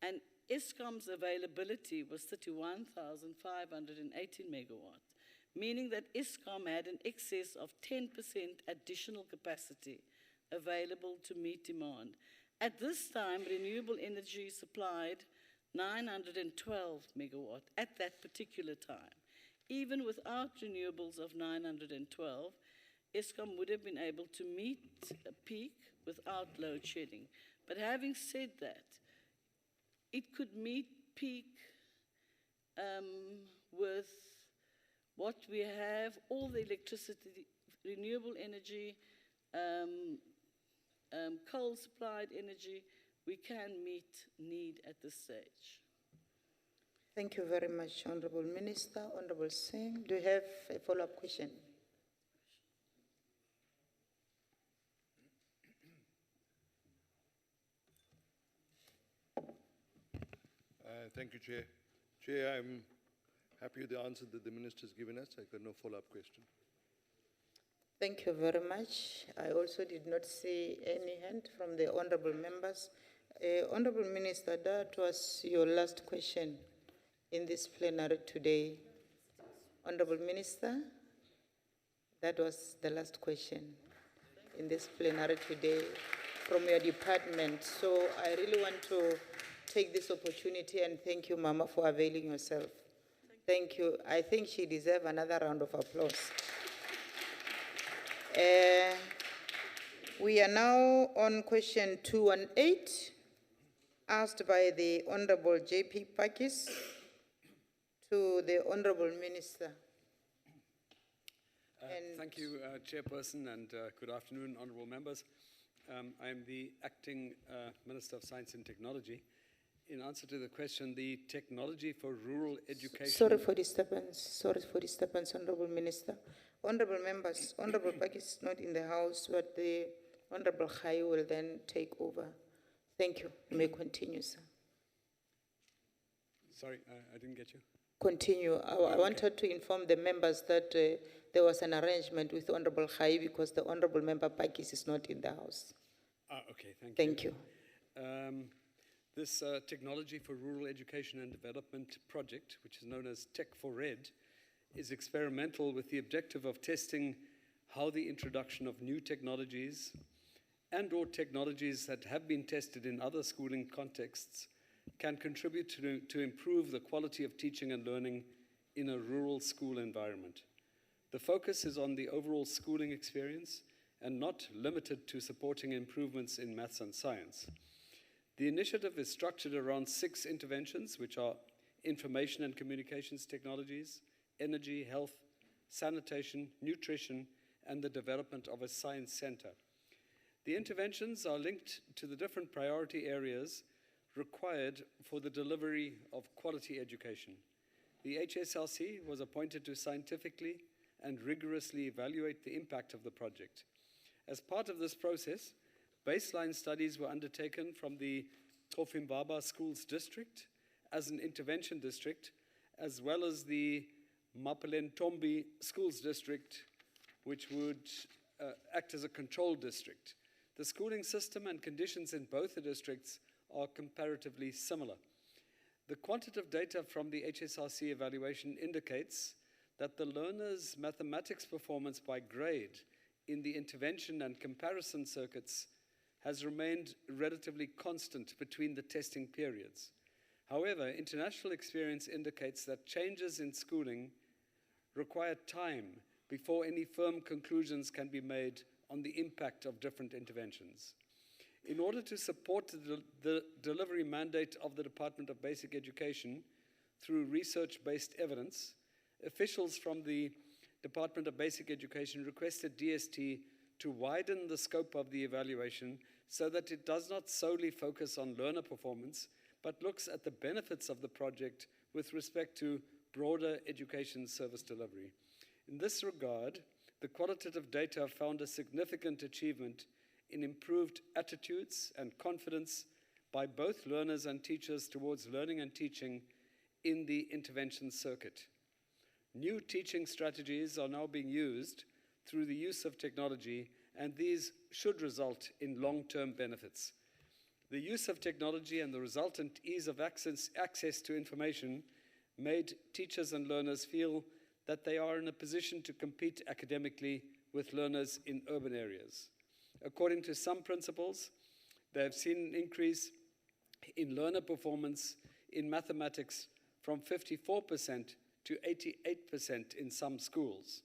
and Eskom's availability was 31,518 megawatt, meaning that Eskom had an excess of 10% additional capacity available to meet demand. At this time, renewable energy supplied 912 megawatt at that particular time. Even without renewables of 912, Eskom would have been able to meet a peak without load shedding. But having said that, it could meet peak with what we have, all the electricity, renewable energy, coal-supplied energy, we can meet need at this stage. Thank you very much, Honorable Minister. Honorable Singh, do you have a follow-up question? Thank you, Chair. Chair, I'm happy with the answer that the Minister has given us. I've got no follow-up question. Thank you very much. I also did not see any hand from the honorable members. Honorable Minister, that was your last question in this plenary today. Honorable Minister, that was the last question in this plenary today. from your department. So I really want to take this opportunity and thank you, Mama, for availing yourself. Thank you. I think she deserves another round of applause. We are now on question 218, asked by the Honorable J.P. Pakis to the Honorable Minister. Thank you, Chairperson, and good afternoon, honorable members. I am the Acting Minister of Science and Technology. In answer to the question, the technology for rural education... Sorry for disturbance, Honorable Minister. Honorable members, Honorable Pakis is not in the house, but the Honorable Khai will then take over. Thank you. You may continue, sir. Sorry, I didn't get you. Continue. I wanted to inform the members that there was an arrangement with Honorable Khai because the Honorable Member Pakis is not in the house. Okay, Thank you. This Technology for Rural Education and Development project, which is known as Tech for Red, is experimental with the objective of testing how the introduction of new technologies and/or technologies that have been tested in other schooling contexts can contribute to improve the quality of teaching and learning in a rural school environment. The focus is on the overall schooling experience and not limited to supporting improvements in maths and science. The initiative is structured around 6 interventions, which are information and communications technologies, energy, health, sanitation, nutrition, and the development of a science center. The interventions are linked to the different priority areas required for the delivery of quality education. The HSLC was appointed to scientifically and rigorously evaluate the impact of the project. As part of this process, baseline studies were undertaken from the Kofimbaba Schools District as an intervention district, as well as the Mapelentombi Schools District, which would act as a control district. The schooling system and conditions in both the districts are comparatively similar. The quantitative data from the HSRC evaluation indicates that the learners' mathematics performance by grade in the intervention and comparison circuits has remained relatively constant between the testing periods. However, international experience indicates that changes in schooling require time before any firm conclusions can be made on the impact of different interventions. In order to support the delivery mandate of the Department of Basic Education through research-based evidence, officials from the Department of Basic Education requested DST to widen the scope of the evaluation so that it does not solely focus on learner performance, but looks at the benefits of the project with respect to broader education service delivery. In this regard, the qualitative data found a significant achievement in improved attitudes and confidence by both learners and teachers towards learning and teaching in the intervention circuit. New teaching strategies are now being used through the use of technology, and these should result in long-term benefits. The use of technology and the resultant ease of access to information made teachers and learners feel that they are in a position to compete academically with learners in urban areas. According to some principals, they have seen an increase in learner performance in mathematics from 54% to 88% in some schools.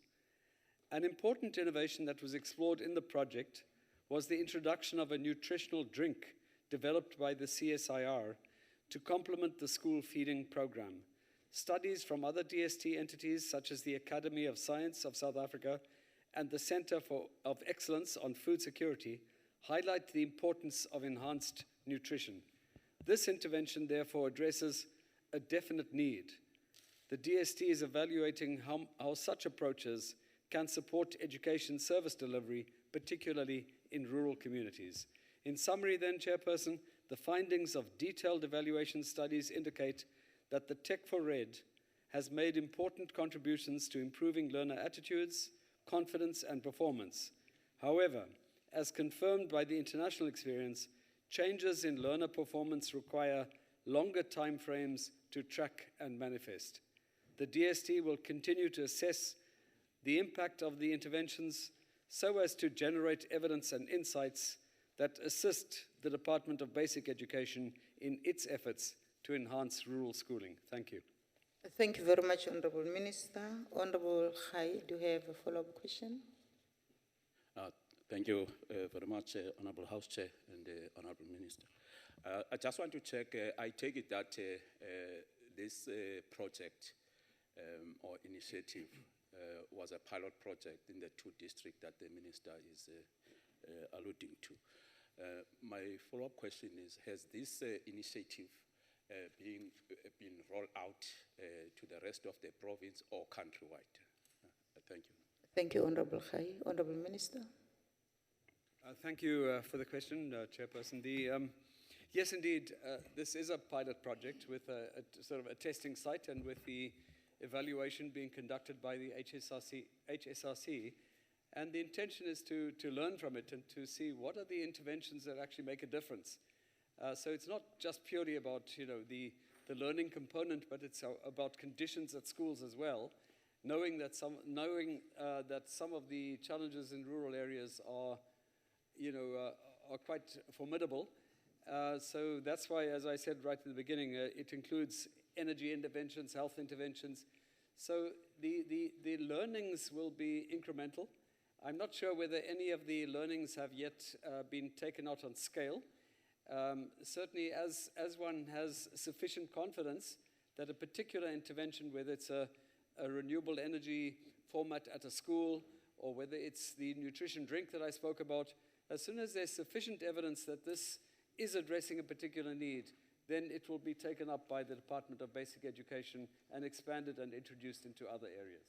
An important innovation that was explored in the project was the introduction of a nutritional drink developed by the CSIR to complement the school feeding program. Studies from other DST entities, such as the Academy of Science of South Africa and the Center of Excellence on Food Security, highlight the importance of enhanced nutrition. This intervention, therefore, addresses a definite need. The DST is evaluating how such approaches can support education service delivery, particularly in rural communities. In summary then, Chairperson, the findings of detailed evaluation studies indicate that the Tech for Red has made important contributions to improving learner attitudes, confidence, and performance. However, as confirmed by the international experience, changes in learner performance require longer timeframes to track and manifest. The DST will continue to assess the impact of the interventions so as to generate evidence and insights that assist the Department of Basic Education in its efforts to enhance rural schooling? Thank you. Thank you very much, Honorable Minister. Honorable Khai, do you have a follow-up question? Thank you very much, Honorable House Chair and Honorable Minister. I just want to check, I take it that this project or initiative was a pilot project in the 2 districts that the Minister is alluding to. My follow-up question is, has this initiative been rolled out to the rest of the province or countrywide? Thank you. Thank you, Honorable Khai. Honorable Minister. Thank you for the question, Chairperson. Yes, indeed, this is a pilot project with a sort of a testing site and with the evaluation being conducted by the HSRC. And the intention is to learn from it and to see what are the interventions that actually make a difference. So it's not just purely about the learning component, but it's about conditions at schools as well, knowing that some of the challenges in rural areas are quite formidable. So that's why, as I said right in the beginning, it includes energy interventions, health interventions. So the learnings will be incremental. I'm not sure whether any of the learnings have yet been taken out on scale. Certainly, as one has sufficient confidence that a particular intervention, whether it's a renewable energy format at a school or whether it's the nutrition drink that I spoke about, as soon as there's sufficient evidence that this is addressing a particular need, then it will be taken up by the Department of Basic Education and expanded and introduced into other areas.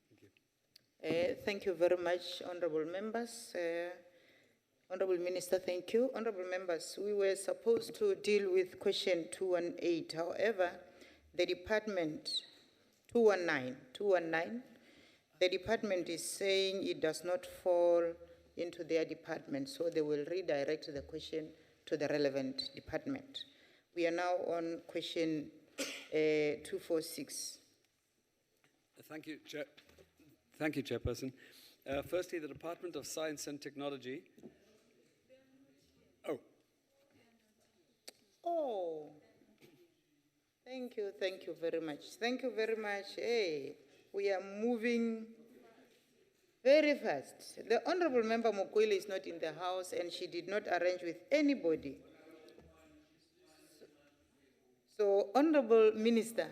Thank you. Thank you very much, honorable members. Honorable Minister, thank you. Honorable members, we were supposed to deal with question 218. However, the department, 219, the department is saying it does not fall into their department, so they will redirect the question to the relevant department. We are now on question 246. Thank you, Chair. Thank you, Chairperson. Firstly, the Department of Science and Technology. Oh, thank you very much. Thank you very much. Hey, we are moving very fast. The Honorable Member Mokwele is not in the house and she did not arrange with anybody. So, Honorable Minister,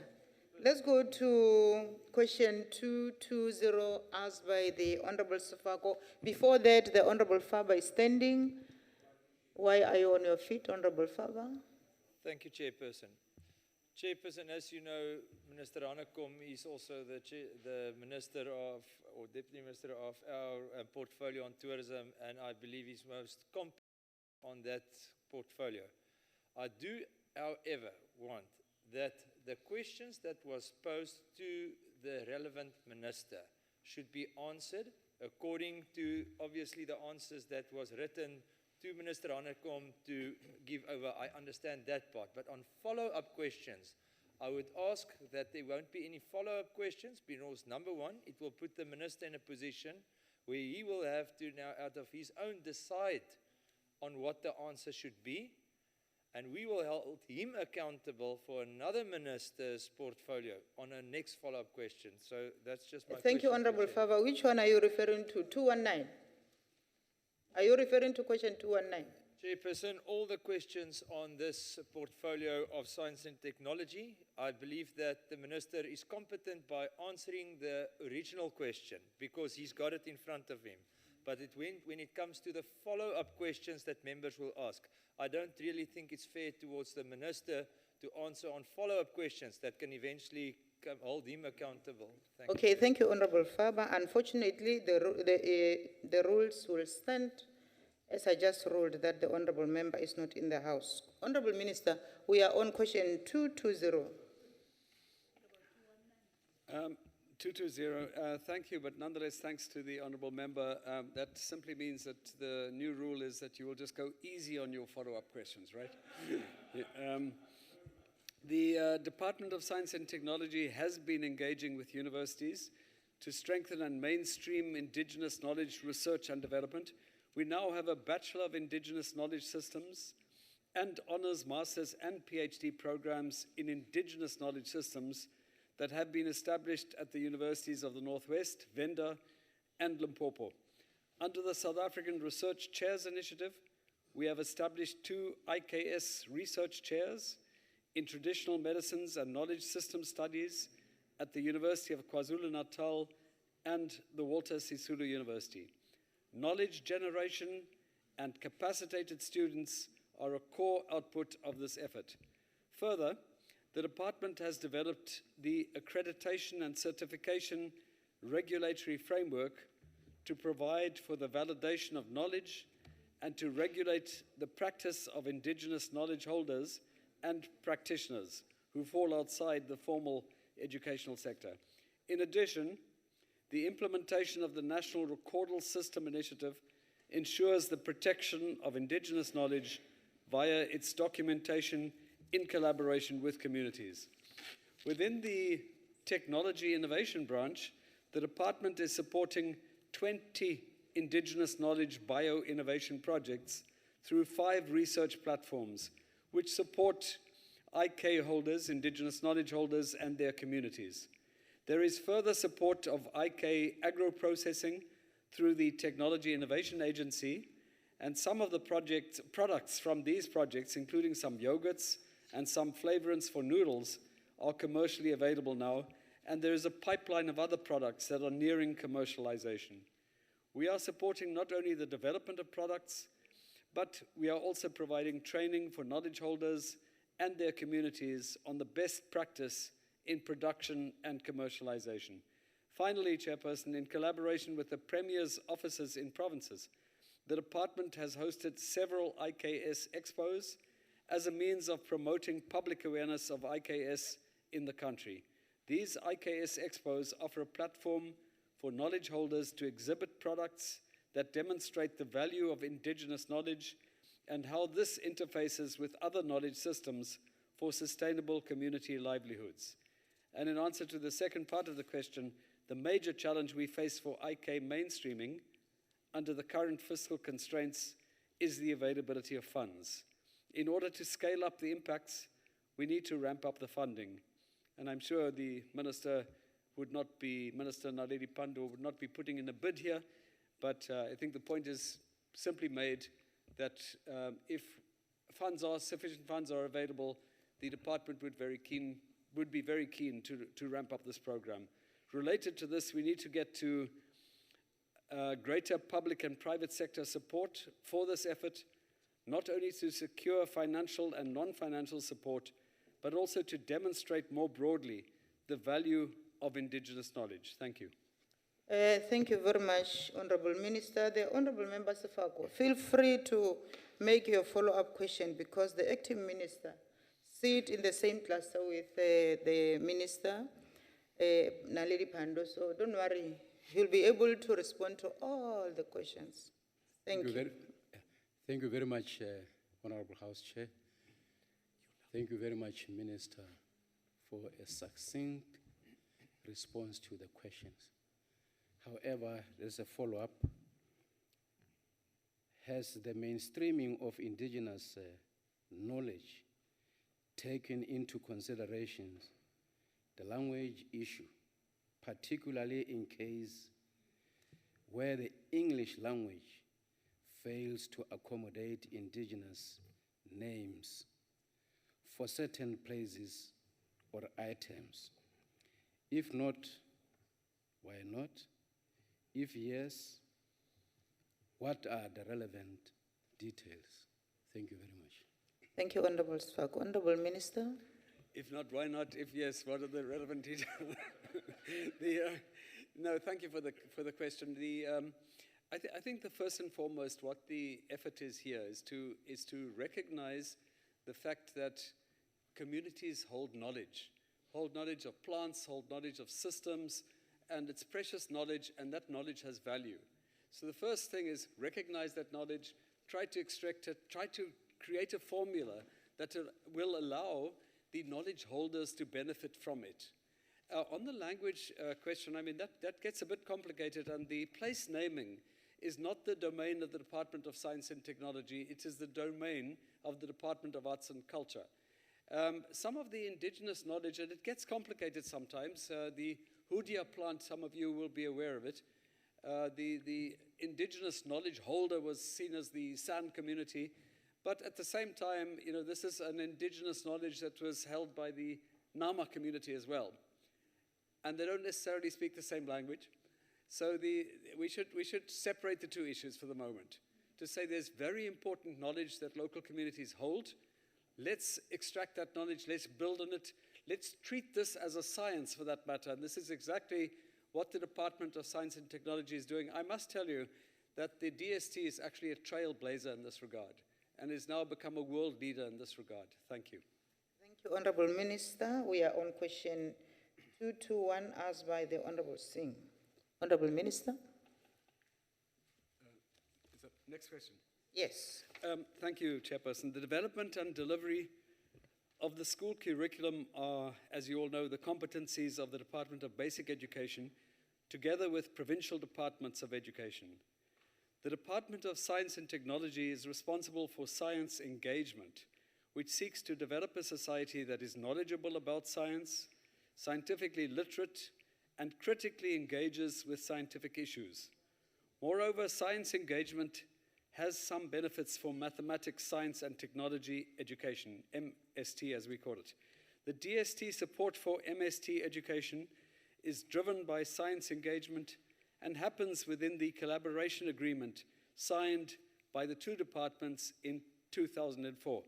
let's go to question 220 asked by the Honorable Sofako. Before that, the Honorable Faber is standing. Why are you on your feet, Honorable Faber? Thank you, Chairperson. Chairperson, as you know, Minister Hanekom is also the Minister of, or Deputy Minister of our portfolio on tourism, and I believe he's most competent on that portfolio. I do, however, want that the questions that was posed to the relevant minister should be answered according to, obviously, the answers that was written to Minister Hanekom to give over. I understand that part. But on follow-up questions, I would ask that there won't be any follow-up questions because, number one, it will put the minister in a position where he will have to now, out of his own, decide on what the answer should be. And we will hold him accountable for another minister's portfolio on a next follow-up question. So that's just my Thank you, Honorable Faber. Which one are you referring to? 219? Are you referring to question 219? Chairperson, all the questions on this portfolio of science and technology, I believe that the minister is competent by answering the original question because he's got it in front of him. But when it comes to the follow-up questions that members will ask, I don't really think it's fair towards the minister to answer on follow-up questions that can eventually hold him accountable. Thank you, Honorable Faber. Unfortunately, the rules will stand as I just ruled that the Honorable Member is not in the House. Honorable Minister, we are on question 220. 220, thank you, but nonetheless, thanks to the Honourable Member. That simply means that the new rule is that you will just go easy on your follow-up questions, right? The Department of Science and Technology has been engaging with universities to strengthen and mainstream Indigenous knowledge, research and development We now have a Bachelor of Indigenous Knowledge Systems and Honours, Masters and PhD programs in Indigenous Knowledge Systems that have been established at the universities of the Northwest, Venda and Limpopo. Under the South African Research Chairs Initiative, we have established 2 IKS research chairs in traditional medicines and knowledge system studies at the University of KwaZulu-Natal and the Walter Sisulu University. Knowledge generation and capacitated students are a core output of this effort. Further, the department has developed the accreditation and certification regulatory framework to provide for the validation of knowledge and to regulate the practice of Indigenous knowledge holders and practitioners who fall outside the formal educational sector. In addition, the implementation of the National Recordal System Initiative ensures the protection of Indigenous knowledge via its documentation in collaboration with communities. Within the Technology Innovation Branch, the department is supporting 20 Indigenous knowledge bio-innovation projects through 5 research platforms, which support IK holders, Indigenous knowledge holders, and their communities. There is further support of IK agro-processing through the Technology Innovation Agency, and some of the products from these projects, including some yogurts and some flavorants for noodles, are commercially available now, and there is a pipeline of other products that are nearing commercialization. We are supporting not only the development of products, but we are also providing training for knowledge holders and their communities on the best practice in production and commercialization. Finally, Chairperson, in collaboration with the Premier's offices in provinces, the department has hosted several IKS expos as a means of promoting public awareness of IKS in the country. These IKS expos offer a platform for knowledge holders to exhibit products that demonstrate the value of Indigenous knowledge and how this interfaces with other knowledge systems for sustainable community livelihoods. And in answer to the second part of the question, the major challenge we face for IK mainstreaming under the current fiscal constraints is the availability of funds. In order to scale up the impacts, we need to ramp up the funding. And I'm sure the Minister would not be, Minister Naledi Pandor would not be putting in a bid here, but I think the point is simply made that if sufficient funds are available, the department would be very keen to ramp up this program. Related to this, we need to get to greater public and private sector support for this effort, not only to secure financial and non-financial support, but also to demonstrate more broadly the value of Indigenous knowledge. Thank you. Thank you very much, Honorable Minister. The Honorable Member Sefako, feel free to make your follow-up question because the acting minister sit in the same cluster with the minister, Naledi Pandor, so don't worry. He'll be able to respond to all the questions. Thank you. Thank you very much, Honorable House Chair. Thank you very much, Minister, for a succinct response to the questions. However, there's a follow-up. Has the mainstreaming of Indigenous knowledge taken into considerations the language issue, particularly in case where the English language fails to accommodate Indigenous names for certain places or items? If not, why not? If yes, what are the relevant details? Thank you very much. Thank you, Honorable Sefako. Honorable Minister. If not, why not? If yes, what are the relevant details? No, thank you for the question. I think the first and foremost, what the effort is here is to recognize the fact that communities hold knowledge of plants, hold knowledge of systems, and it's precious knowledge, and that knowledge has value. So the first thing is recognize that knowledge, try to extract it, try to create a formula that will allow the knowledge holders to benefit from it. On the language question, I mean, that gets a bit complicated, and the place naming is not the domain of the Department of Science and Technology, it is the domain of the Department of Arts and Culture. Some of the indigenous knowledge, and it gets complicated sometimes, the Hoodia plant, some of you will be aware of it. The indigenous knowledge holder was seen as the San community, but at the same time, you know, this is an indigenous knowledge that was held by the Nama community as well. And they don't necessarily speak the same language. So we should separate the two issues for the moment. To say there's very important knowledge that local communities hold. Let's extract that knowledge, let's build on it. Let's treat this as a science for that matter. And this is exactly what the Department of Science and Technology is doing. I must tell you that the DST is actually a trailblazer in this regard and has now become a world leader in this regard. Thank you. Thank you, Honorable Minister. We are on question 221 asked by the Honorable Singh. Honorable Minister. Is that next question? Yes. Thank you, Chairperson. The development and delivery of the school curriculum are, as you all know, the competencies of the Department of Basic Education, together with provincial departments of education. The Department of Science and Technology is responsible for science engagement, which seeks to develop a society that is knowledgeable about science, scientifically literate, and critically engages with scientific issues. Moreover, science engagement has some benefits for mathematics, science, and technology education, MST as we call it. The DST support for MST education is driven by science engagement and happens within the collaboration agreement signed by the two departments in 2004.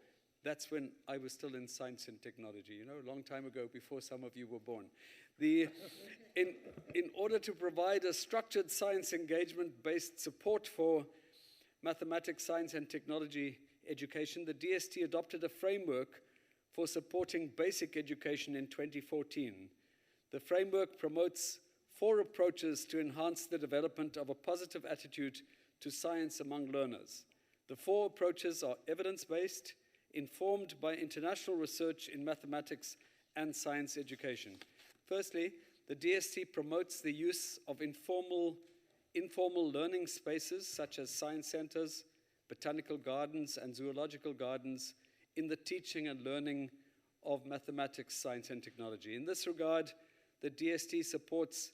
That's when I was still in science and technology, you know, a long time ago, before some of you were born. In order to provide a structured science engagement-based support for mathematics, science, and technology education, the DST adopted a framework for supporting basic education in 2014. The framework promotes 4 approaches to enhance the development of a positive attitude to science among learners. The 4 approaches are evidence-based, informed by international research in mathematics and science education. Firstly, the DST promotes the use of informal learning spaces such as science centers, botanical gardens, and zoological gardens in the teaching and learning of mathematics, science, and technology. In this regard, the DST supports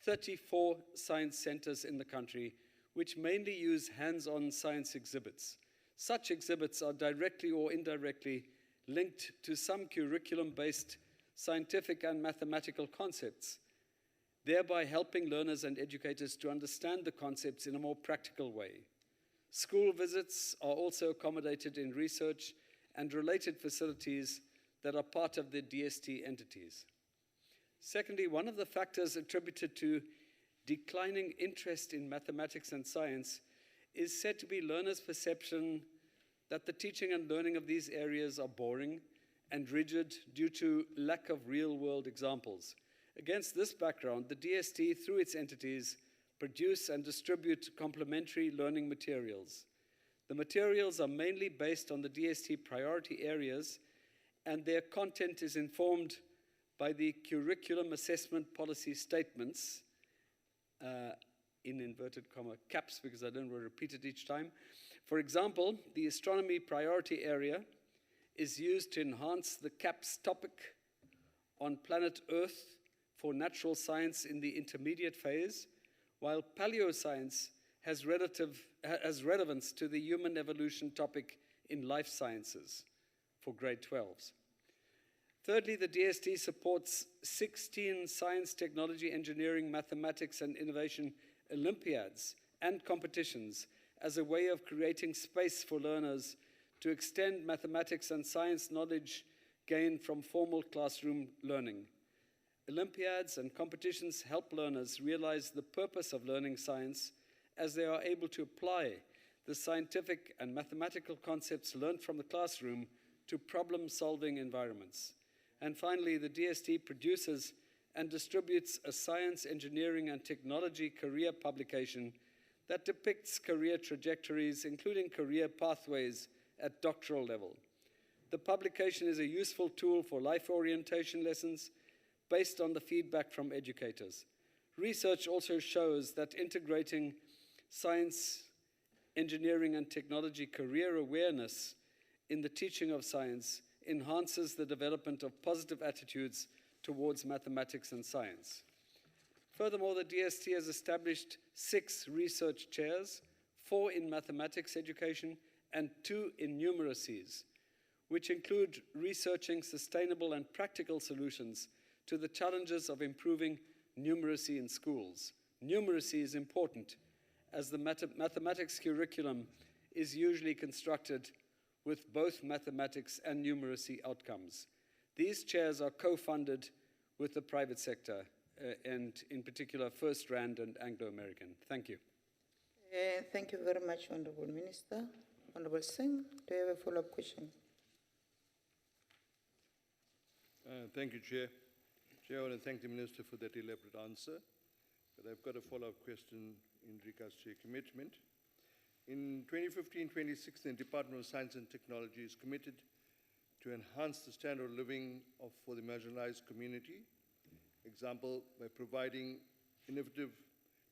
34 science centers in the country, which mainly use hands-on science exhibits. Such exhibits are directly or indirectly linked to some curriculum-based scientific and mathematical concepts, thereby helping learners and educators to understand the concepts in a more practical way. School visits are also accommodated in research and related facilities that are part of the DST entities. Secondly, one of the factors attributed to declining interest in mathematics and science is said to be learners' perception that the teaching and learning of these areas are boring and rigid due to lack of real-world examples. Against this background, the DST, through its entities, produce and distribute complementary learning materials. The materials are mainly based on the DST priority areas, and their content is informed by the curriculum assessment policy statements, in inverted comma caps, because I don't want to repeat it each time. For example, the astronomy priority area is used to enhance the CAPS topic on planet Earth for natural science in the intermediate phase, while paleoscience has relevance to the human evolution topic in life sciences for grade 12s. Thirdly, the DST supports 16 science, technology, engineering, mathematics, and innovation Olympiads and competitions as a way of creating space for learners to extend mathematics and science knowledge gained from formal classroom learning. Olympiads and competitions help learners realize the purpose of learning science as they are able to apply the scientific and mathematical concepts learned from the classroom to problem-solving environments. And finally, the DST produces and distributes a science, engineering, and technology career publication that depicts career trajectories, including career pathways at doctoral level. The publication is a useful tool for life orientation lessons based on the feedback from educators. Research also shows that integrating science, engineering, and technology career awareness in the teaching of science enhances the development of positive attitudes towards mathematics and science. Furthermore, the DST has established 6 research chairs, 4 in mathematics education and 2 in numeracies, which include researching sustainable and practical solutions to the challenges of improving numeracy in schools. Numeracy is important as the mathematics curriculum is usually constructed with both mathematics and numeracy outcomes. These chairs are co-funded with the private sector, and in particular First Rand and Anglo-American. Thank you. Thank you very much, Honorable Minister. Honorable Singh, do you have a follow-up question? Thank you, Chair. Chair, I want to thank the Minister for that elaborate answer, but I've got a follow-up question in regards to your commitment. In 2015-2016, the Department of Science and Technology is committed to enhance the standard of living for the marginalized community. Example, by providing innovative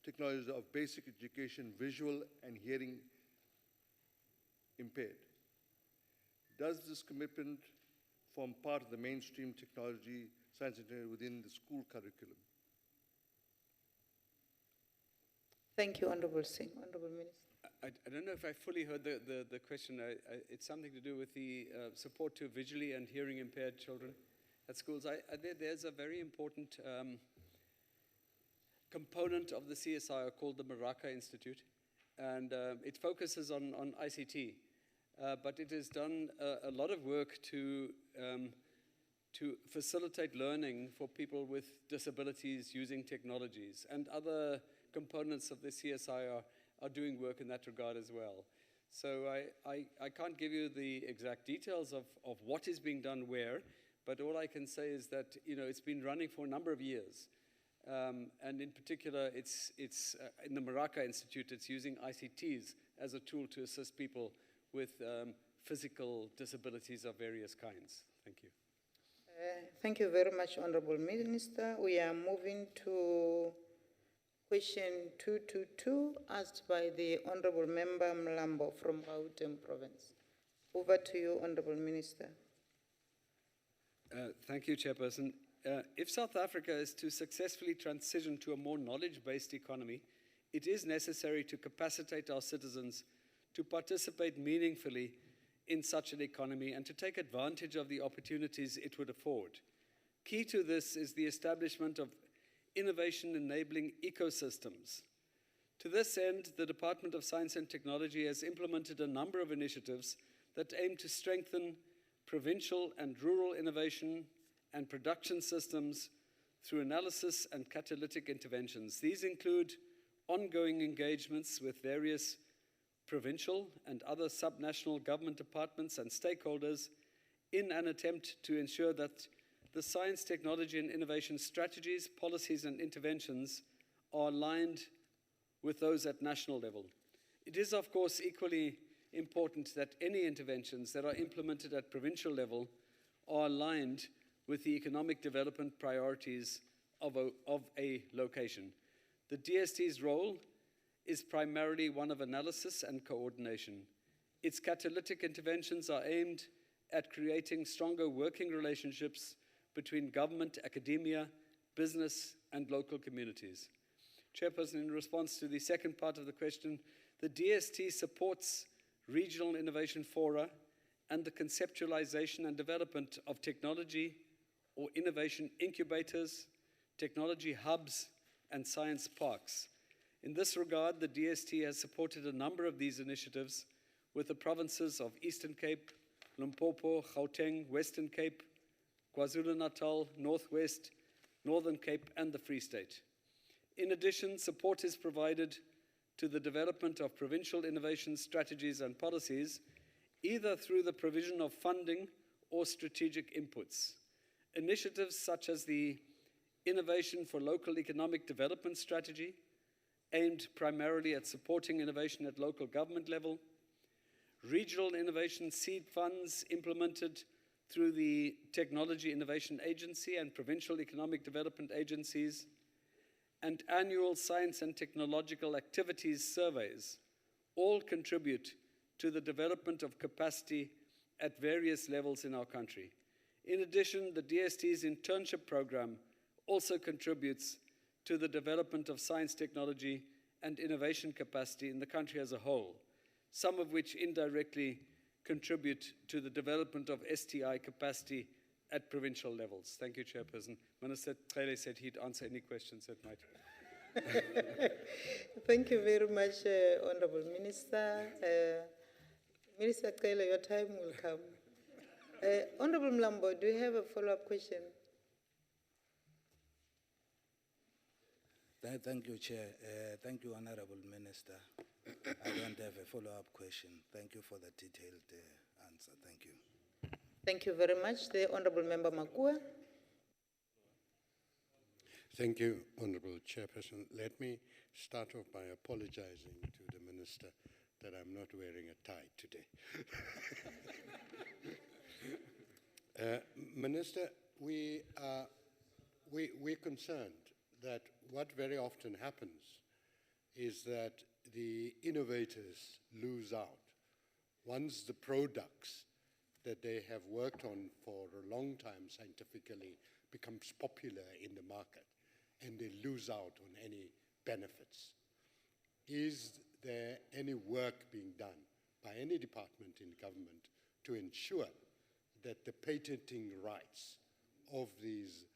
technologies of basic education, visual and hearing impaired. Does this commitment form part of the mainstream technology, science and technology within the school curriculum? Thank you, Honorable Singh. Honorable Minister. I don't know if I fully heard the question. It's something to do with the support to visually and hearing impaired children at schools. There's a very important component of the CSIR called the Maraka Institute, and it focuses on ICT, but it has done a lot of work to facilitate learning for people with disabilities using technologies, and other components of the CSIR are doing work in that regard as well. So I can't give you the exact details of what is being done where, but all I can say is that it's been running for a number of years. And in particular, it's in the Maraka Institute, it's using ICTs as a tool to assist people with physical disabilities of various kinds. Thank you. Thank you very much, Honorable Minister. We are moving to question 222, asked by the Honorable Member Mlambo from Gauteng Province. Over to you, Honorable Minister. Thank you, Chairperson. If South Africa is to successfully transition to a more knowledge-based economy, it is necessary to capacitate our citizens to participate meaningfully in such an economy and to take advantage of the opportunities it would afford. Key to this is the establishment of innovation-enabling ecosystems. To this end, the Department of Science and Technology has implemented a number of initiatives that aim to strengthen provincial and rural innovation and production systems through analysis and catalytic interventions. These include ongoing engagements with various provincial and other subnational government departments and stakeholders in an attempt to ensure that the science, technology, and innovation strategies, policies, and interventions are aligned with those at national level. It is, of course, equally important that any interventions that are implemented at provincial level are aligned with the economic development priorities of a location. The DST's role is primarily one of analysis and coordination. Its catalytic interventions are aimed at creating stronger working relationships between government, academia, business, and local communities. Chairperson, in response to the second part of the question, the DST supports regional innovation fora and the conceptualization and development of technology or innovation incubators, technology hubs, and science parks. In this regard, the DST has supported a number of these initiatives with the provinces of Eastern Cape, Limpopo, Gauteng, Western Cape, KwaZulu-Natal, Northwest, Northern Cape, and the Free State. In addition, support is provided to the development of provincial innovation strategies and policies, either through the provision of funding or strategic inputs. Initiatives such as the Innovation for Local Economic Development Strategy, aimed primarily at supporting innovation at local government level, regional innovation seed funds implemented through the Technology Innovation Agency and provincial economic development agencies, and annual science and technological activities surveys all contribute to the development of capacity at various levels in our country. In addition, the DST's internship program also contributes to the development of science, technology, and innovation capacity in the country as a whole, some of which indirectly contribute to the development of STI capacity at provincial levels. Thank you, Chairperson. Minister Trele said he'd answer any questions that might. Thank you very much, Honorable Minister. Minister Trele, your time will come. Honorable Mlambo, do you have a follow-up question? Thank you, Chair. Thank you, Honorable Minister. I don't have a follow-up question. Thank you for the detailed answer. Thank you. Thank you very much. The Honorable Member Makua. Thank you, Honorable Chairperson. Let me start off by apologizing to the Minister that I'm not wearing a tie today. Minister, we're concerned that what very often happens is that the innovators lose out. Once the products that they have worked on for a long time scientifically becomes popular in the market, and they lose out on any benefits. Is there any work being done by any department in government to ensure that the patenting rights of these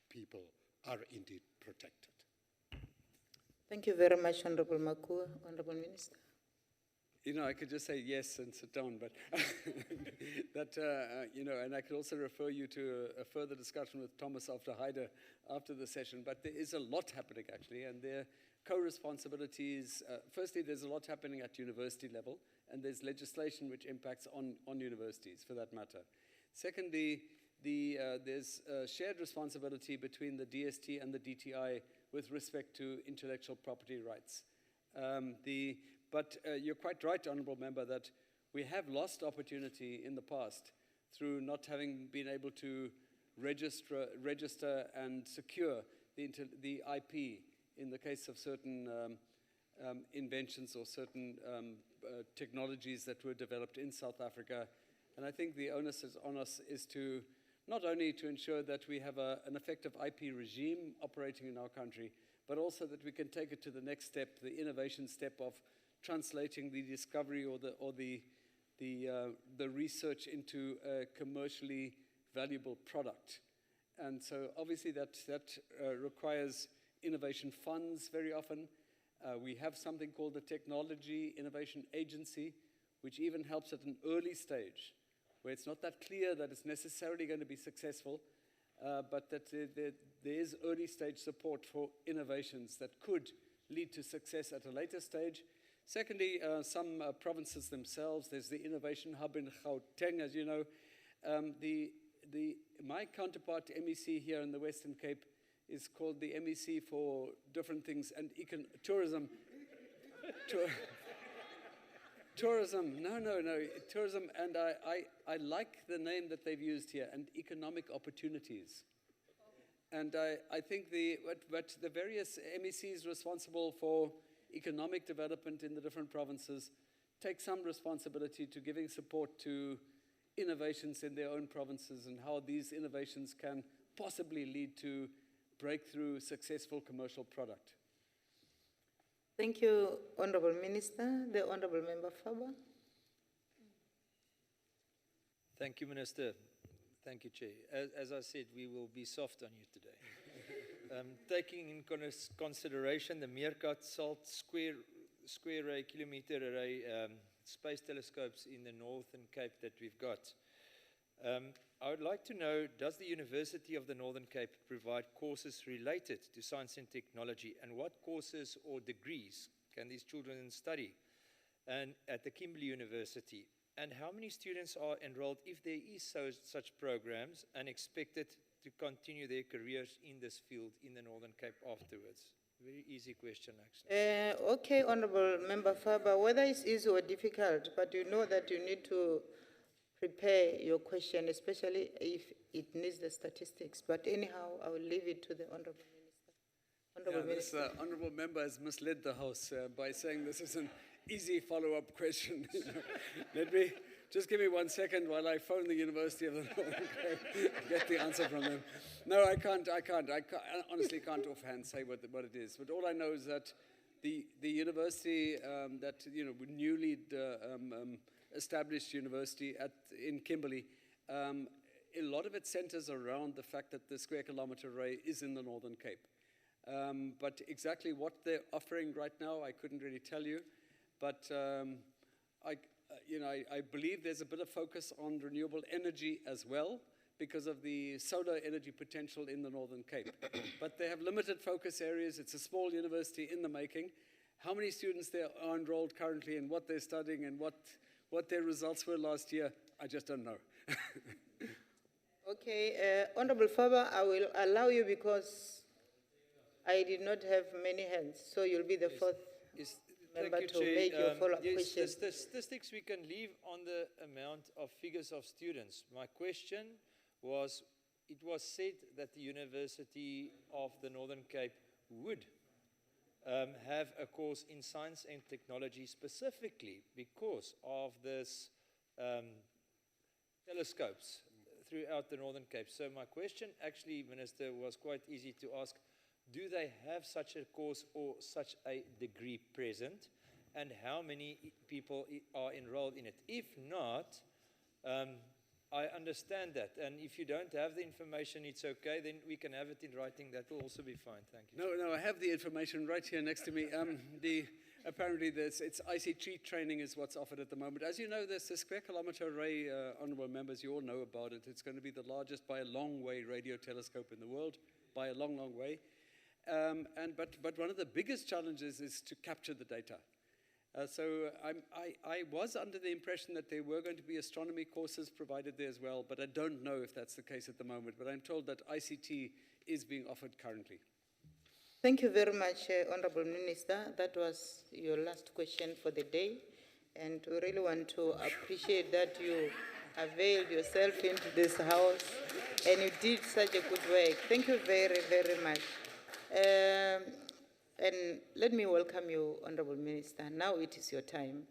people are indeed protected? Thank you very much, Honorable Makua. Honorable Minister. You know, I could just say yes and sit down, but that, you know, and I could also refer you to a further discussion with Thomas after the session, but there is a lot happening actually, and there are co-responsibilities. Firstly, there's a lot happening at university level, and there's legislation which impacts on universities for that matter. Secondly, there's shared responsibility between the DST and the DTI with respect to intellectual property rights. But you're quite right, Honourable Member, that we have lost opportunity in the past through not having been able to register and secure the IP in the case of certain inventions or certain technologies that were developed in South Africa. And I think the onus is on us is to not only to ensure that we have an effective IP regime operating in our country, but also that we can take it to the next step, the innovation step of translating the discovery or the research into a commercially valuable product. And so obviously that requires innovation funds very often. We have something called the Technology Innovation Agency, which even helps at an early stage, where it's not that clear that it's necessarily going to be successful, but that there is early stage support for innovations that could lead to success at a later stage. Secondly, some provinces themselves, there's the Innovation Hub in Gauteng, as you know. My counterpart MEC here in the Western Cape is called the MEC for different things, and tourism. Tourism, tourism, and I like the name that they've used here, and economic opportunities. And I think the various MECs responsible for economic development in the different provinces take some responsibility to giving support to innovations in their own provinces and how these innovations can possibly lead to breakthrough, successful commercial product. Thank you, Honourable Minister. The Honourable Member Faber. Thank you, Minister. Thank you, Chair. As I said, we will be soft on you today. Taking in consideration the Meerkat Salt Square Array, Kilometre Array space telescopes in the Northern Cape that we've got, I would like to know, does the University of the Northern Cape provide courses related to science and technology, and what courses or degrees can these children study at the Kimberley University? And how many students are enrolled, if there is such programs, and expected to continue their careers in this field in the Northern Cape afterwards? Very easy question, actually. Okay, Honourable Member Faber, whether it's easy or difficult, but you know that you need to prepare your question, especially if it needs the statistics. But anyhow, I will leave it to the Honourable Minister. Honorable This honorable member has misled the House by saying this is an easy follow-up question. Let me, just give me 1 second while I phone the University of the Northern Cape, get the answer from them. No, I honestly can't offhand say what it is. But all I know is that the university that, newly established university in Kimberley, a lot of it centers around the fact that the square kilometer array is in the Northern Cape. But exactly what they're offering right now, I couldn't really tell you. But I believe there's a bit of focus on renewable energy as well because of the solar energy potential in the Northern Cape. But they have limited focus areas. It's a small university in the making. How many students there are enrolled currently and what they're studying and what their results were last year, I just don't know. Okay, Honorable Faber, I will allow you because I did not have many hands, so you'll be the fourth member to make your follow-up question. The statistics we can leave on the amount of figures of students. My question was, it was said that the University of the Northern Cape would have a course in science and technology specifically because of this telescopes throughout the Northern Cape. So my question actually, Minister, was quite easy to ask. Do they have such a course or such a degree present? And how many people are enrolled in it? If not, I understand that. And if you don't have the information, it's okay. Then we can have it in writing. That will also be fine. Thank you. No, I have the information right here next to me. Apparently, it's ICT training is what's offered at the moment. As you know, there's the square kilometer array, honorable members, you all know about it. It's going to be the largest by a long way radio telescope in the world, by a long, long way. But one of the biggest challenges is to capture the data. So I was under the impression that there were going to be astronomy courses provided there as well, but I don't know if that's the case at the moment. But I'm told that ICT is being offered currently. Thank you very much, Honorable Minister. That was your last question for the day. And we really want to appreciate that you availed yourself into this house and you did such a good work. Thank you very, very much. And let me welcome you, Honorable Minister. Now it is your time.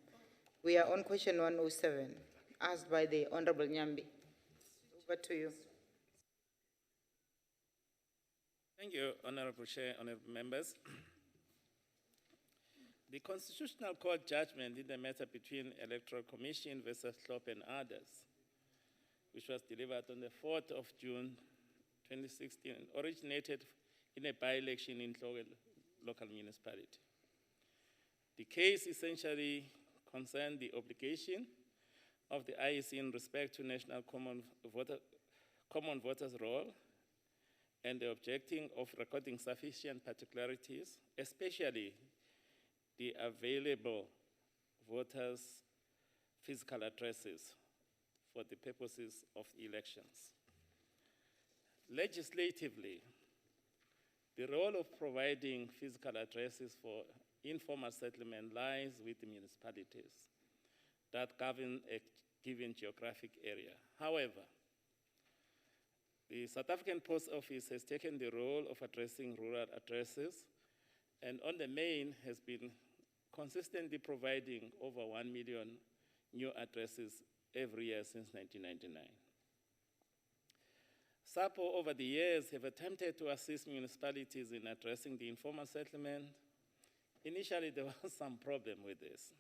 We are on question 107, asked by the Honorable Nyambi. Over to you. Thank you, Honorable Chair, honorable members. The Constitutional Court judgment in the matter between Electoral Commission versus Slop and others, which was delivered on the 4th of June 2016, originated in a by-election in Tlogwe local municipality. The case essentially concerned the obligation of the IEC in respect to national common voters' roll and the objecting of recording sufficient particularities, especially the available voters' physical addresses for the purposes of elections. Legislatively, the role of providing physical addresses for informal settlement lies with the municipalities that govern a given geographic area. However, the South African Post Office has taken the role of addressing rural addresses and on the main has been consistently providing over 1 million new addresses every year since 1999. SAPO over the years have attempted to assist municipalities in addressing the informal settlement. Initially, there was some problem with this.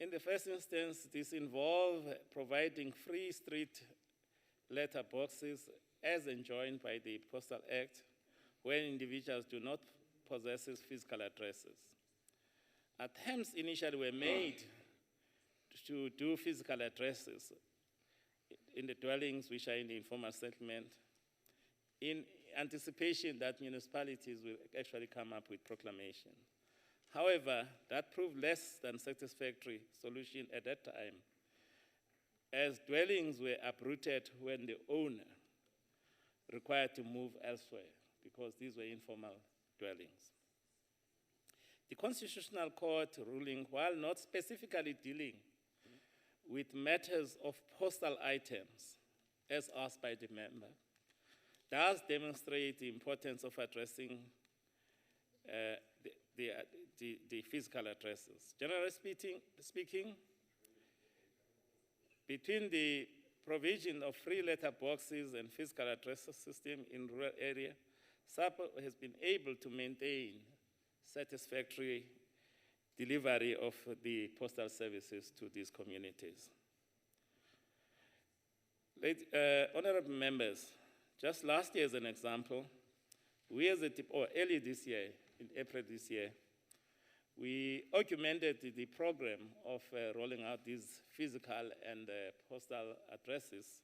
In the first instance, this involved providing free street letter boxes as enjoined by the Postal Act when individuals do not possess physical addresses. Attempts initially were made to do physical addresses in the dwellings which are in the informal settlement in anticipation that municipalities will actually come up with proclamation. However, that proved less than satisfactory solution at that time, as dwellings were uprooted when the owner required to move elsewhere because these were informal dwellings. The Constitutional Court ruling, while not specifically dealing with matters of postal items, as asked by the member, does demonstrate the importance of addressing the physical addresses. Generally speaking, between the provision of free letterboxes and physical address system in rural area, SAPO has been able to maintain satisfactory delivery of the postal services to these communities. Honorable members, just last year as an example, we as a early this year, in April this year, we augmented the program of rolling out these physical and postal addresses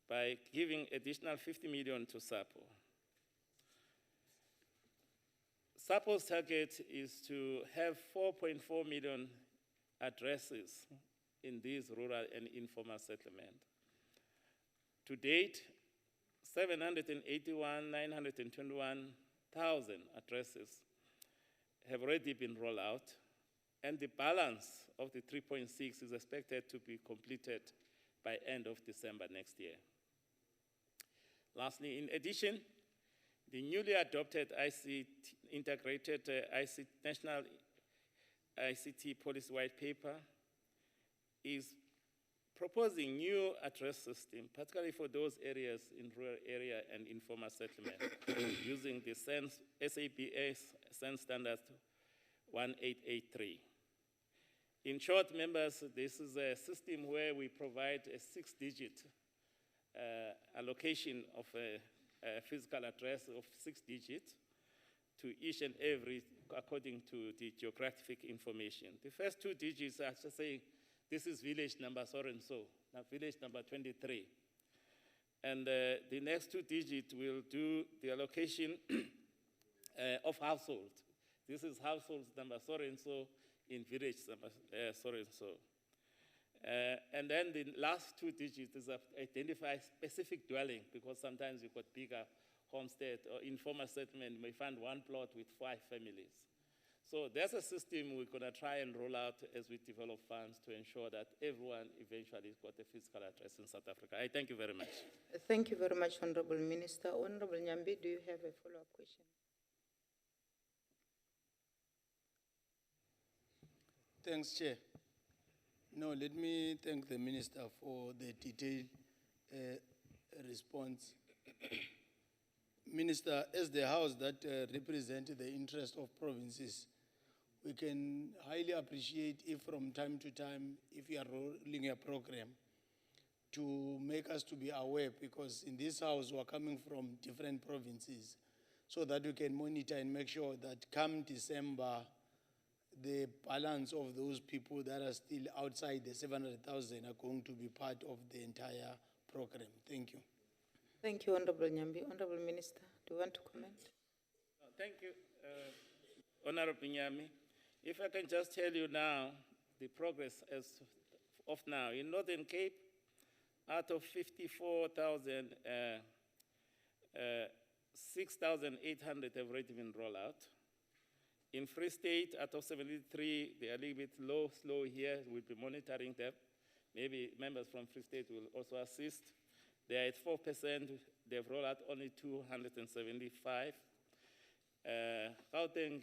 by giving additional 50 million to SAPO. SAPO's target is to have 4.4 million addresses in these rural and informal settlements. To date, 781,921,000 addresses have already been rolled out, and the balance of the 3.6 is expected to be completed by end of December next year. Lastly, in addition, the newly adopted integrated national ICT policy white paper is proposing new address system, particularly for those areas in rural area and informal settlement, using the SABC Sense Standard 1883. In short, members, this is a system where we provide a 6-digit allocation of a physical address of 6 digits to each and every according to the geographic information. The first 2 digits are just saying, this is village number so and so, now village number 23. And the next 2 digits will do the allocation of household. This is household number so and so in village number so and so. And then the last 2 digits is identify specific dwelling, because sometimes you've got bigger homestead or informal settlement, you may find one plot with 5 families. So there's a system we're going to try and roll out as we develop funds to ensure that everyone eventually has got a physical address in South Africa. I thank you very much. Thank you very much, Honorable Minister. Honorable Nyambi, do you have a follow-up question? Thanks, Chair. No, let me thank the Minister for the detailed response. Minister, as the House that represents the interest of provinces, we can highly appreciate if from time to time, if you are rolling a program, to make us to be aware, because in this House we are coming from different provinces, so that we can monitor and make sure that come December, the balance of those people that are still outside the 700,000 are going to be part of the entire program. Thank you. Thank you, Honorable Nyambi. Honorable Minister, do you want to comment? Thank you, Honorable Nyami. If I can just tell you now, the progress as of now, in Northern Cape, out of 54,000, 6,800 have already been rolled out. In Free State, out of 73, they are a little bit slow here. We'll be monitoring them. Maybe members from Free State will also assist. They are at 4%. They've rolled out only 275. Gauteng,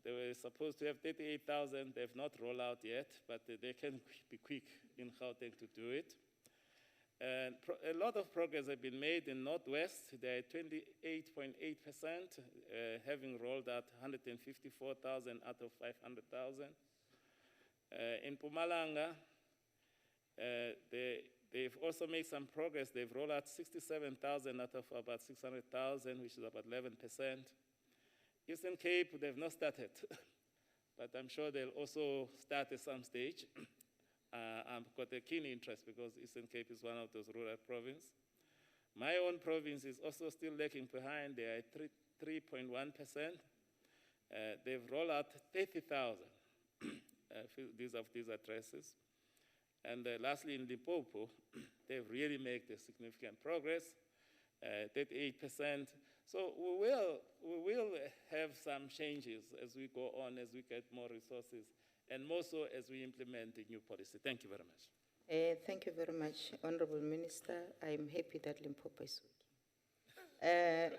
they were supposed to have 38,000. They've not rolled out yet, but they can be quick in Gauteng to do it. And a lot of progress has been made in Northwest. They're at 28.8%, having rolled out 154,000 out of 500,000. In Mpumalanga, they've also made some progress. They've rolled out 67,000 out of about 600,000, which is about 11%. Eastern Cape, they've not started, but I'm sure they'll also start at some stage. I've got a keen interest because Eastern Cape is one of those rural provinces. My own province is also still lagging behind. They are at 3.1%. They've rolled out 30,000 these addresses. And lastly, in Limpopo, they've really made a significant progress, 38%. So we will have some changes as we go on, as we get more resources, and more so as we implement the new policy. Thank you very much. Thank you very much, Honorable Minister. I'm happy that Limpopo is working.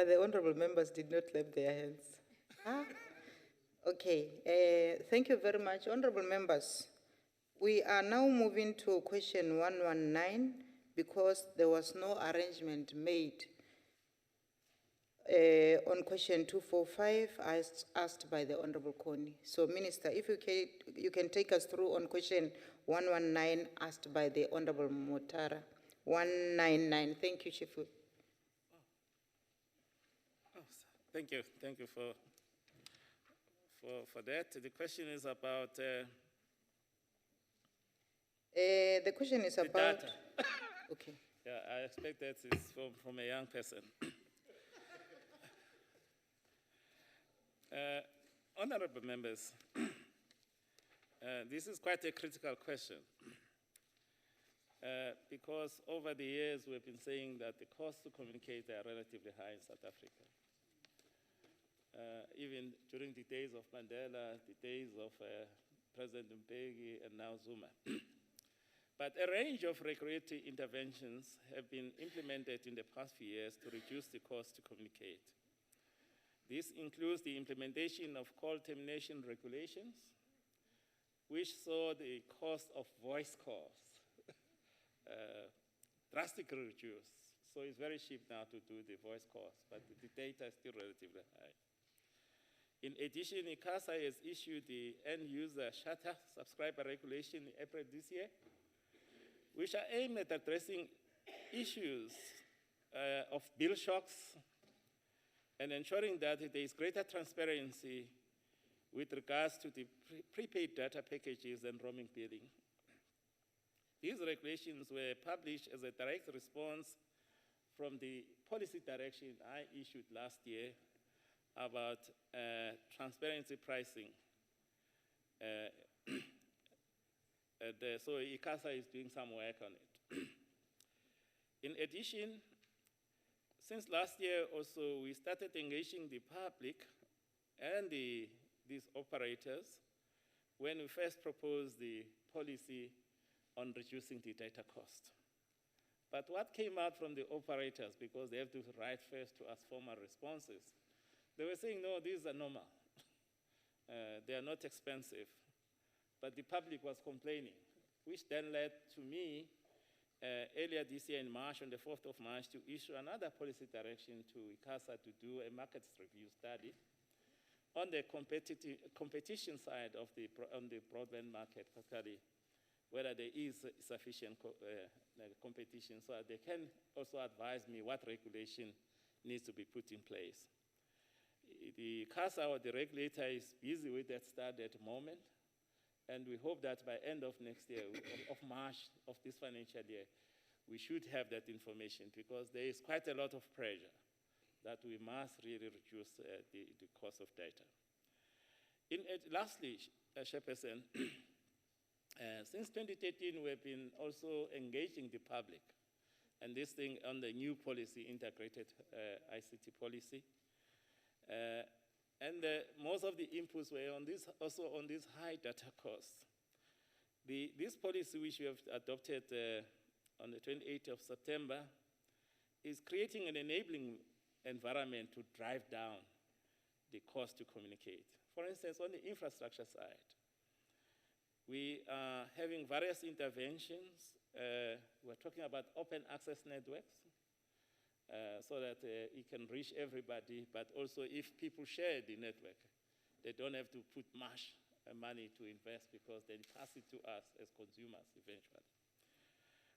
But the honorable members did not clap their hands. Ah, okay, thank you very much. Honorable members, we are now moving to question 119 because there was no arrangement made on question 245 as asked by the Honorable Connie. So Minister, if you can take us through on question 119 asked by the Honorable Motara. 199, thank you, Chief Whip. Thank you for that. The question is about the question is about data. Okay. Yeah, I expect that is from a young person. Honorable members, this is quite a critical question because over the years we've been saying that the costs to communicate are relatively high in South Africa. Even during the days of Mandela, the days of President Mbeki, and now Zuma. But a range of regulatory interventions have been implemented in the past few years to reduce the cost to communicate. This includes the implementation of call termination regulations, which saw the cost of voice calls drastically reduced. So it's very cheap now to do the voice calls, but the data is still relatively high. In addition, ICASA has issued the end-user shutter subscriber regulation in April this year, which are aimed at addressing issues of bill shocks and ensuring that there is greater transparency with regards to the prepaid data packages and roaming billing. These regulations were published as a direct response from the policy direction I issued last year about transparency pricing. So ICASA is doing some work on it. In addition, since last year also, we started engaging the public and these operators when we first proposed the policy on reducing the data cost. But what came out from the operators, because they have to write first to us formal responses, they were saying, no, these are normal. They are not expensive. But the public was complaining, which then led to me earlier this year in March, on the 4th of March, to issue another policy direction to ICASA to do a markets review study on the competition side of on the broadband market, particularly whether there is sufficient competition, so that they can also advise me what regulation needs to be put in place. The ICASA, or the regulator, is busy with that study at the moment, and we hope that by end of next year, of March of this financial year, we should have that information, because there is quite a lot of pressure that we must really reduce the cost of data. Lastly, Chairperson, since 2013, we've been also engaging the public, and this thing on the new policy, integrated ICT policy. Most of the inputs were on this, also on this high data costs. This policy, which we have adopted on the 28th of September, is creating an enabling environment to drive down the cost to communicate. For instance, on the infrastructure side, we are having various interventions. We're talking about open access networks, so that it can reach everybody, but also if people share the network, they don't have to put much money to invest, because they pass it to us as consumers eventually.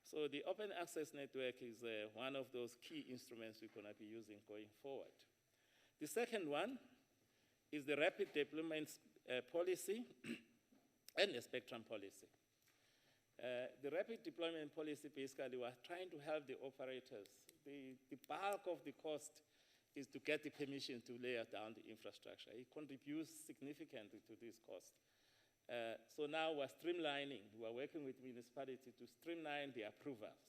So the open access network is one of those key instruments we're going to be using going forward. The second one is the rapid deployment policy and the spectrum policy. The rapid deployment policy, basically, we're trying to help the operators. The bulk of the cost is to get the permission to lay down the infrastructure. It contributes significantly to this cost. So now we're streamlining. We're working with municipalities to streamline the approvals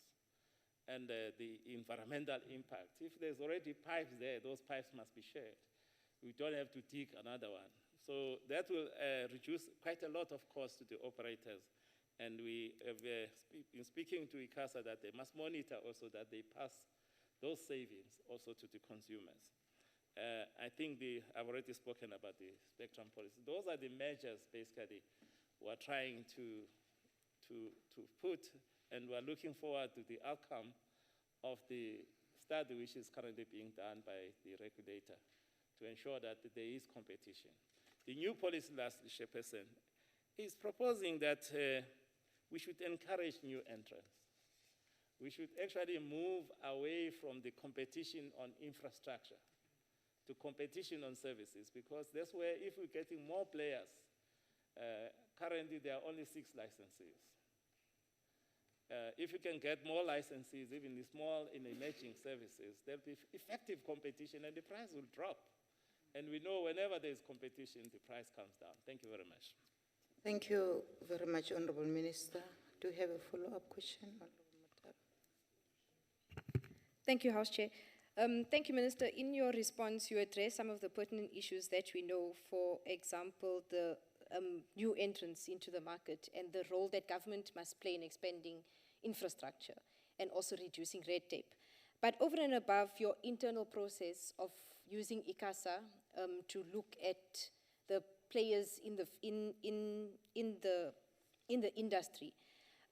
and the environmental impact. If there's already pipes there, those pipes must be shared. We don't have to dig another one. So that will reduce quite a lot of cost to the operators. And we have been speaking to ICASA that they must monitor also that they pass those savings also to the consumers. I think I've already spoken about the spectrum policy. Those are the measures, basically, we're trying to put, and we're looking forward to the outcome of the study which is currently being done by the regulator to ensure that there is competition. The new policy, lastly, Chairperson, is proposing that we should encourage new entrants. We should actually move away from the competition on infrastructure to competition on services, because that's where, if we're getting more players, currently there are only 6 licensees. If you can get more licensees, even the small and emerging services, there'll be effective competition and the price will drop. And we know whenever there's competition, the price comes down. Thank you very much. Thank you very much, Honorable Minister. Do you have a follow-up question? Thank you, House Chair. Thank you, Minister. In your response, you addressed some of the pertinent issues that we know, for example, the new entrants into the market and the role that government must play in expanding infrastructure and also reducing red tape. But over and above your internal process of using ICASA to look at the players in the industry,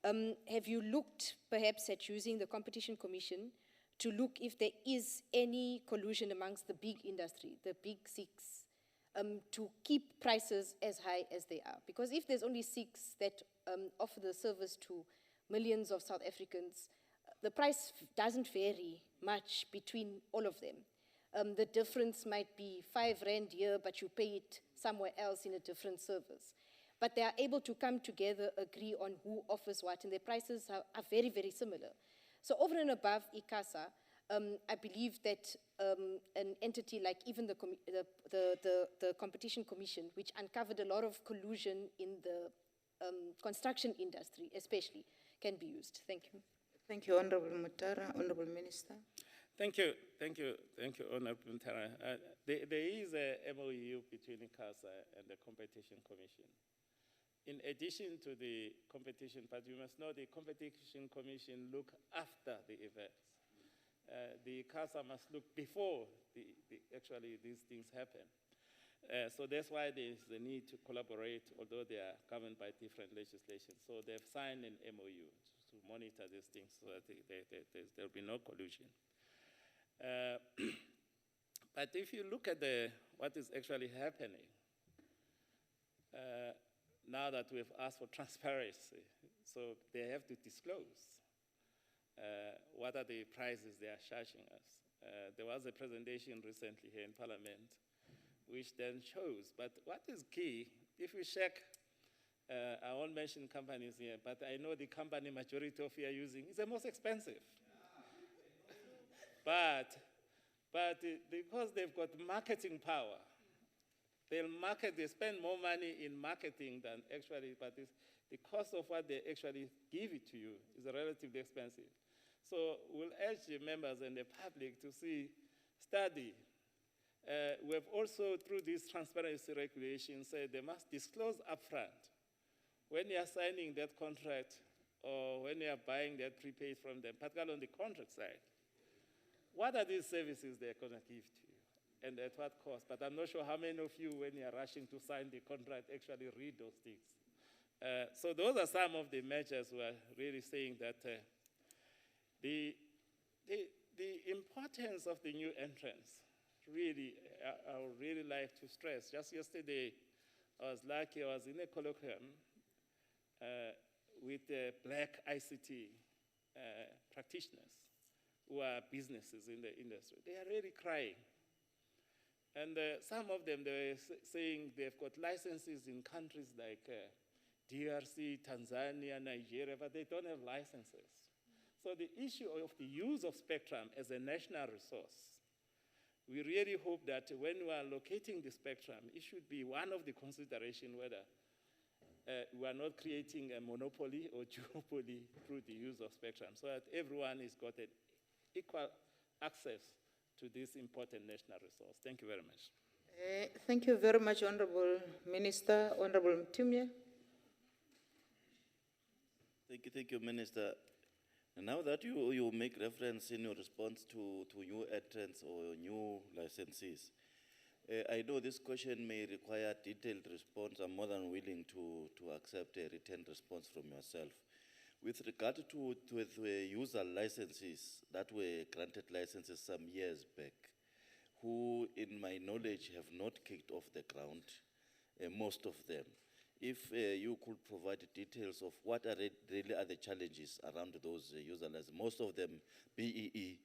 have you looked perhaps at using the Competition Commission to look if there is any collusion amongst the big industry, the big 6, to keep prices as high as they are? Because if there's only 6 that offer the service to millions of South Africans, the price doesn't vary much between all of them. The difference might be 5 rand here, but you pay it somewhere else in a different service. But they are able to come together, agree on who offers what, and their prices are very, very similar. So over and above ICASA, I believe that an entity like even the Competition Commission, which uncovered a lot of collusion in the construction industry especially, can be used. Thank you. Thank you, Honorable Mutara. Honorable Minister. Thank you, Honorable Mutara. There is a MOU between ICASA and the Competition Commission. In addition to the competition, but you must know the Competition Commission look after the events. The ICASA must look before actually these things happen. So that's why there's the need to collaborate, although they are governed by different legislation. So they've signed an MOU to monitor these things so that there'll be no collusion. But if you look at what is actually happening, now that we've asked for transparency, so they have to disclose what are the prices they are charging us. There was a presentation recently here in Parliament which then shows, but what is key, if we check, I won't mention companies here, but I know the company majority of you are using is the most expensive. But because they've got marketing power, they'll market, they spend more money in marketing than actually, but the cost of what they actually give it to you is relatively expensive. So we'll urge the members and the public to study. We have also, through this transparency regulation, said they must disclose upfront when you are signing that contract or when you are buying that prepaid from them, particularly on the contract side. What are these services they're going to give to you, and at what cost? But I'm not sure how many of you, when you're rushing to sign the contract, actually read those things. So those are some of the measures we are really saying that the importance of the new entrants, really, I would really like to stress. Just yesterday, I was lucky, I was in a colloquium with black ICT practitioners who are businesses in the industry. They are really crying. And some of them, they were saying they've got licenses in countries like DRC, Tanzania, Nigeria, but they don't have licenses. So the issue of the use of spectrum as a national resource, we really hope that when we are locating the spectrum, it should be one of the considerations whether we are not creating a monopoly or duopoly through the use of spectrum, so that everyone has got an equal access to this important national resource. Thank you very much. Thank you very much, Honorable Minister. Honorable Mtumia. Thank you, Minister. And now that you make reference in your response to new entrants or new licensees, I know this question may require detailed response. I'm more than willing to accept a written response from yourself. With regard to the user licenses that were granted licenses some years back, who in my knowledge have not kicked off the ground, most of them. If you could provide details of what really are the challenges around those user licenses, most of them BEE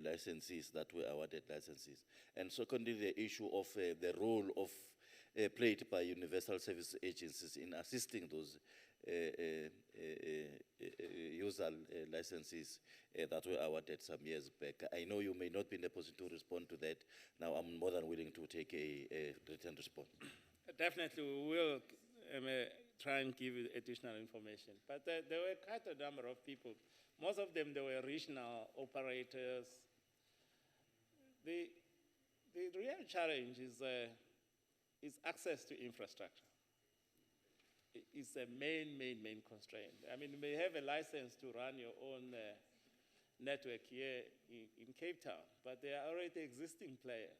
licensees that were awarded licenses. And secondly, the issue of the role of played by universal service agencies in assisting those user licenses that were awarded some years back. I know you may not be in a position to respond to that. Now I'm more than willing to take a written response. Definitely, we will try and give you additional information. But there were quite a number of people. Most of them, they were regional operators. The real challenge is access to infrastructure. It's a main constraint. I mean, you may have a license to run your own network here in Cape Town, but there are already existing players.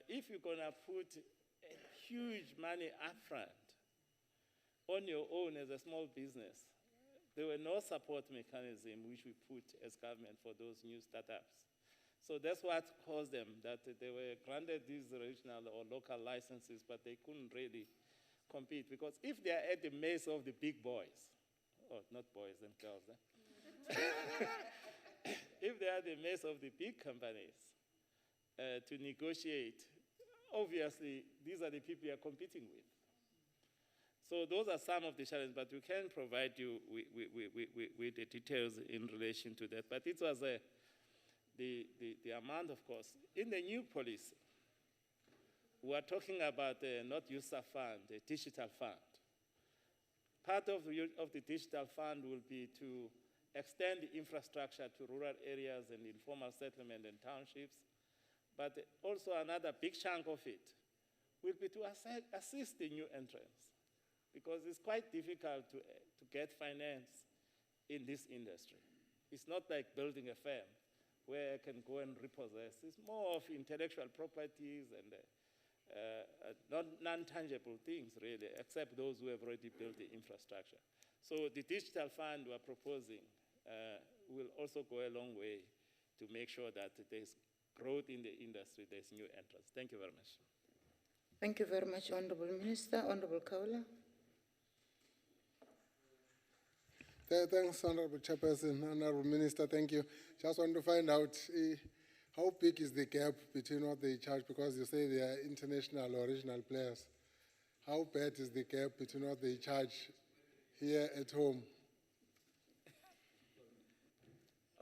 If you're going to put huge money upfront on your own as a small business, there were no support mechanism which we put as government for those new startups. So that's what caused them, that they were granted these regional or local licenses, but they couldn't really compete, because if they are at the maze of the big boys, or not boys and girls, if they are at the maze of the big companies to negotiate, obviously these are the people you are competing with. So those are some of the challenges, but we can provide you with the details in relation to that. But it was the amount, of course. In the new policy, we are talking about not user fund, a digital fund. Part of the digital fund will be to extend the infrastructure to rural areas and informal settlement and townships. But also another big chunk of it will be to assist the new entrants, because it's quite difficult to get finance in this industry. It's not like building a firm where I can go and repossess. It's more of intellectual properties and non-tangible things, really, except those who have already built the infrastructure. So the digital fund we're proposing will also go a long way to make sure that there's growth in the industry, there's new entrants. Thank you very much. Thank you very much, Honorable Minister. Honorable Kaula. Thanks, Honorable Chairperson. Honorable Minister, thank you. Just want to find out how big is the gap between what they charge, because you say they are international or regional players. How bad is the gap between what they charge here at home?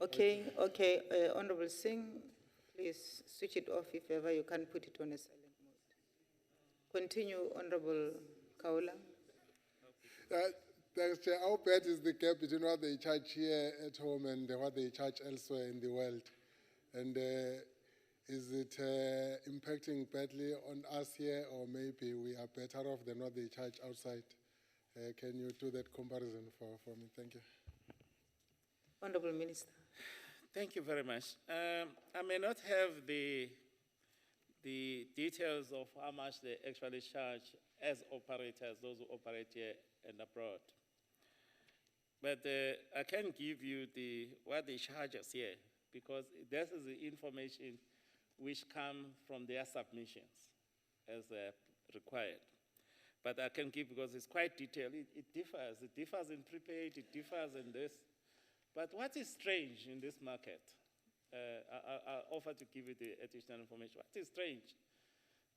Okay. Honorable Singh, please switch it off if ever you can put it on a silent mode. Continue, Honorable Kaula. Thanks, Chair. How bad is the gap between what they charge here at home and what they charge elsewhere in the world? And is it impacting badly on us here, or maybe we are better off than what they charge outside? Can you do that comparison for me? Thank you. Honorable Minister. Thank you very much. I may not have the details of how much they actually charge as operators, those who operate here and abroad. But I can give you what they charge us here, because this is the information which come from their submissions as required. But I can give, because it's quite detailed, it differs. It differs in prepaid, it differs in this. But what is strange in this market, I'll offer to give you the additional information. What is strange?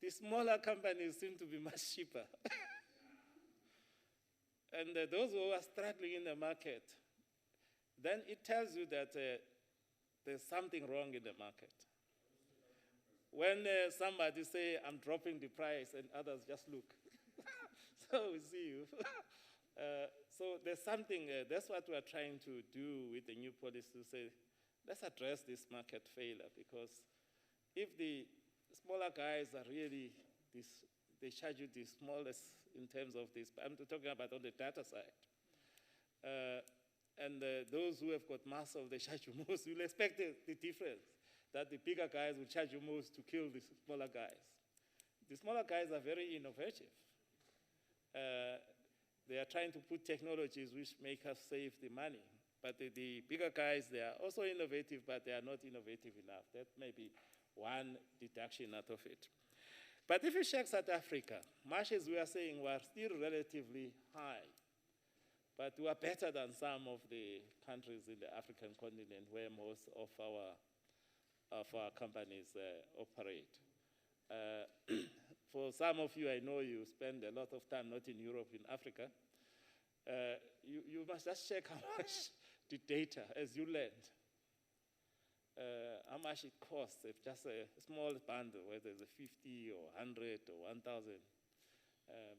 The smaller companies seem to be much cheaper. And those who are struggling in the market, then it tells you that there's something wrong in the market. When somebody say, I'm dropping the price, and others just look. So we see you. So there's something, that's what we're trying to do with the new policy, to say, let's address this market failure, because if the smaller guys are really, they charge you the smallest in terms of this, I'm talking about on the data side. and those who have got mass of they charge you most. You'll expect the difference, that the bigger guys will charge you most to kill the smaller guys. The smaller guys are very innovative. They are trying to put technologies which make us save the money. But the bigger guys, they are also innovative, but they are not innovative enough. That may be one deduction out of it. But if you check South Africa, much as we are saying, we are still relatively high. But we are better than some of the countries in the African continent where most of our companies operate. For some of you, I know you spend a lot of time not in Europe, in Africa. You must just check how much the data as you learned. How much it costs if just a small bundle, whether it's a 50 or 100 or 1,000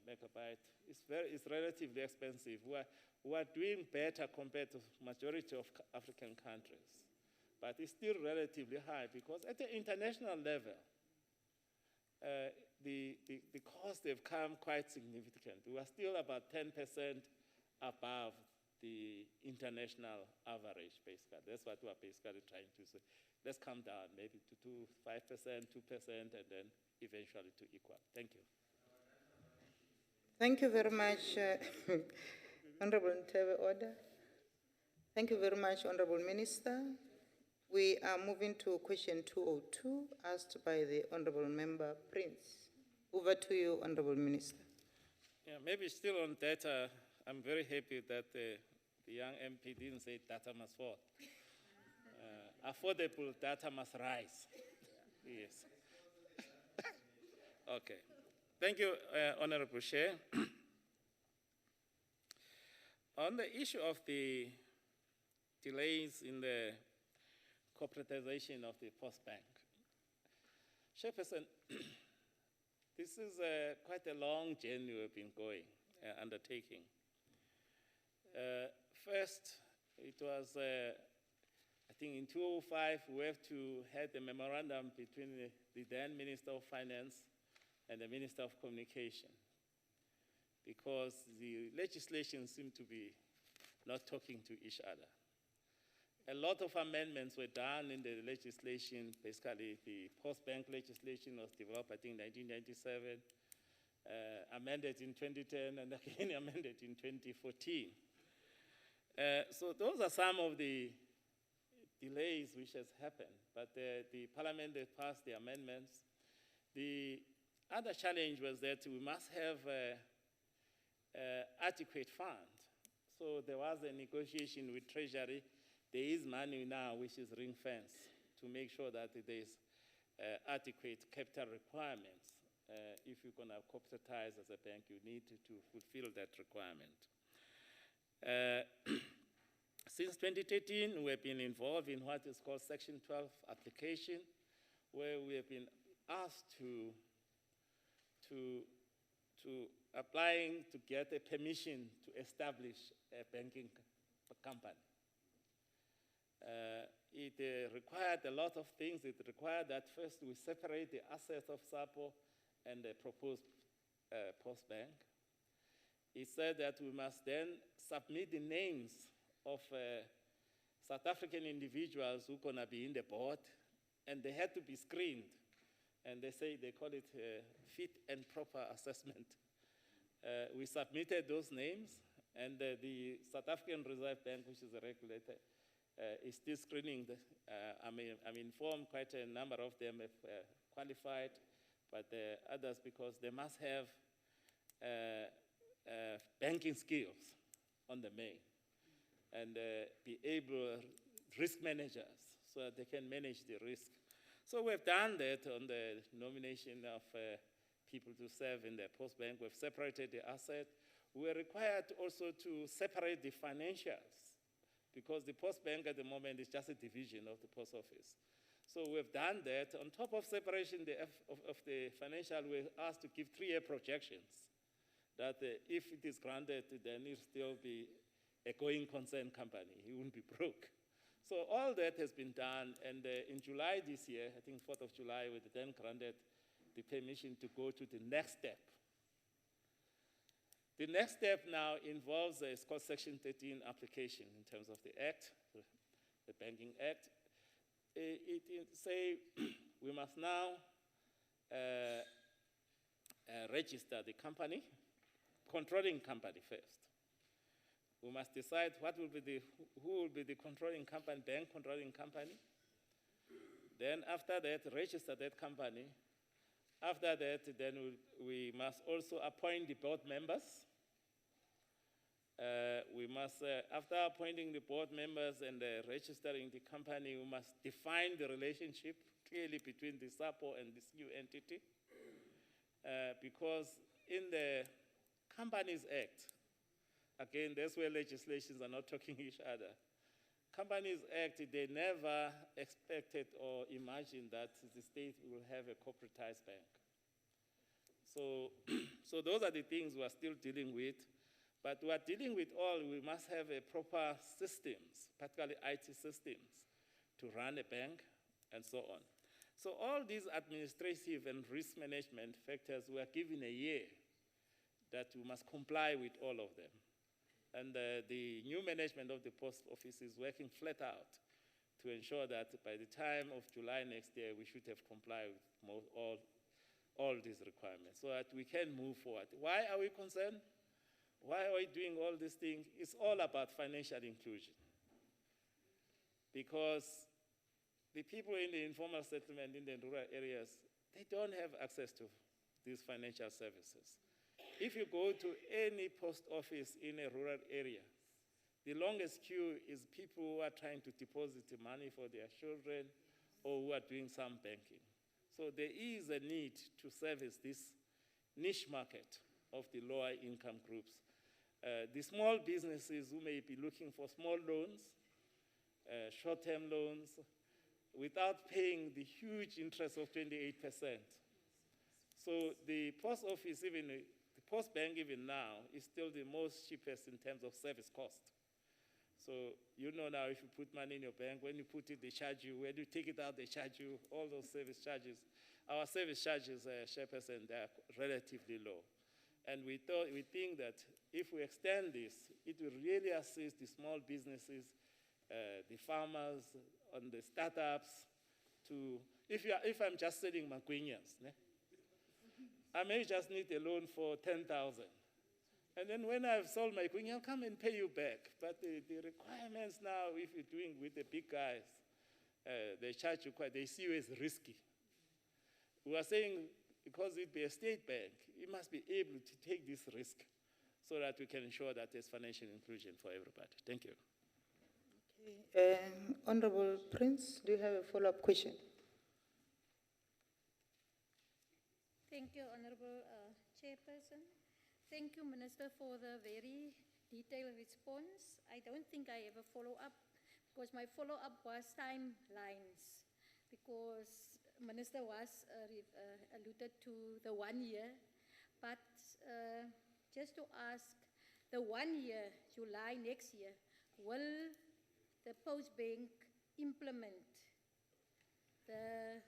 megabyte. It's relatively expensive. We are doing better compared to majority of African countries. But it's still relatively high because at the international level, the costs have come quite significant. We are still about 10% above the international average, basically. That's what we are basically trying to say. Let's come down maybe to 5%, 2%, and then eventually to equal. Thank you. Thank you very much, Honorable Ntebe Order. Thank you very much, Honorable Minister. We are moving to question 202, asked by the Honorable Member Prince. Over to you, Honorable Minister. Yeah, maybe still on data, I'm very happy that the young MP didn't say data must fall. Affordable data must rise. Yes. Okay. Thank you, Honorable Chair. On the issue of the delays in the corporatization of the Post Bank, Chairperson, this is quite a long journey we've been undertaking. First, it was, I think in 2005, we have to have a memorandum between the then Minister of Finance and the Minister of Communication, because the legislation seemed to be not talking to each other. A lot of amendments were done in the legislation. Basically, the post-bank legislation was developed, I think, in 1997, amended in 2010, and again amended in 2014. So those are some of the delays which has happened, but the Parliament has passed the amendments. The other challenge was that we must have adequate funds. So there was a negotiation with Treasury. There is money now which is ring-fenced to make sure that there is adequate capital requirements. If you're going to corporatize as a bank, you need to fulfill that requirement. Since 2013, we have been involved in what is called Section 12 application, where we have been asked to applying to get a permission to establish a banking company. It required a lot of things. It required that first we separate the assets of SAPO and the proposed Post Bank. It said that we must then submit the names of South African individuals who are going to be in the board, and they had to be screened. And they call it fit and proper assessment. We submitted those names, and the South African Reserve Bank, which is a regulator, is still screening. I'm informed quite a number of them have qualified, but others, because they must have banking skills on the main, and be able, risk managers, so that they can manage the risk. So we've done that on the nomination of people to serve in the Post Bank. We've separated the asset. We're required also to separate the financials, because the Post Bank at the moment is just a division of the Post Office. So we've done that. On top of separation of the financial, we're asked to give 3-year projections, that if it is granted, then it'll still be a going concern company. It won't be broke. So all that has been done, and in July this year, I think 4th of July, we then granted the permission to go to the next step. The next step now involves it's called Section 13 application in terms of the Act, the Banking Act. It say we must now register the company, controlling company first. We must decide who will be the controlling company, bank controlling company. Then after that, register that company. After that, then we must also appoint the board members. We must, after appointing the board members and registering the company, we must define the relationship clearly between the SAPO and this new entity. Because in the Companies Act, again, that's where legislations are not talking each other. Companies Act, they never expected or imagined that the state will have a corporatized bank. So, so those are the things we are still dealing with. But we are dealing with all, we must have a proper systems, particularly IT systems, to run a bank and so on. So all these administrative and risk management factors, we are given a year that we must comply with all of them. And the new management of the post office is working flat out to ensure that by the time of July next year, we should have complied with all these requirements so that we can move forward. Why are we concerned? Why are we doing all these things? It's all about financial inclusion. Because the people in the informal settlement in the rural areas, they don't have access to these financial services. If you go to any post office in a rural area, the longest queue is people who are trying to deposit the money for their children or who are doing some banking. So there is a need to service this niche market of the lower income groups. The small businesses who may be looking for small loans, short-term loans, without paying the huge interest of 28%. So the post office, even the post bank even now, is still the most cheapest in terms of service cost. So you know now if you put money in your bank, when you put it, they charge you. When you take it out, they charge you. All those service charges. Our service charges, Chairperson, they are relatively low. And we think that if we extend this, it will really assist the small businesses, the farmers, and the startups to, if I'm just selling maguinas, I may just need a loan for 10,000. And then when I've sold my queen, I'll come and pay you back. But the requirements now, if you're doing with the big guys, they charge you quite, they see you as risky. We are saying, because it be a state bank, it must be able to take this risk so that we can ensure that there's financial inclusion for everybody. Thank you. Okay. Honorable Prince, do you have a follow-up question? Thank you, Honorable Chairperson. Thank you, Minister, for the very detailed response. I don't think I have a follow-up because my follow-up was timelines, because Minister was alluded to the 1 year, but just to ask, the 1 year, July next year, will the Post Bank implement the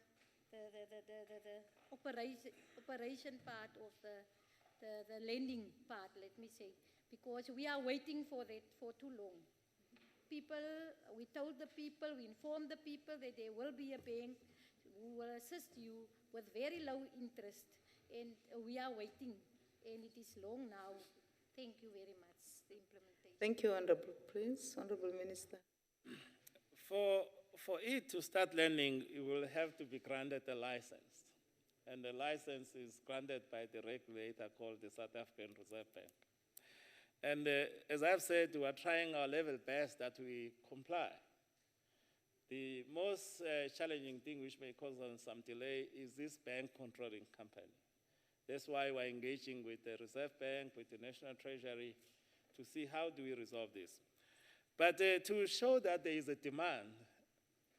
operation part of the lending part, let me say, because we are waiting for that for too long. People, we told the people, we informed the people that there will be a bank who will assist you with very low interest, and we are waiting, and it is long now. Thank you very much, the implementation. Thank you, Honorable Prince. Honorable Minister. For it to start lending, it will have to be granted a license. And the license is granted by the regulator called the South African Reserve Bank. And as I've said, we are trying our level best that we comply. The most challenging thing which may cause some delay is this bank controlling company. That's why we're engaging with the Reserve Bank, with the National Treasury, to see how do we resolve this. But to show that there is a demand,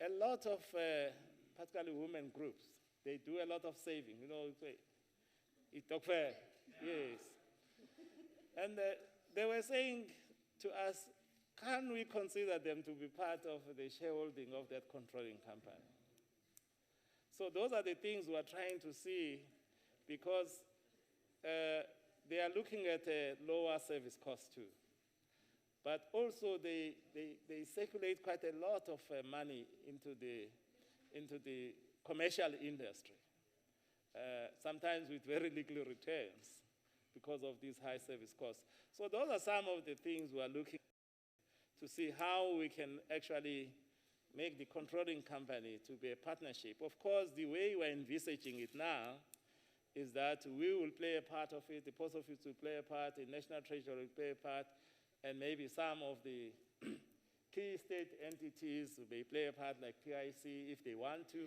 a lot of, particularly women groups, they do a lot of saving. You know, it's fair. Yes. And they were saying to us, can we consider them to be part of the shareholding of that controlling company? So those are the things we are trying to see, because they are looking at a lower service cost too. But also they circulate quite a lot of money into the commercial industry, sometimes with very little returns because of these high service costs. So those are some of the things we are looking to see how we can actually make the controlling company to be a partnership. Of course, the way we're envisaging it now is that we will play a part of it, the Post Office will play a part, the National Treasury will play a part, and maybe some of the key state entities may play a part like PIC if they want to,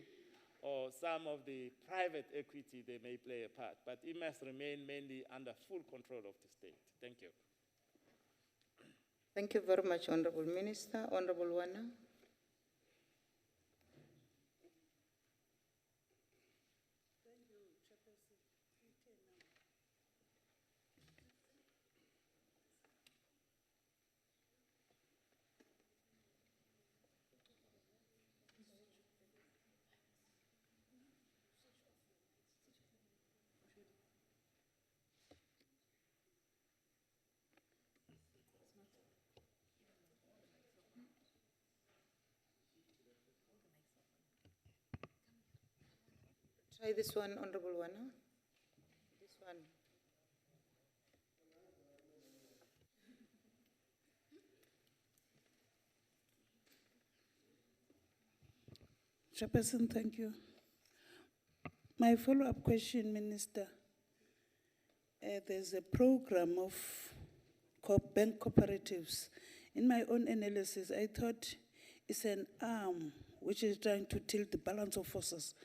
or some of the private equity, they may play a part. But it must remain mainly under full control of the state. Thank you. Thank you very much, Honorable Minister. Honorable Wana. Try this one, Honorable Wana. This one. Chairperson, thank you. My follow-up question, Minister. There's a program of bank cooperatives. In my own analysis, I thought it's an arm which is trying to tilt the balance of forces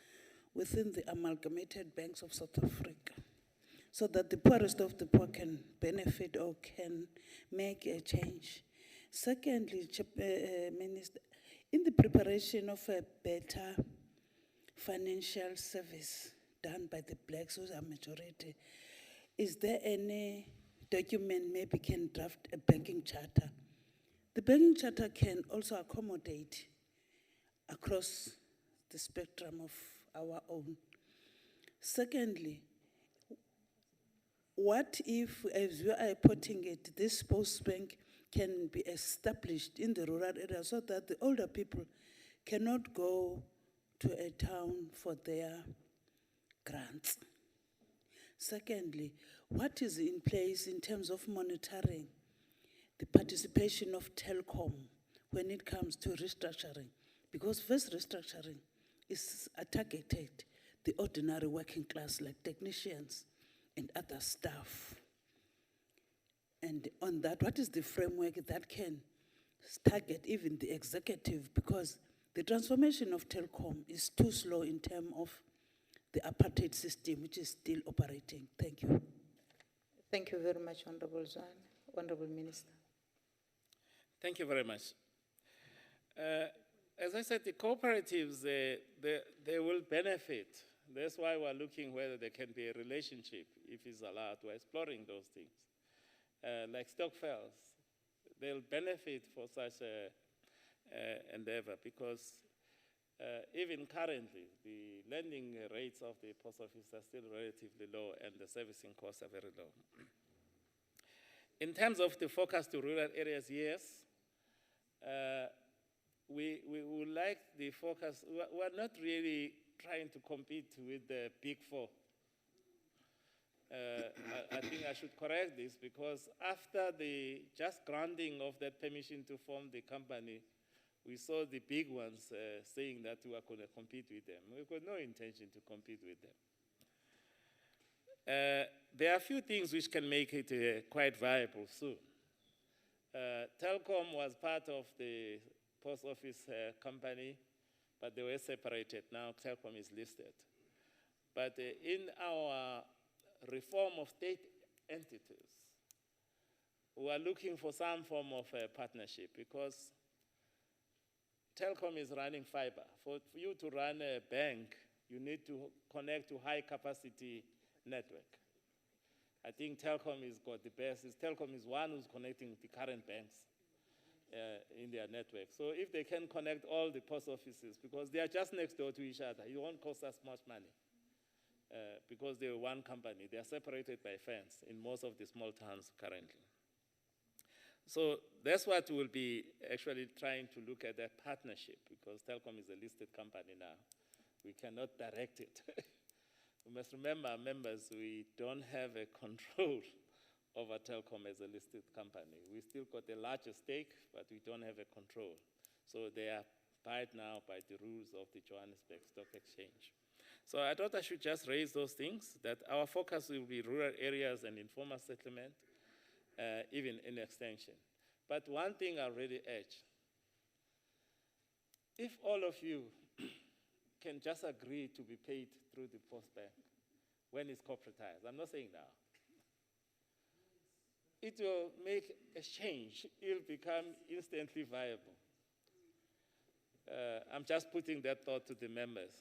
within the amalgamated banks of South Africa, so that the poorest of the poor can benefit or can make a change. Secondly, Minister, in the preparation of a better financial service done by the blacks, who are majority, is there any document maybe can draft a banking charter? The banking charter can also accommodate across the spectrum of our own. Secondly, what if, as you are putting it, this post bank can be established in the rural area so that the older people cannot go to a town for their grants? Secondly, what is in place in terms of monitoring the participation of Telkom when it comes to restructuring? Because first restructuring is targeted the ordinary working class like technicians and other staff. And on that, what is the framework that can target even the executive? Because the transformation of Telkom is too slow in terms of the apartheid system, which is still operating. Thank you. Thank you very much, Honorable Zwan. Honorable Minister. Thank you very much. As I said, the cooperatives, they will benefit. That's why we're looking whether there can be a relationship, if it's allowed. We're exploring those things. Like Stockfells, they'll benefit for such a endeavor because even currently, the lending rates of the post office are still relatively low and the servicing costs are very low. In terms of the focus to rural areas, yes. We would like the focus. We're not really trying to compete with the big four. I think I should correct this because after the just granting of that permission to form the company, we saw the big ones saying that we were going to compete with them. We've got no intention to compete with them. There are a few things which can make it quite viable soon. Telkom was part of the post office company, but they were separated. Now Telkom is listed. But in our reform of state entities, we are looking for some form of a partnership because Telkom is running fiber. For you to run a bank, you need to connect to high capacity network. I think Telkom has got the best. Telkom is one who's connecting the current banks in their network. So if they can connect all the post offices, because they are just next door to each other, it won't cost us much money. because they were one company. They are separated by fence in most of the small towns currently. So that's what we'll be actually trying to look at, that partnership, because Telkom is a listed company now. We cannot direct it. We must remember, members, we don't have a control over Telkom as a listed company. We still got a larger stake, but we don't have a control. So they are abide now by the rules of the Johannesburg Stock Exchange. So I thought I should just raise those things, that our focus will be rural areas and informal settlement, even in extension. But one thing I really urge, if all of you can just agree to be paid through the Post Bank when it's corporatized, I'm not saying now, it will make a change. It will become instantly viable. I'm just putting that thought to the members.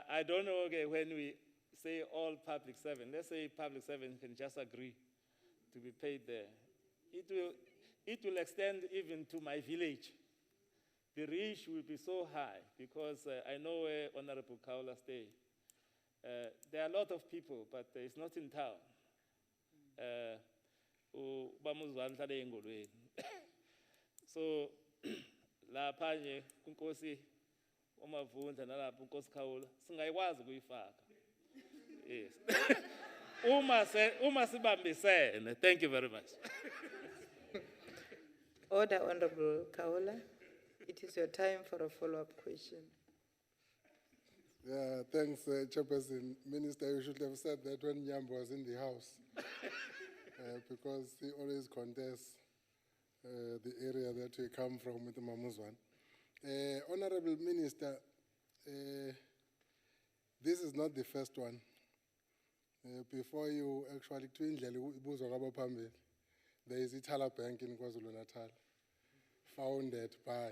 I don't know, okay, when we say all public servants, let's say public servants can just agree to be paid there. It will extend even to my village. The reach will be so high, because I know where Honorable Kaula stays. There are a lot of people, but it's not in town. So, lapha nje kunkosi uMavundla nalapha unkosi Khawula singayikwazi kuyifaka. Yes. Uma sibambisene. Thank you very much. Order, Honorable Kaula. It is your time for a follow-up question. Yeah, thanks, Chairperson. Minister, you should have said that when Nyambo was in the house, because he always contests the area that we come from with the Mamuzwan. Honorable Minister, this is not the first one. Before you actually there is Itala Bank in KwaZulu-Natal, founded by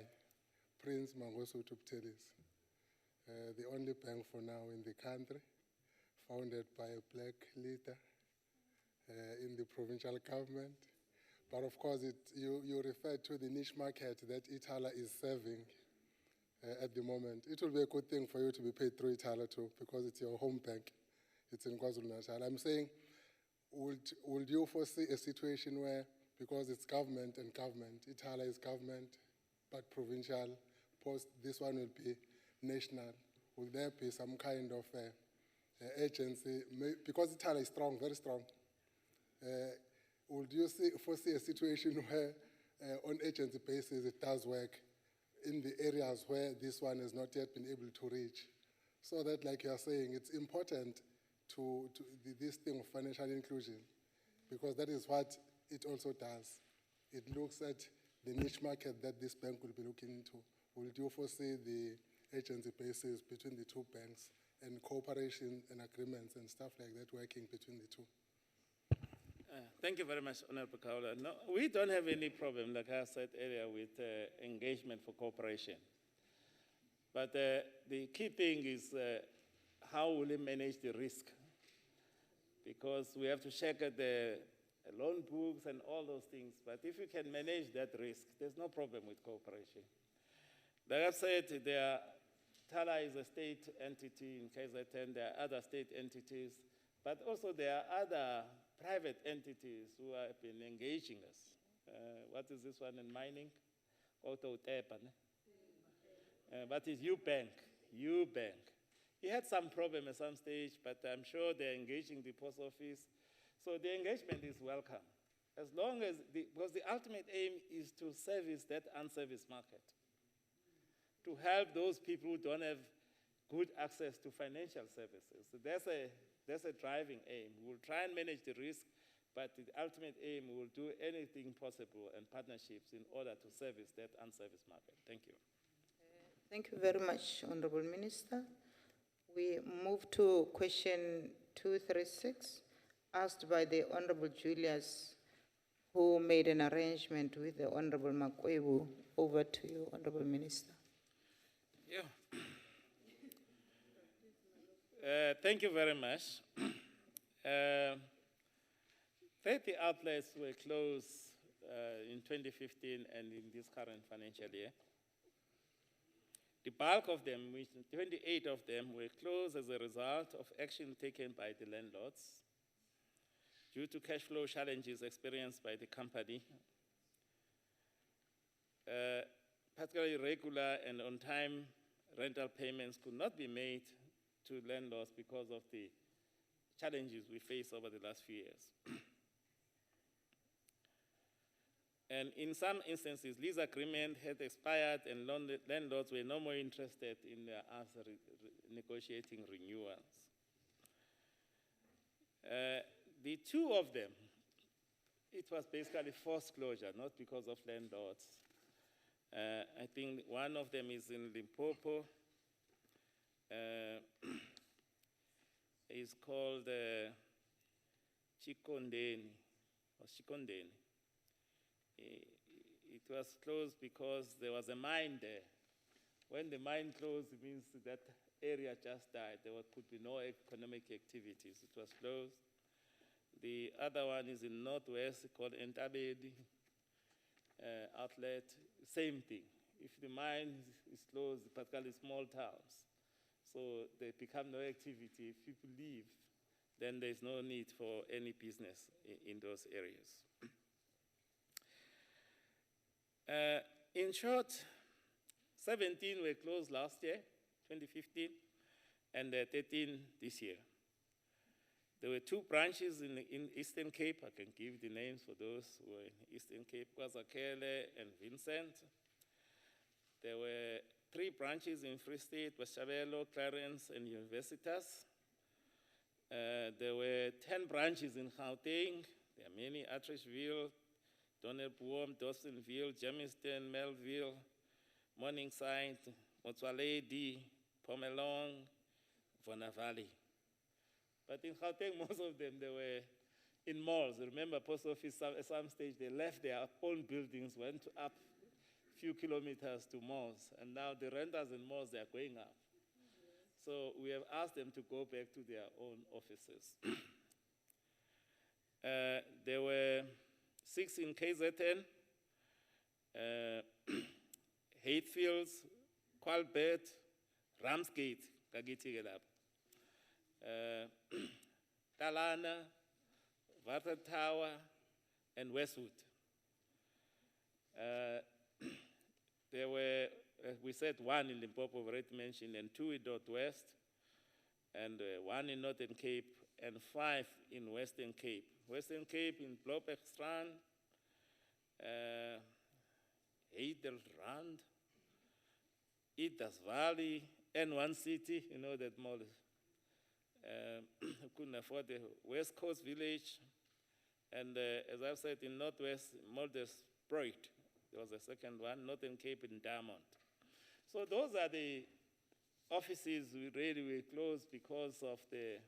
Prince Mangosuthu Buthelezi, the only bank for now in the country, founded by a black leader in the provincial government. But of course, you referred to the niche market that Itala is serving at the moment. It will be a good thing for you to be paid through Itala too, because it's your home bank. It's in KwaZulu-Natal. I'm saying, would you foresee a situation where, because it's government and government, Itala is government, but provincial, Post, this one will be national, will there be some kind of agency, because Itala is strong, very strong, would you foresee a situation where on agency basis it does work in the areas where this one has not yet been able to reach? So that, like you are saying, it's important to this thing of financial inclusion, because that is what it also does. It looks at the niche market that this bank will be looking into. Will you foresee the agency basis between the two banks and cooperation and agreements and stuff like that working between the two? Thank you very much, Honorable Kaula. No, we don't have any problem, like I said earlier, with engagement for cooperation. But the key thing is how will we manage the risk? Because we have to check at the loan books and all those things. But if you can manage that risk, there's no problem with cooperation. Like I said, Tala is a state entity in KZN. There are other state entities, but also there are other private entities who have been engaging us. What is this one in mining? But it's Ubank. He had some problem at some stage, but I'm sure they're engaging the post office. So the engagement is welcome. As long as, because the ultimate aim is to service that unserviced market, to help those people who don't have good access to financial services. So that's a driving aim. We'll try and manage the risk, but the ultimate aim, we'll do anything possible and partnerships in order to service that unserviced market. Thank you. Thank you very much, Honorable Minister. We move to question 236, asked by the Honorable Julius, who made an arrangement with the Honorable Makwebu. Over to you, Honorable Minister. Yeah. Thank you very much. 30 outlets were closed in 2015 and in this current financial year. The bulk of them, which 28 of them, were closed as a result of action taken by the landlords due to cash flow challenges experienced by the company. Particularly regular and on-time rental payments could not be made to landlords because of the challenges we faced over the last few years. And in some instances, lease agreement had expired and landlords were no more interested in us negotiating renewals. The two of them, it was basically forced closure, not because of landlords. I think one of them is in Limpopo. It's called Chikondeni, or Chikondeni. It was closed because there was a mine there. When the mine closed, it means that area just died. There could be no economic activities. It was closed. The other one is in Northwest called Entabedi outlet. Same thing. If the mine is closed, particularly small towns, so they become no activity. If people leave, then there's no need for any business in those areas. In short, 17 were closed last year, 2015, and 13 this year. There were 2 branches in Eastern Cape. I can give the names for those who were in Eastern Cape, Kwazakele and Vincent. There were 3 branches in Free State, Washabelo, Clarence, and Universitas. There were 10 branches in Gauteng. There are many, Atteridgeville, Donnerboom, Dawsonville, Germiston, Melville, Morningside, Motswaledi, Pomelong, Vona Valley. But in Gauteng, most of them, they were in malls. Remember, post office, at some stage, they left their own buildings, went up a few kilometers to malls, and now the renters in malls, they are going up. So we have asked them to go back to their own offices. There were 6 in KZN, Hatefields, Qualbert, Ramsgate, Talana, Water Tower, and Westwood. There were, we said 1 in Limpopo, already mentioned, and 2 in Northwest, and 1 in Northern Cape, and 5 in Western Cape. Western Cape in Bloemfontein, Heidelrand, Idas Valley, N1 City, you know that mall. Couldn't afford the West Coast Village, and as I've said, in Northwest, Muldersproit, there was a second one, Northern Cape in Diamond. So those are the offices we really will close because of the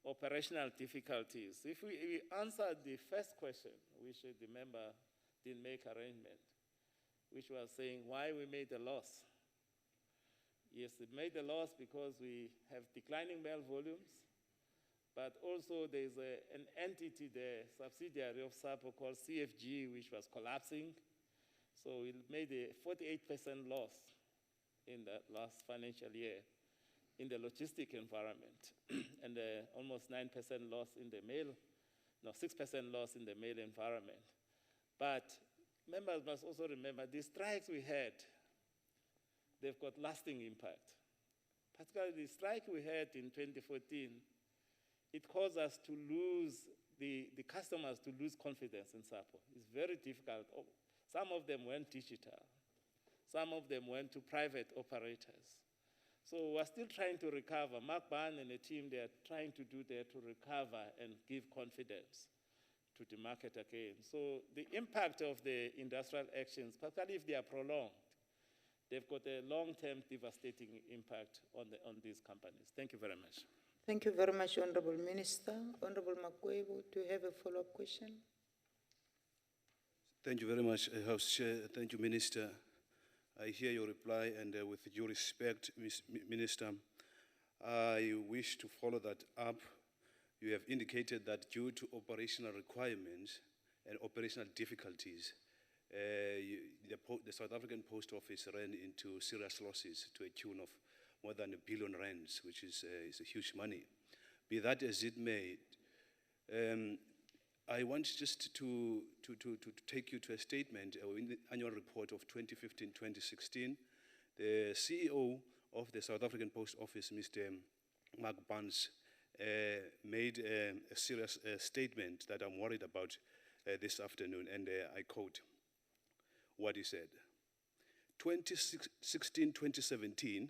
operational difficulties. If we answer the first question, which the member didn't make arrangement, which was saying why we made a loss. Yes, it made a loss because we have declining mail volumes, but also there's an entity there, subsidiary of SAPO called CFG, which was collapsing. So it made a 48% loss in the last financial year in the logistic environment, and almost 9% loss in the mail, no, 6% loss in the mail environment. But members must also remember the strikes we had, they've got lasting impact. Particularly the strike we had in 2014, it caused us to lose, the customers to lose confidence in SAPO. It's very difficult. Some of them went digital. Some of them went to private operators. So we're still trying to recover. Mark Ban and the team, they are trying to do that to recover and give confidence to the market again. So the impact of the industrial actions, particularly if they are prolonged, they've got a long-term devastating impact on these companies. Thank you very much. Thank you very much, Honorable Minister. Honorable Makwebo, do you have a follow-up question? Thank you very much, House Chair. Thank you, Minister. I hear your reply, and with due respect, Minister, I wish to follow that up. You have indicated that due to operational requirements and operational difficulties, the South African Post Office ran into serious losses to a tune of more than R1 billion, which is a huge money. Be that as it may, I want just to take you to a statement in the annual report of 2015-2016. The CEO of the South African Post Office, Mr. Mark Barnes, made a serious statement that I'm worried about this afternoon, and I quote what he said. 2016-2017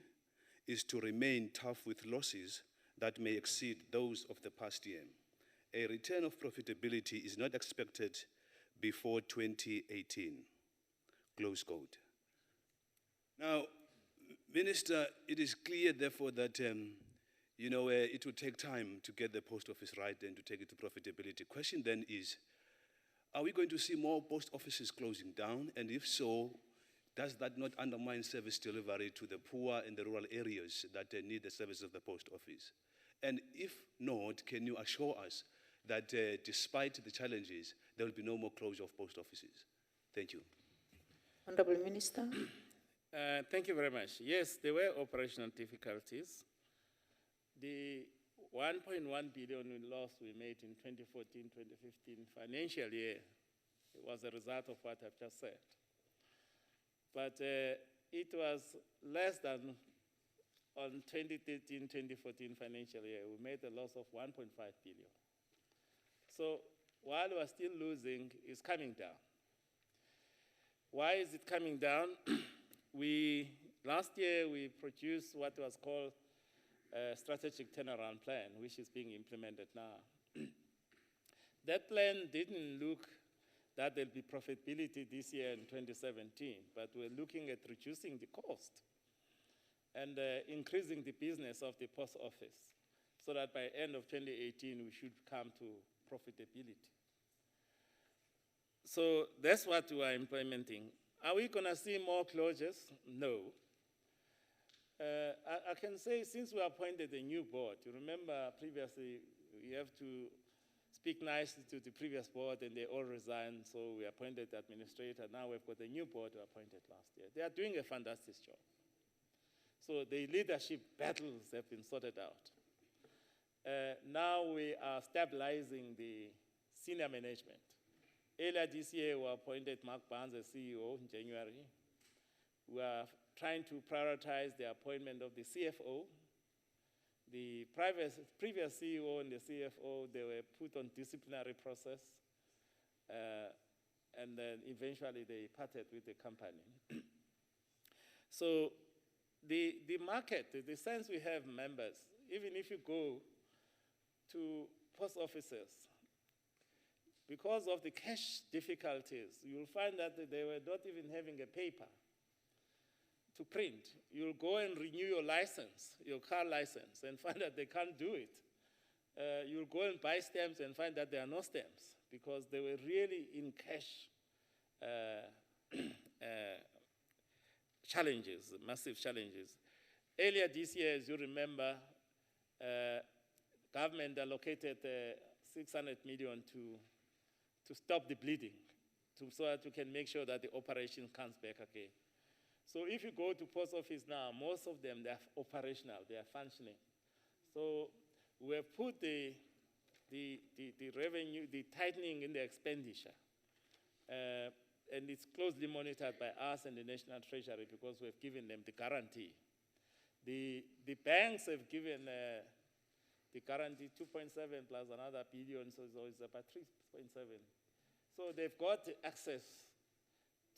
is to remain tough with losses that may exceed those of the past year. A return of profitability is not expected before 2018, close quote. Now, Minister, it is clear, therefore, that it will take time to get the post office right and to take it to profitability. Question then is, are we going to see more post offices closing down? And if so, does that not undermine service delivery to the poor and the rural areas that need the service of the post office? And if not, can you assure us that despite the challenges, there will be no more closure of post offices? Thank you. Honorable Minister. Thank you very much. Yes, there were operational difficulties. The 1.1 billion in loss we made in 2014-2015 financial year was a result of what I've just said. But it was less than on 2013-2014 financial year. We made a loss of 1.5 billion. So while we're still losing, it's coming down. Why is it coming down? Last year, we produced what was called a strategic turnaround plan, which is being implemented now. That plan didn't look that there'll be profitability this year in 2017, but we're looking at reducing the cost and increasing the business of the post office so that by end of 2018, we should come to profitability. So that's what we are implementing. Are we going to see more closures? No. I can say since we appointed a new board, you remember previously we have to speak nicely to the previous board and they all resigned, so we appointed the administrator. Now we've got a new board we appointed last year. They are doing a fantastic job. So the leadership battles have been sorted out. Now we are stabilizing the senior management. Earlier this year, we appointed Mark Barnes as CEO in January. We are trying to prioritize the appointment of the CFO. The previous CEO and the CFO, they were put on disciplinary process, and then eventually they parted with the company. So the market, the sense we have members, even if you go to post offices, because of the cash difficulties, you'll find that they were not even having a paper to print. You'll go and renew your license, your car license, and find that they can't do it. You'll go and buy stamps and find that there are no stamps because they were really in cash challenges, massive challenges. Earlier this year, as you remember, government allocated 600 million to stop the bleeding, so that we can make sure that the operation comes back again. So if you go to post office now, most of them, they're operational, they are functioning. So we have put the revenue, the tightening in the expenditure, and it's closely monitored by us and the National Treasury because we've given them the guarantee. The banks have given the guarantee 2.7 plus another billion, so it's about 3.7. So they've got access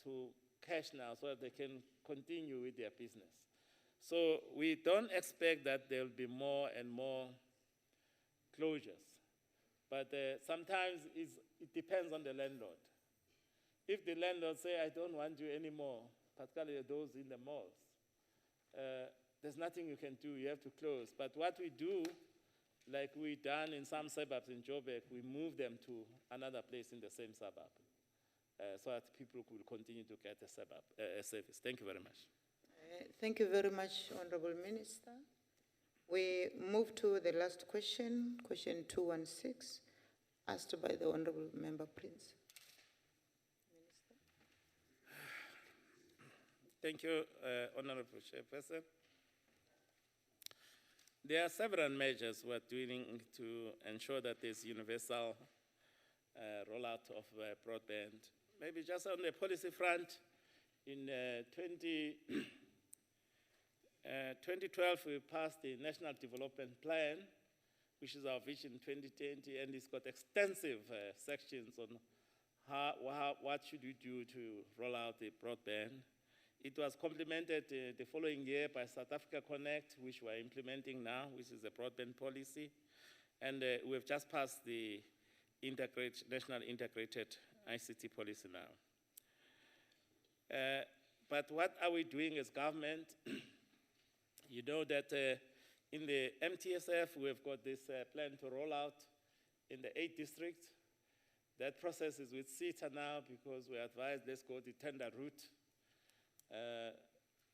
to cash now so that they can continue with their business. So we don't expect that there will be more and more closures. But sometimes it depends on the landlord. If the landlord say, I don't want you anymore, particularly those in the malls, there's nothing you can do, you have to close. But what we do, like we done in some suburbs in Joburg, we move them to another place in the same suburb so that people could continue to get a service. Thank you very much. Thank you very much, Honorable Minister. We move to the last question, question 216, asked by the Honorable Member Prince. Thank you, Honorable Chairperson. There are several measures we're doing to ensure that there's universal rollout of broadband. Maybe just on the policy front, in 2012, we passed the National Development Plan, which is our Vision 2020, and it's got extensive sections on what should we do to roll out the broadband. It was complemented the following year by South Africa Connect, which we're implementing now, which is a broadband policy. And we've just passed the National Integrated ICT Policy now. But what are we doing as government? You know that in the MTSF, we've got this plan to roll out in the 8 districts. That process is with CETA now because we advised let's go the tender route.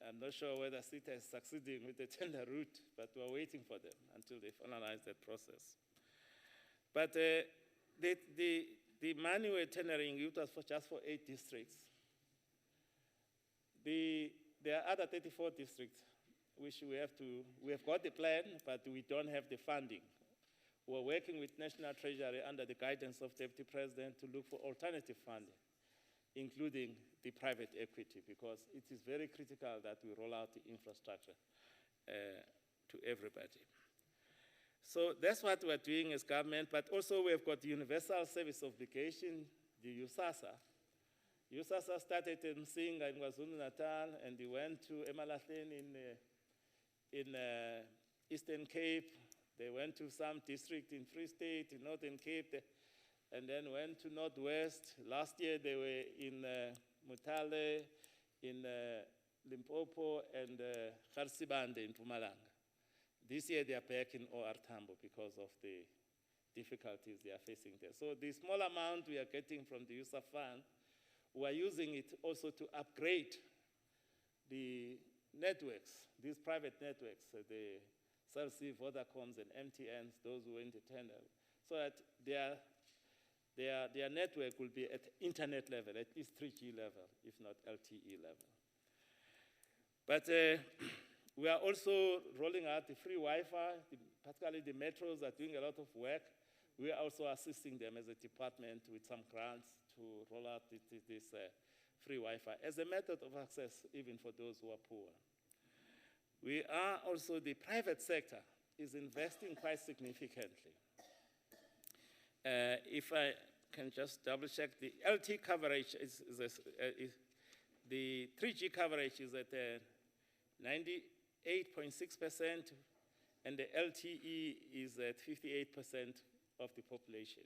I'm not sure whether CETA is succeeding with the tender route, but we're waiting for them until they finalize that process. But the money we're tendering, it was just for 8 districts. There are other 34 districts which we have got the plan, but we don't have the funding. We're working with National Treasury under the guidance of Deputy President to look for alternative funding, including the private equity, because it is very critical that we roll out the infrastructure to everybody. So that's what we're doing as government, but also we've got the Universal Service Obligation, the USASA. USASA started in Singa in KwaZulu-Natal, and they went to Emalahleni in Eastern Cape. They went to some district in Free State, in Northern Cape, and then went to Northwest. Last year they were in Mutale, in Limpopo, and Garsibande in Mpumalanga. This year they are back in OR Tambo because of the difficulties they are facing there. So the small amount we are getting from the USAF fund, we are using it also to upgrade the networks, these private networks, the Cell C, Vodacoms, and MTNs, those who went to tender, so that their network will be at internet level, at least 3G level, if not LTE level. But we are also rolling out the free Wi-Fi, particularly the metros are doing a lot of work. We are also assisting them as a department with some grants to roll out this free Wi-Fi as a method of access even for those who are poor. We are also, the private sector is investing quite significantly. If I can just double check, the LTE coverage the 3G coverage is at 98.6%, and the LTE is at 58% of the population.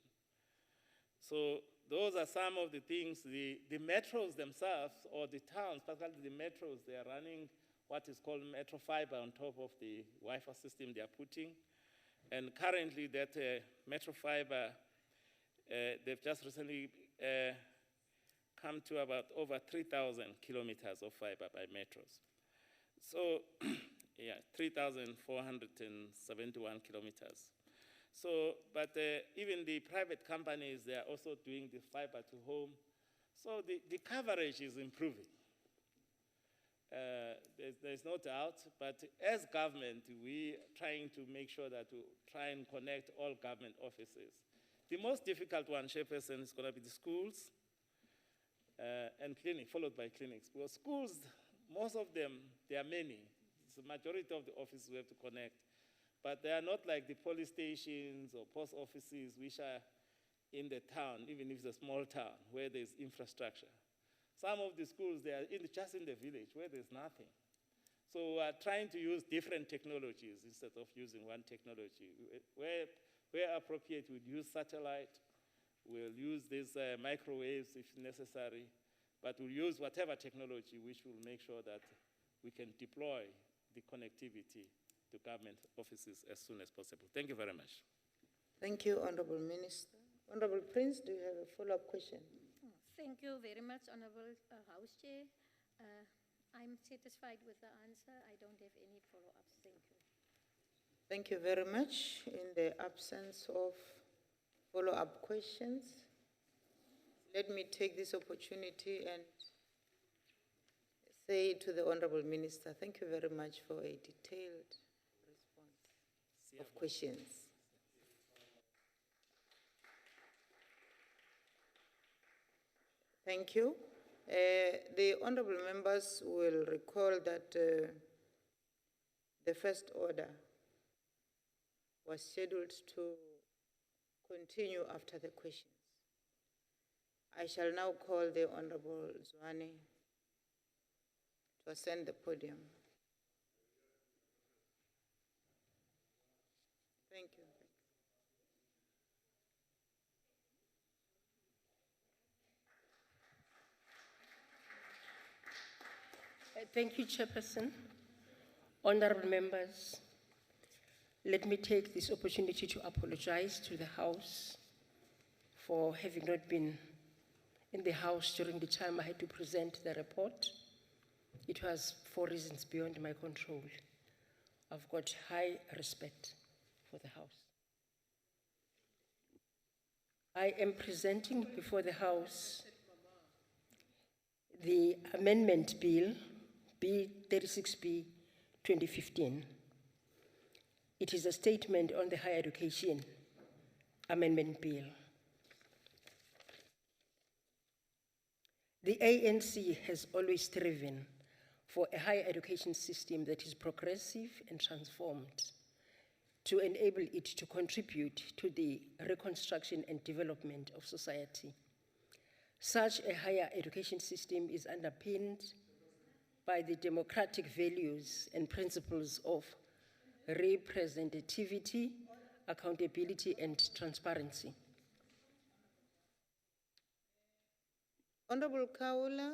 So those are some of the things. The metros themselves, or the towns, particularly the metros, they are running what is called metro fiber on top of the Wi-Fi system they are putting. And currently that metro fiber, they've just recently come to about over 3,000 kilometers of fiber by metros. So, yeah, 3,471 kilometers. So, but even the private companies, they are also doing the fiber to home. So the coverage is improving. There's no doubt, but as government, we are trying to make sure that we try and connect all government offices. The most difficult one, Chairperson, is going to be the schools and clinics, followed by clinics. Because schools, most of them, there are many. It's the majority of the offices we have to connect. But they are not like the police stations or post offices, which are in the town, even if it's a small town, where there's infrastructure. Some of the schools, they are just in the village, where there's nothing. So we are trying to use different technologies instead of using one technology. Where appropriate, we'll use satellite. We'll use these microwaves if necessary. But we'll use whatever technology which will make sure that we can deploy the connectivity to government offices as soon as possible. Thank you very much. Thank you, Honorable Minister. Honorable Prince, do you have a follow-up question? Thank you very much, Honorable House Chair. I'm satisfied with the answer. I don't have any follow-ups. Thank you. Thank you very much. In the absence of follow-up questions, let me take this opportunity and say to the Honorable Minister, thank you very much for a detailed response of questions. Thank you. The honorable members will recall that the first order was scheduled to continue after the questions. I shall now call the Honorable Zwane to ascend the podium. Thank you. Thank you, Chairperson. Honorable members, let me take this opportunity to apologize to the House for having not been in the House during the time I had to present the report. It was for reasons beyond my control. I've got high respect for the House. I am presenting before the House the Amendment Bill, B36B 2015. It is a statement on the Higher Education Amendment Bill. The ANC has always striven for a higher education system that is progressive and transformed to enable it to contribute to the reconstruction and development of society. Such a higher education system is underpinned by the democratic values and principles of representativity, accountability, and transparency. Honorable Kaula.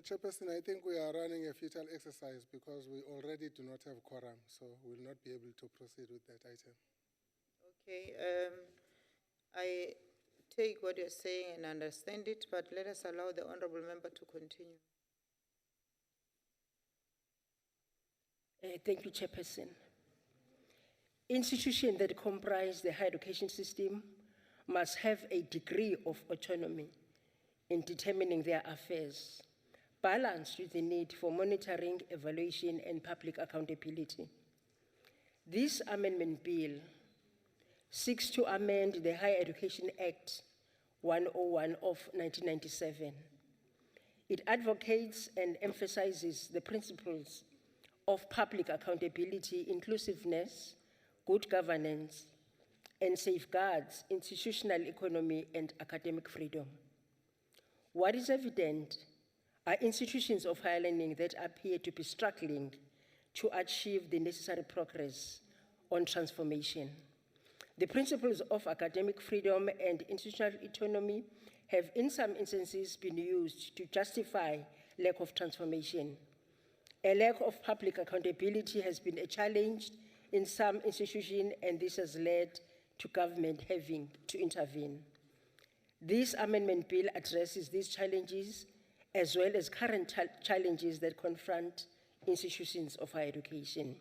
Chairperson, I think we are running a futile exercise because we already do not have quorum, so we will not be able to proceed with that item. Okay, I take what you're saying and understand it, but let us allow the honorable member to continue. Thank you, Chairperson. Institutions that comprise the higher education system must have a degree of autonomy in determining their affairs, balanced with the need for monitoring, evaluation, and public accountability. This amendment bill seeks to amend the Higher Education Act 101 of 1997. It advocates and emphasizes the principles of public accountability, inclusiveness, good governance, and safeguards institutional economy and academic freedom. What is evident are institutions of higher learning that appear to be struggling to achieve the necessary progress on transformation. The principles of academic freedom and institutional autonomy have in some instances been used to justify lack of transformation. A lack of public accountability has been a challenge in some institutions, and this has led to government having to intervene. This amendment bill addresses these challenges as well as current challenges that confront institutions of higher education.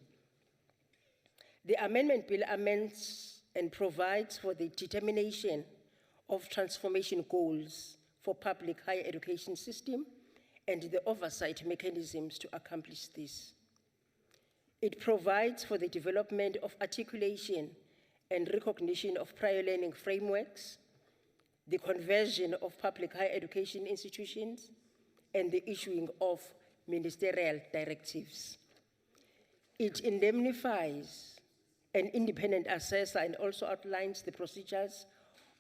The amendment bill amends and provides for the determination of transformation goals for public higher education system and the oversight mechanisms to accomplish this. It provides for the development of articulation and recognition of prior learning frameworks, the conversion of public higher education institutions, and the issuing of ministerial directives. It indemnifies an independent assessor and also outlines the procedures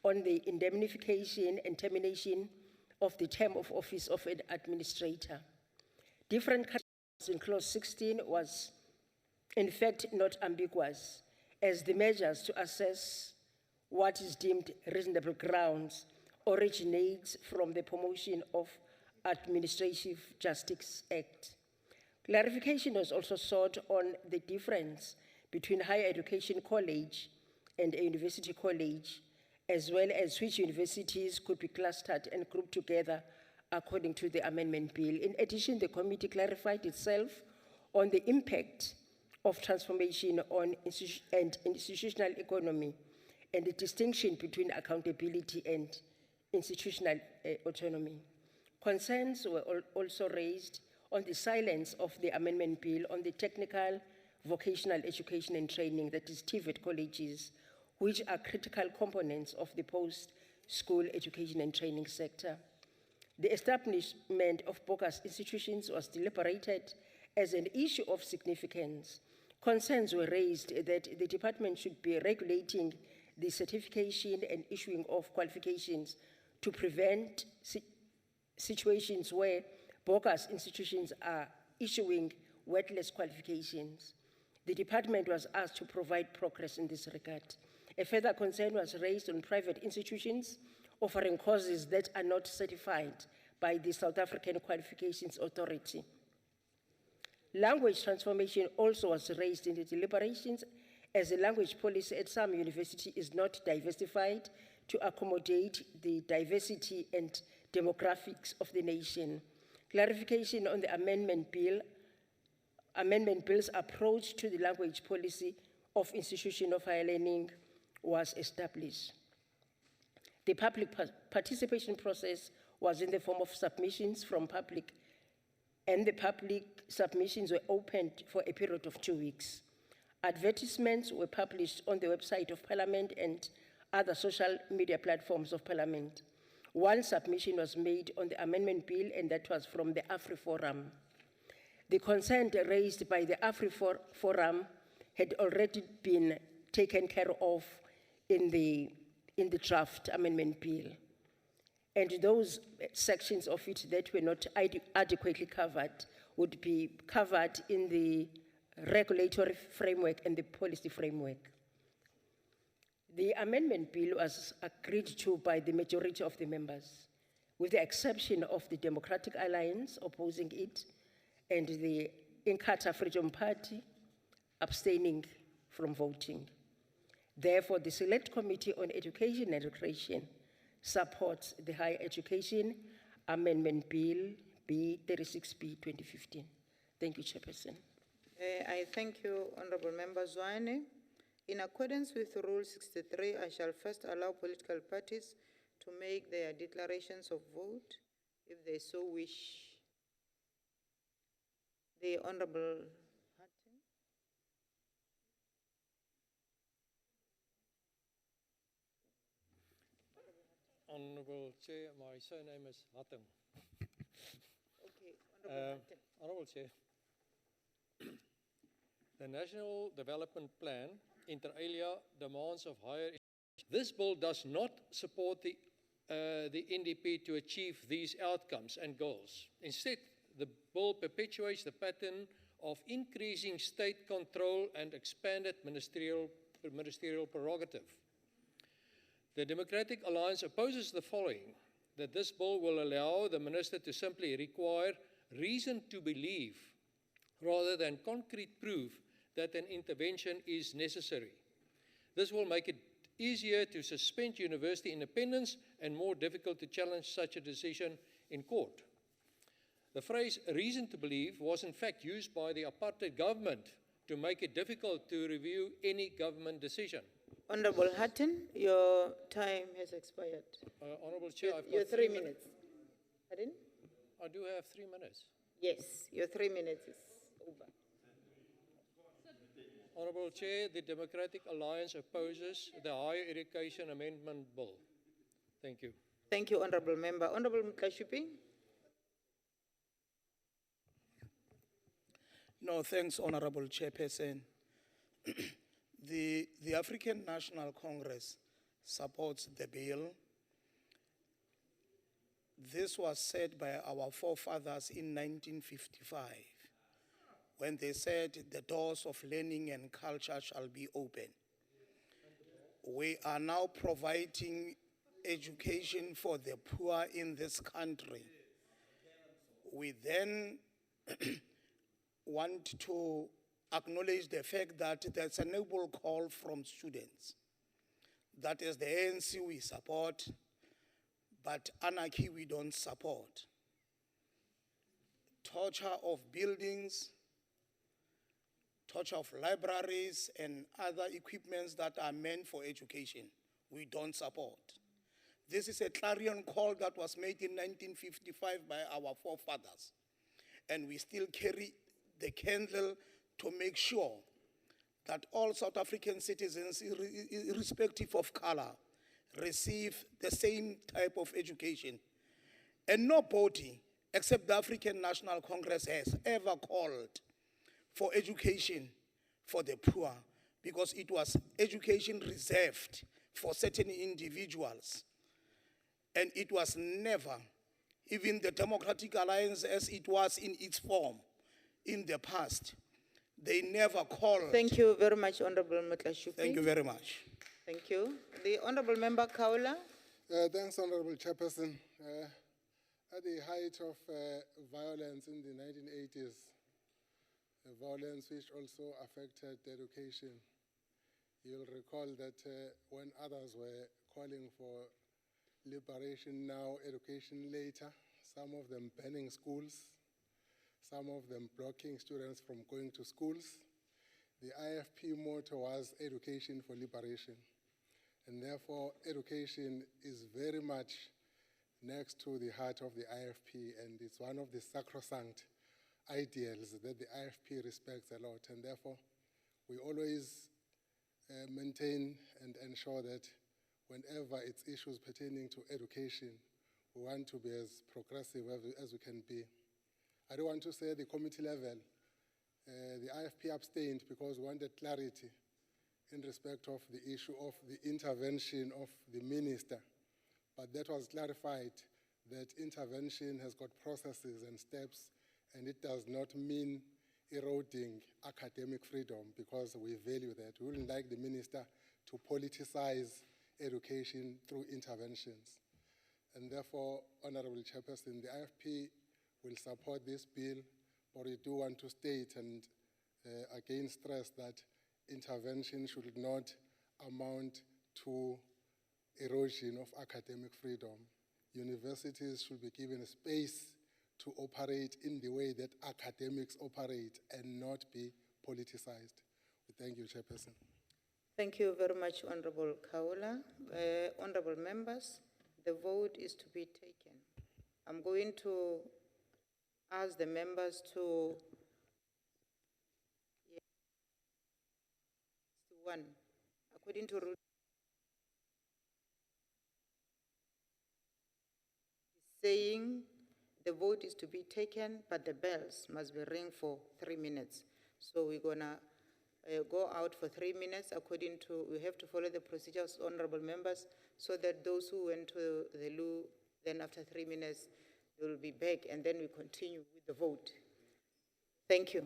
on the indemnification and termination of the term of office of an administrator. Different categories in clause 16 was in fact not ambiguous, as the measures to assess what is deemed reasonable grounds originates from the Promotion of Administrative Justice Act. Clarification was also sought on the difference between higher education college and a university college, as well as which universities could be clustered and grouped together according to the amendment bill. In addition, the committee clarified itself on the impact of transformation on institutional economy and the distinction between accountability and institutional autonomy. Concerns were also raised on the silence of the amendment bill on the technical, vocational education and training, that is TVET colleges, which are critical components of the post-school education and training sector. The establishment of bogus institutions was deliberated as an issue of significance. Concerns were raised that the department should be regulating the certification and issuing of qualifications to prevent situations where bogus institutions are issuing worthless qualifications. The department was asked to provide progress in this regard. A further concern was raised on private institutions offering courses that are not certified by the South African Qualifications Authority. Language transformation also was raised in the deliberations, as the language policy at some universities is not diversified to accommodate the diversity and demographics of the nation. Clarification on the amendment bill's approach to the language policy of institution of higher learning was established. The public participation process was in the form of submissions from public, and the public submissions were opened for a period of 2 weeks. Advertisements were published on the website of Parliament and other social media platforms of Parliament. One submission was made on the amendment bill, and that was from the AfriForum. The concern raised by the AfriForum had already been taken care of in the draft amendment bill. And those sections of it that were not adequately covered would be covered in the regulatory framework and the policy framework. The amendment bill was agreed to by the majority of the members, with the exception of the Democratic Alliance opposing it and the Inkatha Freedom Party abstaining from voting. Therefore, the Select Committee on Education and Recreation supports the Higher Education Amendment Bill B36B 2015. Thank you, Chairperson. I thank you, Honorable Member Zwane. In accordance with Rule 63, I shall first allow political parties to make their declarations of vote, if they so wish. The Honorable Honorable Chair, my surname is Hatting. Okay, Honorable Hatting. Honorable Chair, the National Development Plan, inter alia, demands of higher education. This bill does not support the NDP to achieve these outcomes and goals. Instead, the bill perpetuates the pattern of increasing state control and expanded ministerial prerogative. The Democratic Alliance opposes the following: that this bill will allow the minister to simply require reason to believe rather than concrete proof that an intervention is necessary. This will make it easier to suspend university independence and more difficult to challenge such a decision in court. The phrase reason to believe was in fact used by the apartheid government to make it difficult to review any government decision. Honorable Hatton, your time has expired. Honorable Chair, I've got your 3 minutes. Pardon? I do have 3 minutes. Yes, your 3 minutes is over. Honorable Chair, the Democratic Alliance opposes the Higher Education Amendment Bill. Thank you. Thank you, Honorable Member. Honorable Mukashupi. No, thanks, Honorable Chairperson. The African National Congress supports the bill. This was said by our forefathers in 1955, when they said the doors of learning and culture shall be open. We are now providing education for the poor in this country. We then want to acknowledge the fact that there's a noble call from students. That is the ANC we support, but anarchy we don't support. Torture of buildings, torture of libraries and other equipments that are meant for education, we don't support. This is a clarion call that was made in 1955 by our forefathers. and we still carry the candle to make sure that all South African citizens, irrespective of color, receive the same type of education. And nobody, except the African National Congress, has ever called for education for the poor, because it was education reserved for certain individuals. And it was never, even the Democratic Alliance as it was in its form in the past, they never called. Thank you very much, Honorable Mutlashuki. Thank you very much. Thank you. The Honorable Member Kaula. Thanks, Honorable Chairperson. At the height of violence in the 1980s, violence which also affected education, you'll recall that when others were calling for liberation now, education later, some of them banning schools, some of them blocking students from going to schools, the IFP motto was education for liberation. And therefore, education is very much next to the heart of the IFP, and it's one of the sacrosanct ideals that the IFP respects a lot. And therefore, we always maintain and ensure that whenever it's issues pertaining to education, we want to be as progressive as we can be. I don't want to say at the committee level, the IFP abstained because we wanted clarity in respect of the issue of the intervention of the minister. But that was clarified that intervention has got processes and steps, and it does not mean eroding academic freedom, because we value that. We wouldn't like the minister to politicize education through interventions. And therefore, Honorable Chairperson, the IFP will support this bill, but we do want to state and again stress that intervention should not amount to erosion of academic freedom. Universities should be given a space to operate in the way that academics operate and not be politicized. Thank you, Chairperson. Thank you very much, Honorable Kaula. Honorable members, the vote is to be taken. I'm going to ask the members to one, according to rule, saying the vote is to be taken, but the bells must be ring for 3 minutes. So we're gonna go out for 3 minutes according to, we have to follow the procedures, honorable members, so that those who went to the loo, then after 3 minutes, they will be back, and then we continue with the vote. Thank you.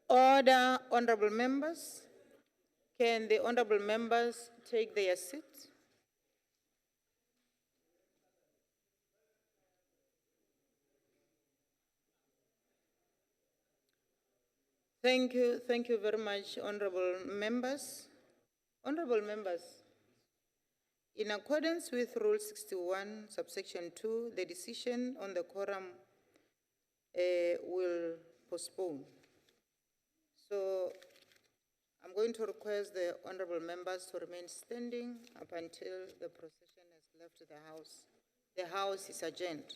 Order, honorable members. Can the honorable members take their seats? Thank you very much, honorable members. Honorable members, in accordance with Rule 61, subsection 2, the decision on the quorum will postpone. So I'm going to request the honorable members to remain standing up until the procession has left the House. The House is adjourned.